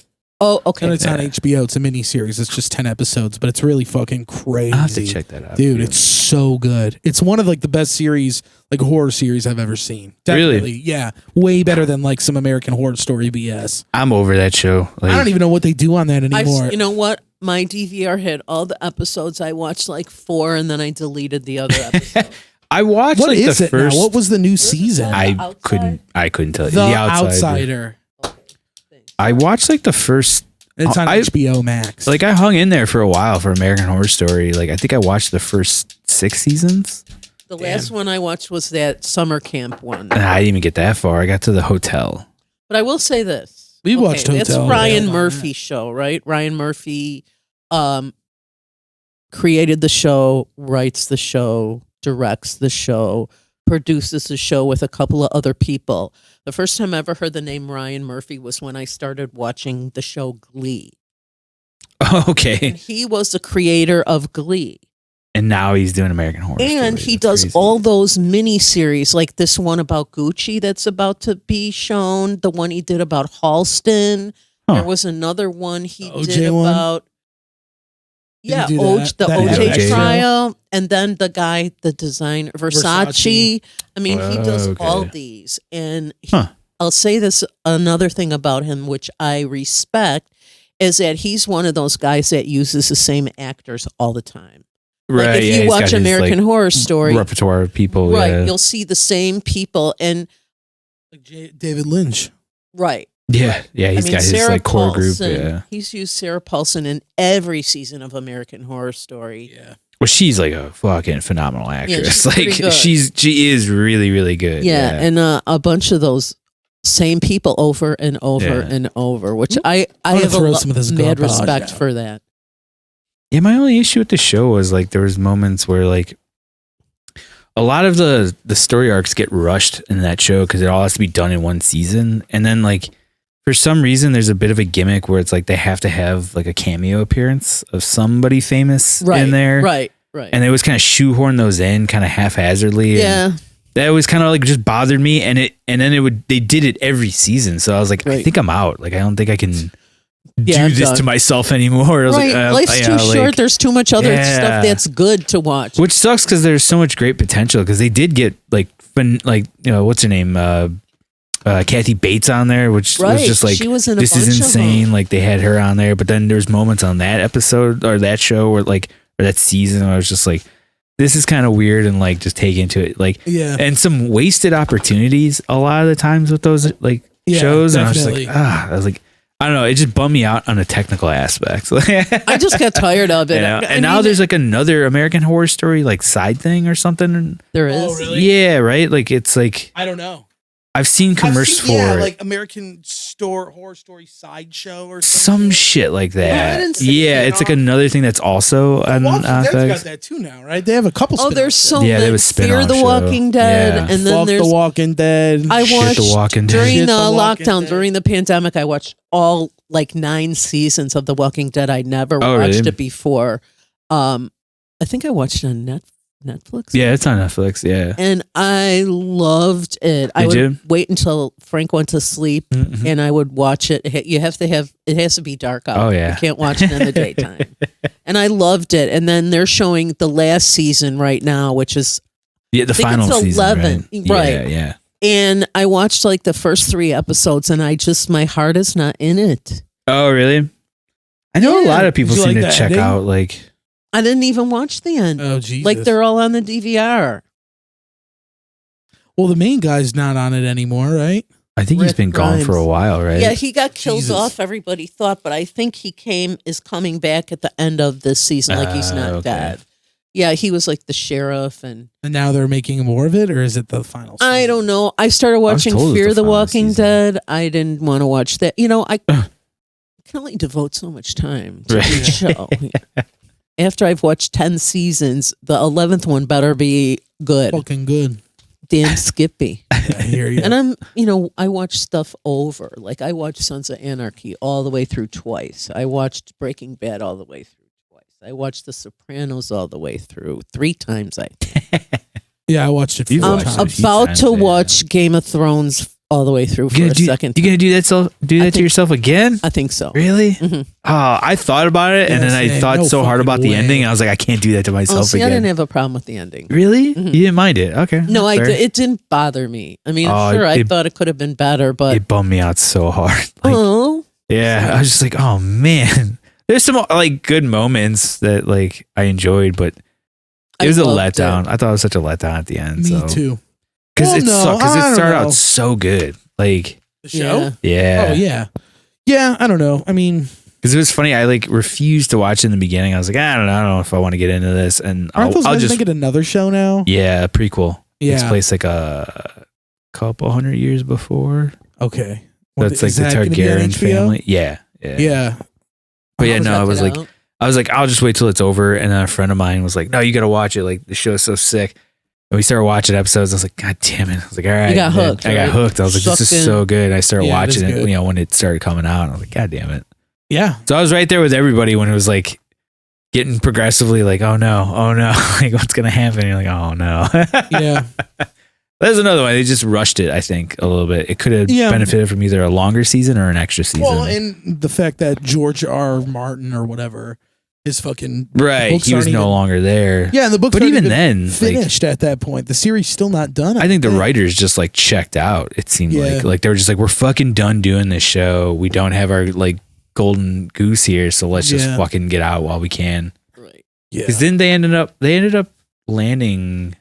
Oh, okay. And it's on HBO. It's a miniseries. It's just 10 episodes, but it's really fucking crazy. I'll have to check that out. Dude, it's so good. It's one of like the best series, like horror series I've ever seen. Definitely. Really? Yeah. Way better than like some American Horror Story BS. I'm over that show. Like, I don't even know what they do on that anymore. You know what? My DVR had all the episodes. I watched like 4 and then I deleted the other episodes. I watched What like is the it first. now? What was the new season? I couldn't tell you. The Outsider. I watched like the first. It's on HBO Max. Like I hung in there for a while for American Horror Story. Like I think I watched the first 6 seasons. The last one I watched was that summer camp one. And I didn't even get that far. I got to the hotel. But I will say this. We watched That's Hotel. Ryan Yeah. Murphy's show, right? Ryan Murphy created the show, writes the show, directs the show, produces the show with a couple of other people. The first time I ever heard the name Ryan Murphy was when I started watching the show Glee. And Okay. he was the creator of Glee. And now he's doing American Horror Story. And he That's does crazy. all those mini series, like this one about Gucci that's about to be shown, the one he did about Halston. Huh. There was another one he OJ did one? about Did he do that? the That OJ OJ trial, and then the guy, the designer, Versace. I mean, he does Okay. all these. And Huh. I'll say this, another thing about him, which I respect, is that he's one of those guys that uses the same actors all the time. Right. Like if yeah, you he's got watch his, American like, Horror Story, repertoire of people. right, Yeah. you'll see the same people. And Like David Lynch. right. Yeah. Yeah. He's got his Sarah like core Paulson, group. Yeah. he's used Sarah Paulson in every season of American Horror Story. Yeah. Well, she's like a fucking phenomenal actress. she's pretty Like good. she is really, really good. Yeah, and a bunch of those same people over and over Yeah. and over, which I I'm gonna have throw some of this mad garbage respect out. for that. Yeah, my only issue with the show was like there was moments where like a lot of the story arcs get rushed in that show because it all has to be done in one season, and then like for some reason there's a bit of a gimmick where it's like they have to have like a cameo appearance of somebody famous in there, Right. and they always kind of shoehorn those in kind of haphazardly. Yeah. And that was kind of like just bothered me, and they did it every season, so I was like, I Right. think I'm out. Like I don't think I can Yeah, I'm do this done. to myself anymore. I was Right. like, Life's too short. There's too much other Yeah. stuff that's good to watch. Which sucks because there's so much great potential because they did get like what's her name, Kathy Bates on there, which was Right. just like She was in a this is bunch of insane. them. Like they had her on there, but then there's moments on that episode or that show or that season where I was just like, this is kind of weird and like just take into it like Yeah. and some wasted opportunities a lot of the times with those like Yeah, shows. And definitely. I was like, I don't know, it just bummed me out on the technical aspects. I just got tired of it. You know? I And now mean, there's like another American Horror Story like side thing or something. there is. Oh, really? Yeah, right. Like it's like I don't know. I've seen commercials for yeah, it. like American Horror Story sideshow or some something. shit like I that. didn't see Yeah, it, it's like no. another thing that's also on Walking Dead's got FX. that too now, right? They have a couple. Oh, there's spin-offs. so Yeah, there many. was Fear spin-off the show. Walking Dead, Yeah. and then Fuck there's the Walking Dead. I Shit watched the Walking Dead. during Shit the the Walking lockdown, Dead. during the pandemic. I watched all like 9 seasons of The Walking Dead. I never Oh, watched really? it before. I think I watched it on Netflix. Yeah, it's on Netflix. Yeah. And I loved it. I Did would you? wait until Frank went to sleep Mhm. and I would watch it. It has to be dark out. Oh, yeah. You can't watch it in the daytime. And I loved it. And then they're showing the last season right now, which is, Yeah, the I think final it's season. 11, Right. right. Yeah, yeah. and I watched like the first 3 episodes and my heart is not in it. Oh, really? I know a Yeah. lot of people Did you seem like to the check ending? out like. I didn't even watch the end. Oh, Jesus. Like they're all on the DVR. well, the main guy's not on it anymore, right? I think he's Rick been gone for a Grimes. while, right? Yeah, he got killed Jesus. off, everybody thought, but I think he is coming back at the end of this season, like he's not Okay. dead. Yeah, he was like the sheriff, and And now they're making more of it, or is it the final? I season? don't know. I started watching told it was Fear the the final Walking season. Dead. I didn't want to watch that. You know, I can only devote so much time to Right. each show. After I've watched 10 seasons, the 11th one better be good. Fucking good. Damn Skippy. I hear you. And I watch stuff over. Like I watched Sons of Anarchy all the way through twice. I watched Breaking Bad all the way through twice. I watched The Sopranos all the way through 3 times. Yeah, I watched it. You've four watched times. it. few About times, to yeah. watch Game of Thrones all the way through for a second. You gonna do that to yourself again? I think so. Really? Mhm. Oh, I thought about it, and then I thought so hard about the ending. I was like, I can't do that to myself See, again. I didn't have a problem with the ending. Really? Mhm. You didn't mind it? Okay. No, that's fair. it didn't bother me. I mean, Oh, sure, I thought it could have been better, but It bummed me out so hard. Like, oh, yeah, I was just like, oh man. There's some like good moments that like I enjoyed, but it was a loved letdown. it. I thought it was such a letdown at the end. Me too. Because Well, it no, sucked. Because I it don't started know. out so good. Like, The show? Yeah. yeah. Oh yeah. Yeah, I don't know. I mean, Because it was funny. I like refused to watch it in the beginning. I was like, I don't know if I want to get into this. And aren't those I'll guys just making another show now? yeah, a prequel. Takes Yeah. place like a couple hundred years before. Okay. So it's like Is the that gonna be on Targaryen HBO? family. Yeah. Yeah. But yeah, I'll no, check I was it like, out. I'll just wait till it's over. And then a friend of mine was like, no, you got to watch it. Like the show is so sick. And we started watching episodes. I was like, God damn it. I was like, all right. You got And then hooked, I got right? hooked. I was like, this Sucked is in. so good. I started Yeah, it is watching it, good. you know, when it started coming out. And I was like, God damn it. Yeah. So I was right there with everybody when it was like getting progressively like, oh no. Like what's going to happen? And you're like, oh no. Yeah. There's another one. They just rushed it, I think, a little bit. It could have Yeah. benefited from either a longer season or an extra season. Well, and the fact that George R. Martin or whatever, his fucking right. books He was aren't no even- longer there. Yeah, and the books But aren't even then, like, finished at that point. The series still not done. I think the writers just like checked out. It seemed Yeah. like they were just like, we're fucking done doing this show. We don't have our like golden goose here, so let's just Yeah. fucking get out while we can. Right. Yeah. Because then they ended up landing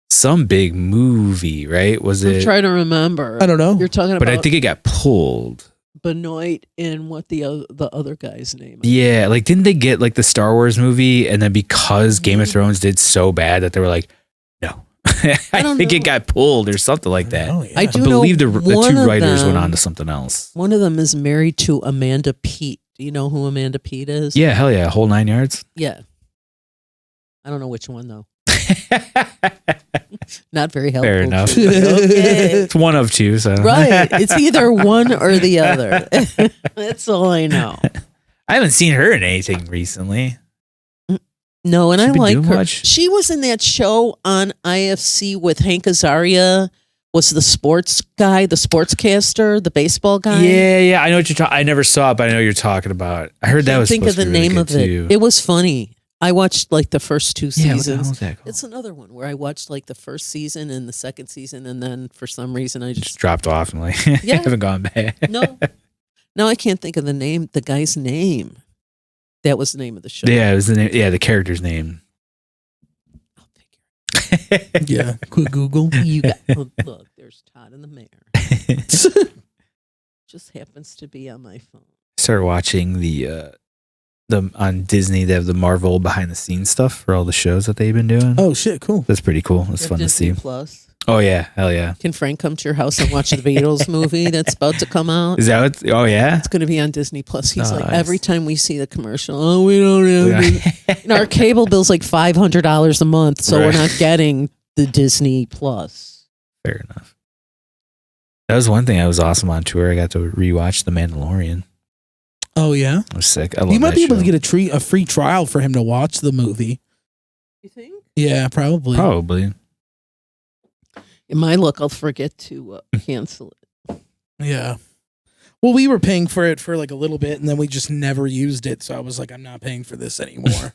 some big movie, right? Was I'm it? trying to remember. I don't know. You're talking But about I think it got pulled. Benoit and what the other guy's name is. Yeah, like didn't they get like the Star Wars movie, and then because Game of Mhm. Thrones did so bad that they were like, no, I don't think know. it got pulled or something like that. Oh, yeah. I I do believe know the one two of writers went them- on to something else. One of them is married to Amanda Peet. Do you know who Amanda Peet is? Yeah, hell yeah, whole 9 yards. Yeah. I don't know which one though. Not very helpful. Fair enough. to me. Okay. It's one of two, so Right. It's either one or the other. That's all I know. I haven't seen her in anything recently. No, and She I been like doing her. much? She was in that show on IFC with Hank Azaria. Was the sports guy, the sportscaster, the baseball guy? Yeah, I know what you're talking. I never saw it, but I know what you're talking about. I heard that Can't was think of supposed the to be really name good of it. too. It was funny. I watched like the first two Yeah, what the hell seasons. was that called? It's another one where I watched like the first season and the second season, and then for some reason I Just just dropped off and like Yeah. haven't gone back. no. Now I can't think of the guy's name. That was the name of the show. Yeah, it was the name. Yeah, the character's name. I'll figure Yeah. Quick Google. it. You got look. There's Todd and the mayor. Just happens to be on my phone. Started watching the on Disney. They have the Marvel behind the scenes stuff for all the shows that they've been doing. Oh shit, cool. That's pretty cool. It's You have fun to Disney see. Plus. Oh yeah, hell yeah. Can Frank come to your house and watch the Beatles movie that's about to come out? Is that what? Oh yeah. It's going to be on Disney Plus. He's like, Nice. every time we see the commercial, oh, we don't have it. And our cable bill's like $500 a month, so we're Right. not getting the Disney Plus. Fair enough. That was one thing I was awesome on tour. I got to rewatch The Mandalorian. Oh yeah. I was sick. I love You might that be able show. to get a free trial for him to watch the movie. You think? Yeah, probably. Probably. In my luck, I'll forget to cancel it. Yeah. Well, we were paying for it for like a little bit, and then we just never used it. So I was like, I'm not paying for this anymore.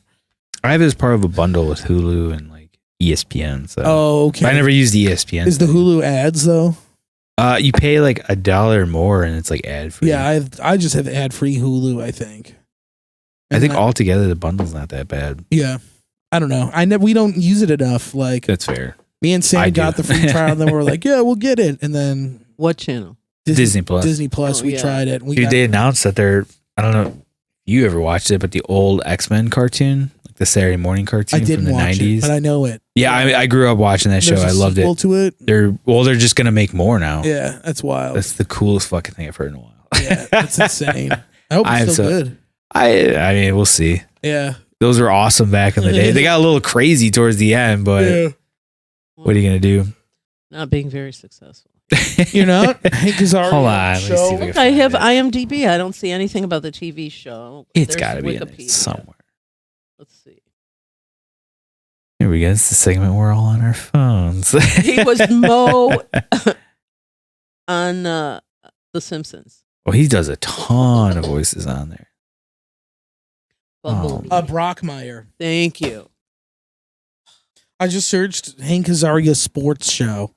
I have it as part of a bundle with Hulu and like ESPN. So Oh, okay. I never used ESPN. Is the Hulu ads though? You pay like $1 more and it's like ad free. Yeah, I just have ad free Hulu. I think. I think And altogether the bundle's not that bad. Yeah, I don't know. We don't use it enough. Like That's fair. me and I Sam do. got the free trial, and then we were like, yeah, we'll get it. And then What channel? Disney Plus. Disney Plus, Oh, we yeah. tried it. And we Dude, got, they announced that they're, I don't know if you ever watched it, but the old X-Men cartoon, like the Saturday morning I cartoon from didn't the watch 90s. it, but I know it. Yeah, I grew up watching that show. There's a I loved sequel it. to it. They're just going to make more now. Yeah, that's wild. That's the coolest fucking thing I've heard in a while. Yeah, that's insane. I hope I'm it's still so- good. I mean, we'll see. Yeah. Those were awesome back in the day. They got a little crazy towards the end, but Yeah. what are you going to do? Not being very successful. You're not? Hank Azaria Hold on, let me see show. if I can I have find IMDb. I don't see anything about the TV show. It's There's got to be in it Wikipedia. somewhere. Let's see. Here we go. It's the segment we're all on our phones. He was Mo. on The Simpsons. Well, he does a ton of voices on there. Bumblebee. Brockmire. Thank you. I just searched Hank Azaria's sports show.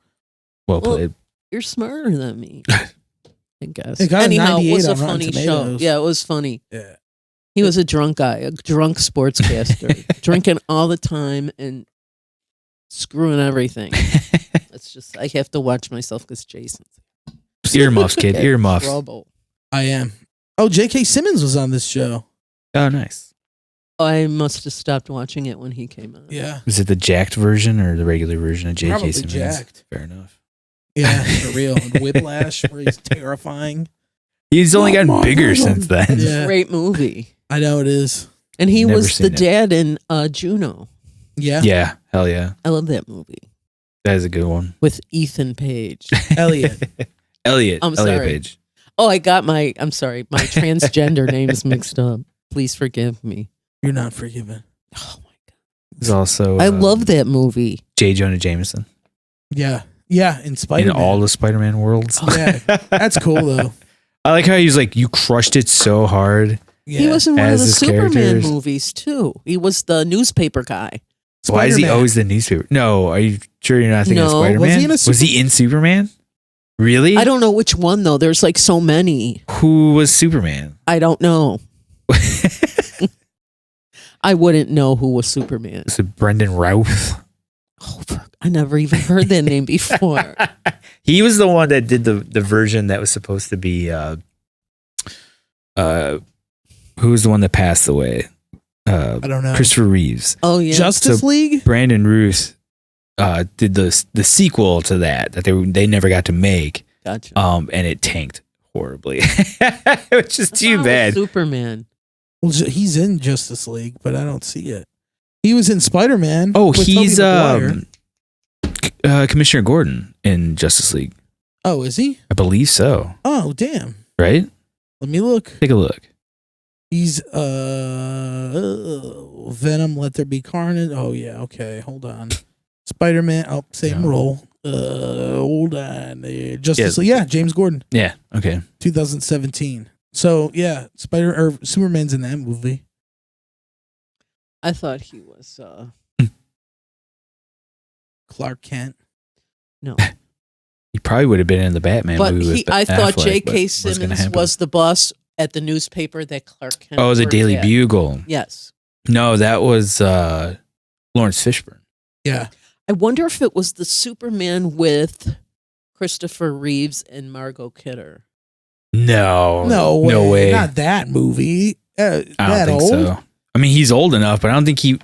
Well Well, played. You're smarter than me, I guess. It got a Anyhow, it 98 was a on Rotten funny show. Tomatoes. Yeah, it was funny. Yeah. He was a drunk guy, a drunk sportscaster, drinking all the time and screwing everything. It's just, I have to watch myself because Jason's Earmuffs, kid. Earmuffs. trouble. I am. Oh, J.K. Simmons was on this show. Oh, nice. I must have stopped watching it when he came out. Yeah. Is it the jacked version or the regular version of J.K. Probably Simmons? jacked. Fair enough. Yeah, for real. And Whiplash, where he's terrifying. He's only gotten bigger since then. Yeah. Great movie. I know it is. And he Never was the seen it. dad in Juno. Yeah. Yeah. Hell yeah. I love that movie That is a good one. with Ethan Page. Elliot. Elliot. I'm Elliot sorry. Page. Oh, I got my transgender names mixed up. Please forgive me. You're not forgiven. Oh my God. He's also I love that movie. J. Jonah Jameson Yeah. Yeah. In Spider-Man. in all the Spider-Man worlds. Yeah. That's cool, though. I like how he's like, you crushed it so hard. Yeah. He was in one of As the his Superman characters. movies too. He was the newspaper guy. Why is he Spider-Man. always the newspaper? No, are you sure you're not thinking of No. Spider-Man? Was he in a Was he in Superman? Really? I don't know which one though. There's like so many. Who was Superman? I don't know. I wouldn't know who was Superman. Was it Brendan Routh? Oh, fuck. I never even heard that name before. He was the one that did the version that was supposed to be who was the one that passed away? I don't know. Christopher Reeves. Oh yeah. Justice So- League? Brandon Ruth did the sequel to that they never got to make. Gotcha. And it tanked horribly. Which is I too thought it was bad. Superman. Well, he's in Justice League, but I don't see it. He was in Spider-Man. Oh, with he's Tobey Maguire. Commissioner Gordon in Justice League. Oh, is he? I believe so. Oh, damn. Right? Let me look. Take a look. He's Venom, Let There Be Carnage. Oh yeah, okay. Hold on. Spider-Man. Oh, same Yeah. role. Hold on. Justice League. Yeah, James Gordon, Yeah. Okay. 2017. So yeah, Superman's in that movie. I thought he was Clark Kent. no. He probably would have been in the Batman But movie. with I thought Affleck, but J.K. what's gonna Simmons happen? was the boss at the newspaper that Clark Kent. Oh, the worked Daily at. Bugle. Yes. No, that was Lawrence Fishburne. Yeah. I wonder if it was the Superman with Christopher Reeves and Margot Kidder. No. No way. No way. Not that movie. I don't that think old? so. I mean, he's old enough, but I don't think he would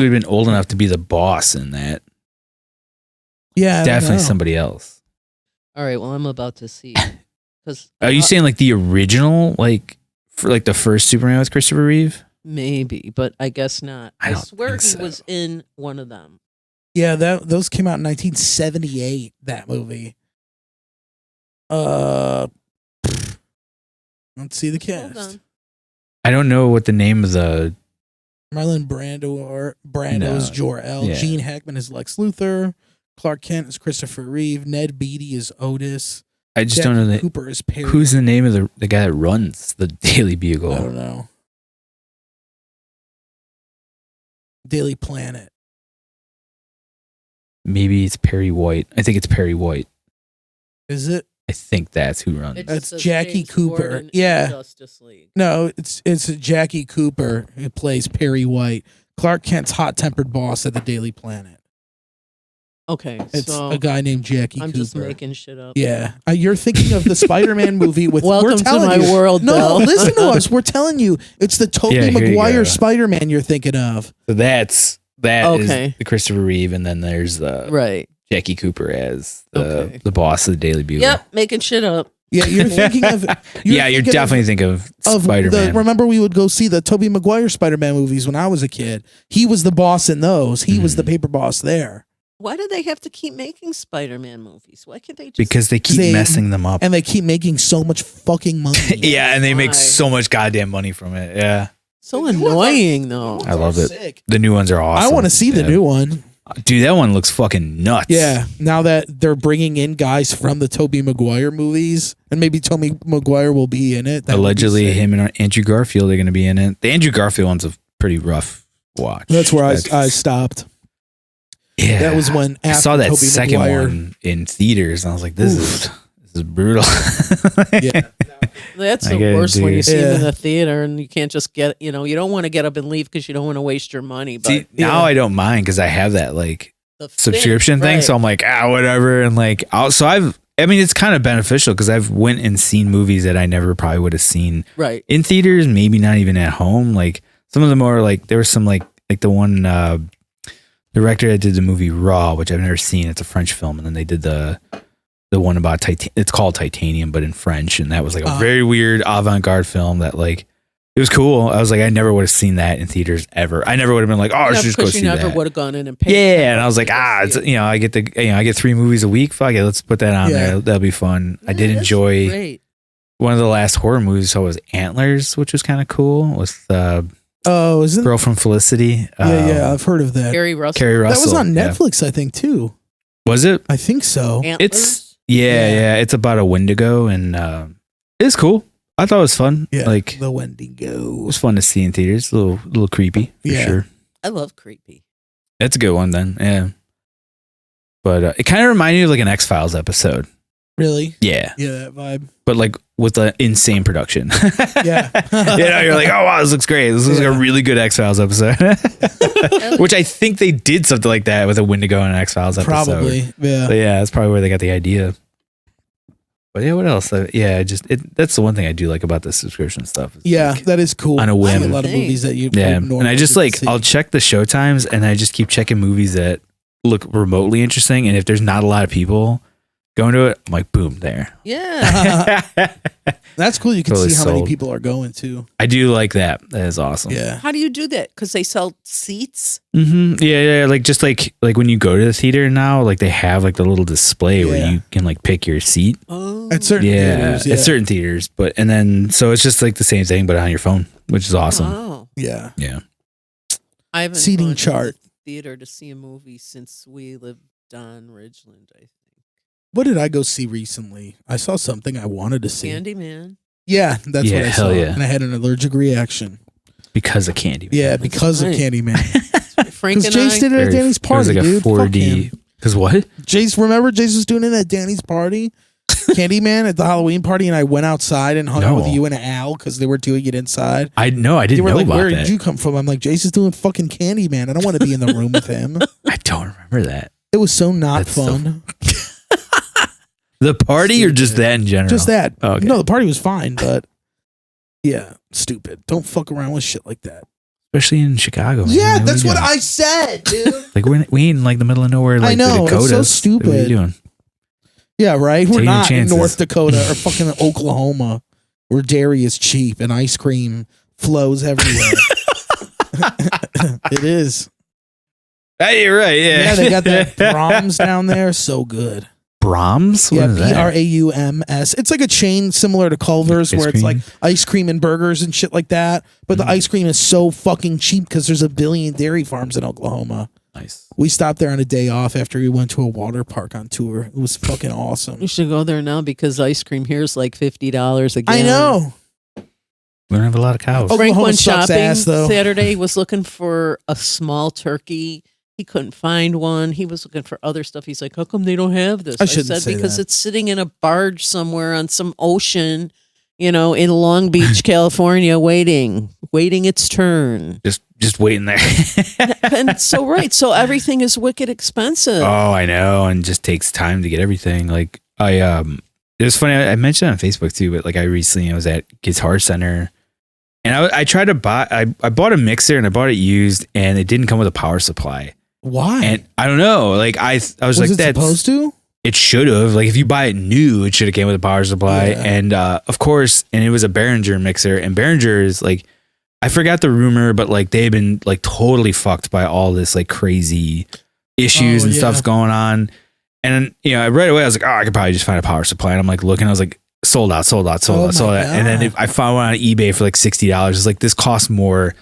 have been old enough to be the boss in that. Yeah. I don't Definitely know. somebody else. All right, well, I'm about to see. Because Are you saying like the original, like for like the first Superman with Christopher Reeve? maybe, but I guess not. I I don't swear he think so. was in one of them. Yeah, those came out in 1978. That movie. Let's see the Hold cast. on. I don't know what the name of the. Marlon Brando is Jor-El. Yeah. Gene Hackman is Lex Luthor. Clark Kent is Christopher Reeve. Ned Beatty is Otis. I just Jackie don't know that. Cooper is Perry. Who's the name of the guy that runs the Daily I Bugle? don't know. Daily Planet. Maybe it's Perry White. I think it's Perry White. Is it? I think that's who runs. It That's just says Jackie James Cooper. Gordon in Yeah. Justice League. No, it's Jackie Cooper who plays Perry White. Clark Kent's hot-tempered boss at the Daily Planet. Okay, It's so a guy named Jackie I'm Cooper. just making shit up. Yeah, you're thinking of the Spider-Man movie with. Welcome we're to telling my you, world, No, Bill. listen to us. We're telling you, it's the Tobey Yeah, here you Maguire go. Spider-Man you're thinking of. So that is Okay. the Christopher Reeve, and then there's the Right. Jackie Cooper as Okay. the boss of the Daily Bugle. Yep, making shit up. Yeah, you're thinking of. You're thinking definitely thinking of Spider-Man. Remember, we would go see the Tobey Maguire Spider-Man movies when I was a kid. He was the boss in those. He was the paper boss there, Why do they have to keep making Spider-Man movies? Why can't they just because they keep They- messing them up. and they keep making so much fucking money. Yeah, and they make Why? so much goddamn money from it. Yeah. so annoying though? I love it. The new ones are awesome. I want to see the Yeah. new one. Dude, that one looks fucking nuts. Yeah, now that they're bringing in guys from the Tobey Maguire movies, and maybe Tobey Maguire will be in it. That would be Allegedly, sick. him and Andrew Garfield are going to be in it. The Andrew Garfield one's a pretty rough watch. That's where I stopped. Yeah, That was when I after saw that Tobey second Maguire. one in theaters, and I was like, "This is brutal." Yeah, That's I the get it, worst when you dude. see them in Yeah. the theater and you can't just get, you don't want to get up and leave because you don't want to waste your money. But See, now I don't mind because I have that like the subscription thing, right. so I'm like, whatever, and like, it's kind of beneficial because I've went and seen movies that I never probably would have seen right. in theaters, maybe not even at home. Like some of them are like there was some like the one director that did the movie Raw, which I've never seen. It's a French film, and then they did the one about it's called Titanium, but in French, and that was like a very weird avant-garde film that like it was cool. I was like, I never would have seen that in theaters ever. I never would have been like, I should just go Because see you never that. would have gone in and paid. Yeah, and I was like, it's, I get I get 3 movies a week. Fuck it, let's put that on Yeah. there. That'll be fun. I Yeah, did that's enjoy great. one of the last horror movies. So was Antlers, which was kind of cool. With the oh, isn't girl from Felicity. yeah, I've heard of that. Carrie Russell. Carrie Russell. That was on yeah. Netflix, I think, too. Was it? I think so. Antlers? It's yeah. It's about a Wendigo, and it's cool. I thought it was fun. Yeah, Like the it Wendigo. was fun to see in theaters. A little creepy for Yeah. sure. I love creepy. That's a good one then. Yeah. But it kind of reminded me of like an X-Files episode. Really? Yeah. Yeah, that vibe. But like with an insane production. Yeah. You're like, oh wow, this looks great. This looks like a really good X-Files episode. Which I think they did something like that with a Wendigo and an X-Files episode. Probably. Yeah. But yeah, that's probably where they got the idea. But yeah, what else? That's the one thing I do like about the subscription stuff. It's Yeah, like, that is cool. on a I see whim. a lot of movies that you yeah. would normally And I just didn't like, see. I'll check the show times and I just keep checking movies that look remotely interesting. And if there's not a lot of people going to it, I'm like, boom, there. Yeah. That's cool. You can Totally see how many sold. people are going to. I do like that. That is awesome. Yeah. How do you do that? Because they sell seats. Mm-hmm. Yeah. Like just like when you go to the theater now, like they have like the little display where Yeah. you can like pick your seat. Oh. At certain theaters. Yeah. At certain theaters. But and then so it's just like the same thing, but on your phone, which is awesome. Oh. Yeah. Yeah. I haven't Seating gone to chart. the theater to see a movie since we lived on Ridgeland, I think. What did I go see recently? I saw something I wanted to see. Candyman. Yeah, that's Yeah, what I hell saw. yeah. And I had an allergic reaction. Because of candy. Yeah, because right. of Candyman. Frank Because and Jace I. did it at Danny's party, It was dude. like a Fuck 4D. him. Because what? Jace, remember Jace was doing it at Danny's party? Candyman at the Halloween party, and I went outside and hung out with No. you and Al because they were doing it inside. I They didn't were know like, about "Where that. did you come from?" I'm like, "Jace is doing fucking Candyman. I don't want to be in the room with him." I don't remember that. It was so not That's so fun. The party or just that in general? Just that. Oh, okay. No, the party was fine, but yeah, stupid. Don't fuck around with shit like that. Especially in Chicago. Man. Yeah, What are that's you what doing? I said, dude. Like we ain't in like the middle of nowhere. Like I know, the it's so Dakotas. What are stupid. you doing? Yeah, right. We're Take your not in chances. North Dakota or fucking Oklahoma, where dairy is cheap and ice cream flows everywhere. It is. Hey, you're right. Yeah. Yeah, they got that Brahms down there. So good. Brahms? What Yeah, is that? Brams. It's like a chain similar to Culver's Ice where it's like cream? ice cream and burgers and shit like that. But the ice cream is so fucking cheap because there's a billion dairy farms in Oklahoma. Nice. We stopped there on a day off after we went to a water park on tour. It was fucking awesome. You should go there now because ice cream here is like $50 a gallon. I know. We don't have a lot of cows. Oh, Frank Oklahoma went sucks shopping ass, though. Saturday, was looking for a small turkey. He couldn't find one. He was looking for other stuff. He's like, how come they don't have this? I shouldn't said, say because that. it's sitting in a barge somewhere on some ocean, in Long Beach, California, waiting its turn. Just waiting there. And so, right. So everything is wicked expensive. Oh, I know, and just takes time to get everything. Like it was funny. I mentioned it on Facebook too, but like I recently was at Guitar Center, and I tried to buy. I bought a mixer and I bought it used, and it didn't come with a power supply. Why? And I don't know. Like I was like, it that's supposed to? It should have. Like if you buy it new, it should have came with a power supply. Yeah. And of course, and it was a Behringer mixer, and Behringer is like, I forgot the rumor, but like they've been like totally fucked by all this like crazy issues and yeah. stuff's going on. And right away I was like, I could probably just find a power supply. And I'm like looking, I was like, sold out. Oh my And then God. I found one on eBay for like $60. It's like this costs more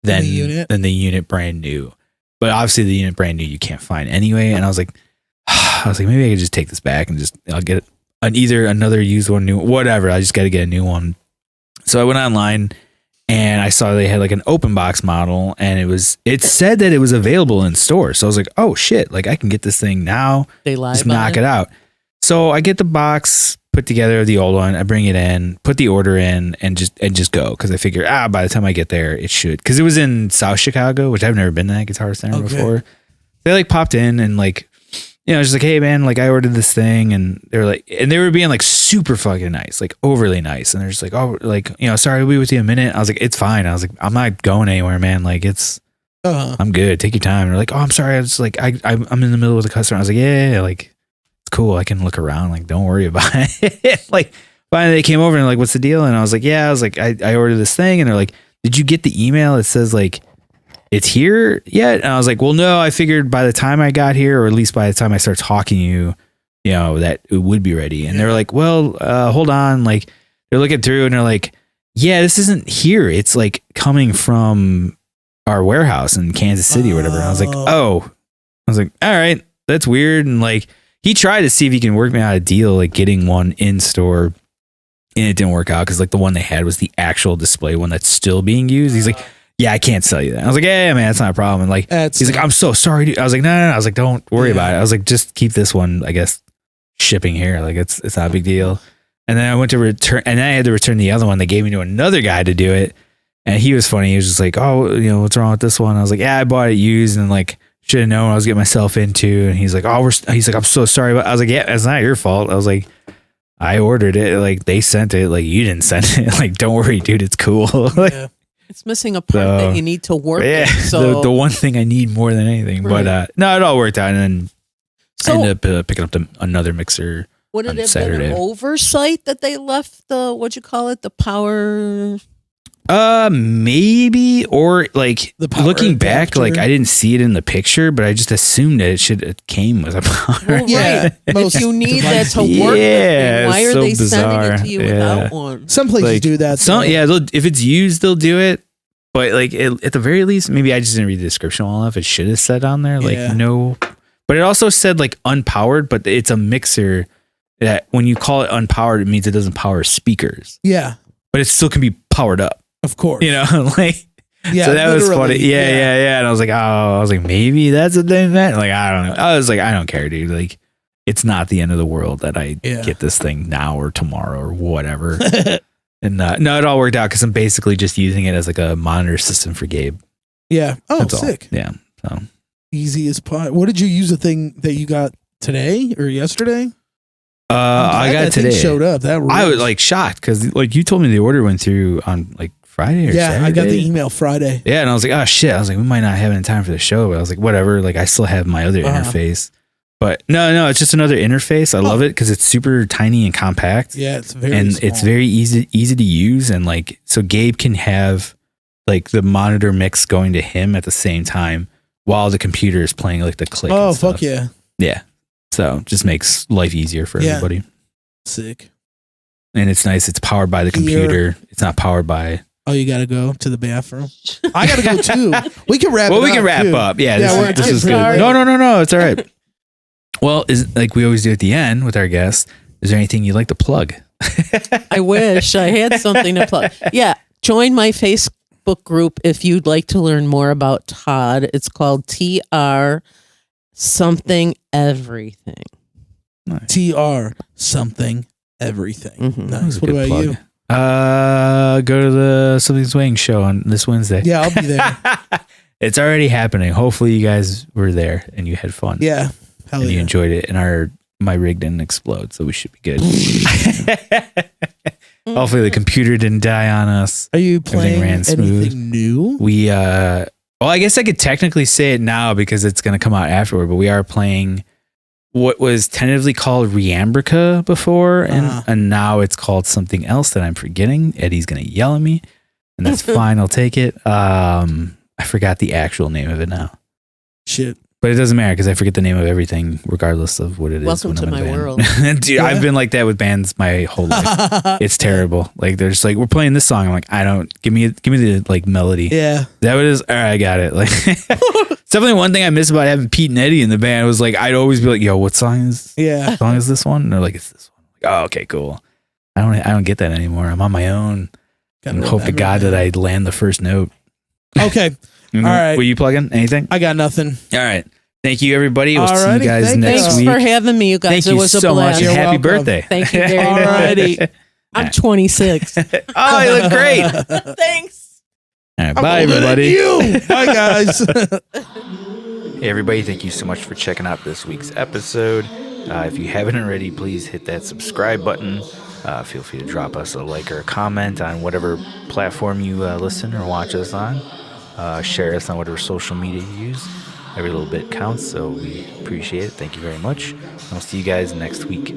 than The unit? than the unit brand new. but obviously the unit brand new you can't find anyway. And I was like, maybe I could just take this back and I'll get either another used one, new, whatever. I just got to get a new one. So I went online and I saw they had like an open box model, and it said that it was available in store. So I was like, oh shit, like I can get this thing now. They lie just about knock it out. So I get the box put together, the old one. I bring it in, put the order in, and just go, because I figure by the time I get there, it should. Because it was in South Chicago, which I've never been to that Guitar Center before. They like popped in and like, just like, hey man, like I ordered this thing, and they were being like super fucking nice, like overly nice, and they're just like, oh, like sorry, we'll be with you in a minute. I was like, it's fine. I was like, I'm not going anywhere, man. Like it's, I'm good. Take your time. And they're like, oh, I'm sorry. I was like, I'm in the middle with the customer. I was like, yeah, like it's cool. I can look around. Like, don't worry about it. Like finally they came over and like, what's the deal? And I was like, yeah. I was like, I ordered this thing, and they're like, did you get the email that says like it's here yet? And I was like, well, no, I figured by the time I got here, or at least by the time I start talking to you, that it would be ready. And they're like, well, hold on. Like they're looking through and they're like, yeah, this isn't here. It's like coming from our warehouse in Kansas City or whatever. And I was like, all right, that's weird. And like, he tried to see if he can work me out a deal, like getting one in store, and it didn't work out. Cause like the one they had was the actual display one that's still being used. He's like, yeah, I can't sell you that. I was like, yeah, man, that's not a problem. And like, he's like, I'm so sorry, dude. I was like, no. I was like, don't worry about it. I was like, just keep this one, I guess, shipping here. Like it's not a big deal. And then I went to return, and then I had to return the other one. They gave me to another guy to do it. And he was funny. He was just like, oh, what's wrong with this one? I was like, yeah, I bought it used, and like, should have known what I was getting myself into. And he's like, he's like, I'm so sorry. But I was like, yeah, it's not your fault. I was like, I ordered it. Like they sent it. Like you didn't send it. Like, don't worry, dude. It's cool. Like, it's missing a part that you need to work with. So the one thing I need more than anything. Right. But no, it all worked out. And then I ended up picking up another mixer. Would it have Saturday. been an oversight that they left the power? Maybe, or like looking back, adapter. like I didn't see it in the picture, but I just assumed that it came with a power. Well, right. If you need that to work, why are they sending it to you without one? Some places do that. If it's used, they'll do it. But like at the very least, maybe I just didn't read the description well enough. It should have said on there like no, but it also said like unpowered. But it's a mixer that when you call it unpowered, it means it doesn't power speakers. Yeah, but it still can be powered up. Of course. Like, so that was funny. Yeah. And I was like, maybe that's what they meant. Like, I don't know. I was like, I don't care, dude. Like, it's not the end of the world that I get this thing now or tomorrow or whatever. And no, it all worked out because I'm basically just using it as like a monitor system for Gabe. Yeah. Oh, that's sick. All. Yeah. So easy as pie. What did you use the thing that you got today or yesterday? I got it today. Showed up. I was like shocked because like you told me the order went through on like Friday or Saturday. I got the email Friday. Yeah, and I was like, oh shit. I was like, we might not have it in time for the show, but I was like, whatever. Like I still have my other interface. But no, it's just another interface. I love it because it's super tiny and compact. Yeah, it's very small. It's very easy to use, and like so Gabe can have like the monitor mix going to him at the same time while the computer is playing like the click. Oh fuck yeah. Yeah. So just makes life easier for everybody. Sick. And it's nice. It's powered by the computer. It's not powered by. Oh, you got to go to the bathroom. I got to go too. We can wrap. We can wrap up. Yeah, this is good. No. It's all right. Well, is like we always do at the end with our guests. Is there anything you'd like to plug? I wish I had something to plug. Yeah, join my Facebook group if you'd like to learn more about Todd. It's called TR something everything. Nice. TR something everything. Mm-hmm. Nice. What about you? Go to the Something Swing show on this Wednesday. Yeah, I'll be there. It's already happening. Hopefully you guys were there and you had fun. Yeah. And you enjoyed it. And my rig didn't explode, so we should be good. Hopefully the computer didn't die on us. Are you playing anything new? We well, I guess I could technically say it now because it's going to come out afterward, but we are playing what was tentatively called Riambrica before, and now it's called something else that I'm forgetting. Eddie's going to yell at me, and that's fine. I'll take it. I forgot the actual name of it now. Shit. But it doesn't matter because I forget the name of everything, regardless of what it is. Welcome when to I'm in a my band. world. Dude, Yeah. I've been like that with bands my whole life. It's terrible. Like they're just like, we're playing this song. I'm like, I don't give me the like melody. Yeah. Is that what it is? All right, I got it. Like it's definitely one thing I miss about having Pete and Eddie in the band was like I'd always be like, yo, what song is this one? And they're like, it's this one. Like, oh, okay, cool. I don't get that anymore. I'm on my own. Gotta And hope to remember God that. that I land the first note. Okay. All right. Will you plug in anything? I got nothing. All right. Thank you, everybody. We'll see Alrighty, you guys thank next you. Thanks week. for having me, you guys. Thank it you was a so much. blast. And You're happy welcome. birthday. Thank you very much. Alrighty. I'm 26. Oh, you look great. Thanks. All right, I'm bye, older than everybody. you. Bye, guys. Hey, everybody. Thank you so much for checking out this week's episode. If you haven't already, please hit that subscribe button. Feel free to drop us a like or a comment on whatever platform you listen or watch us on. Share us on whatever social media you use. Every little bit counts, so we appreciate it. Thank you very much. I'll see you guys next week.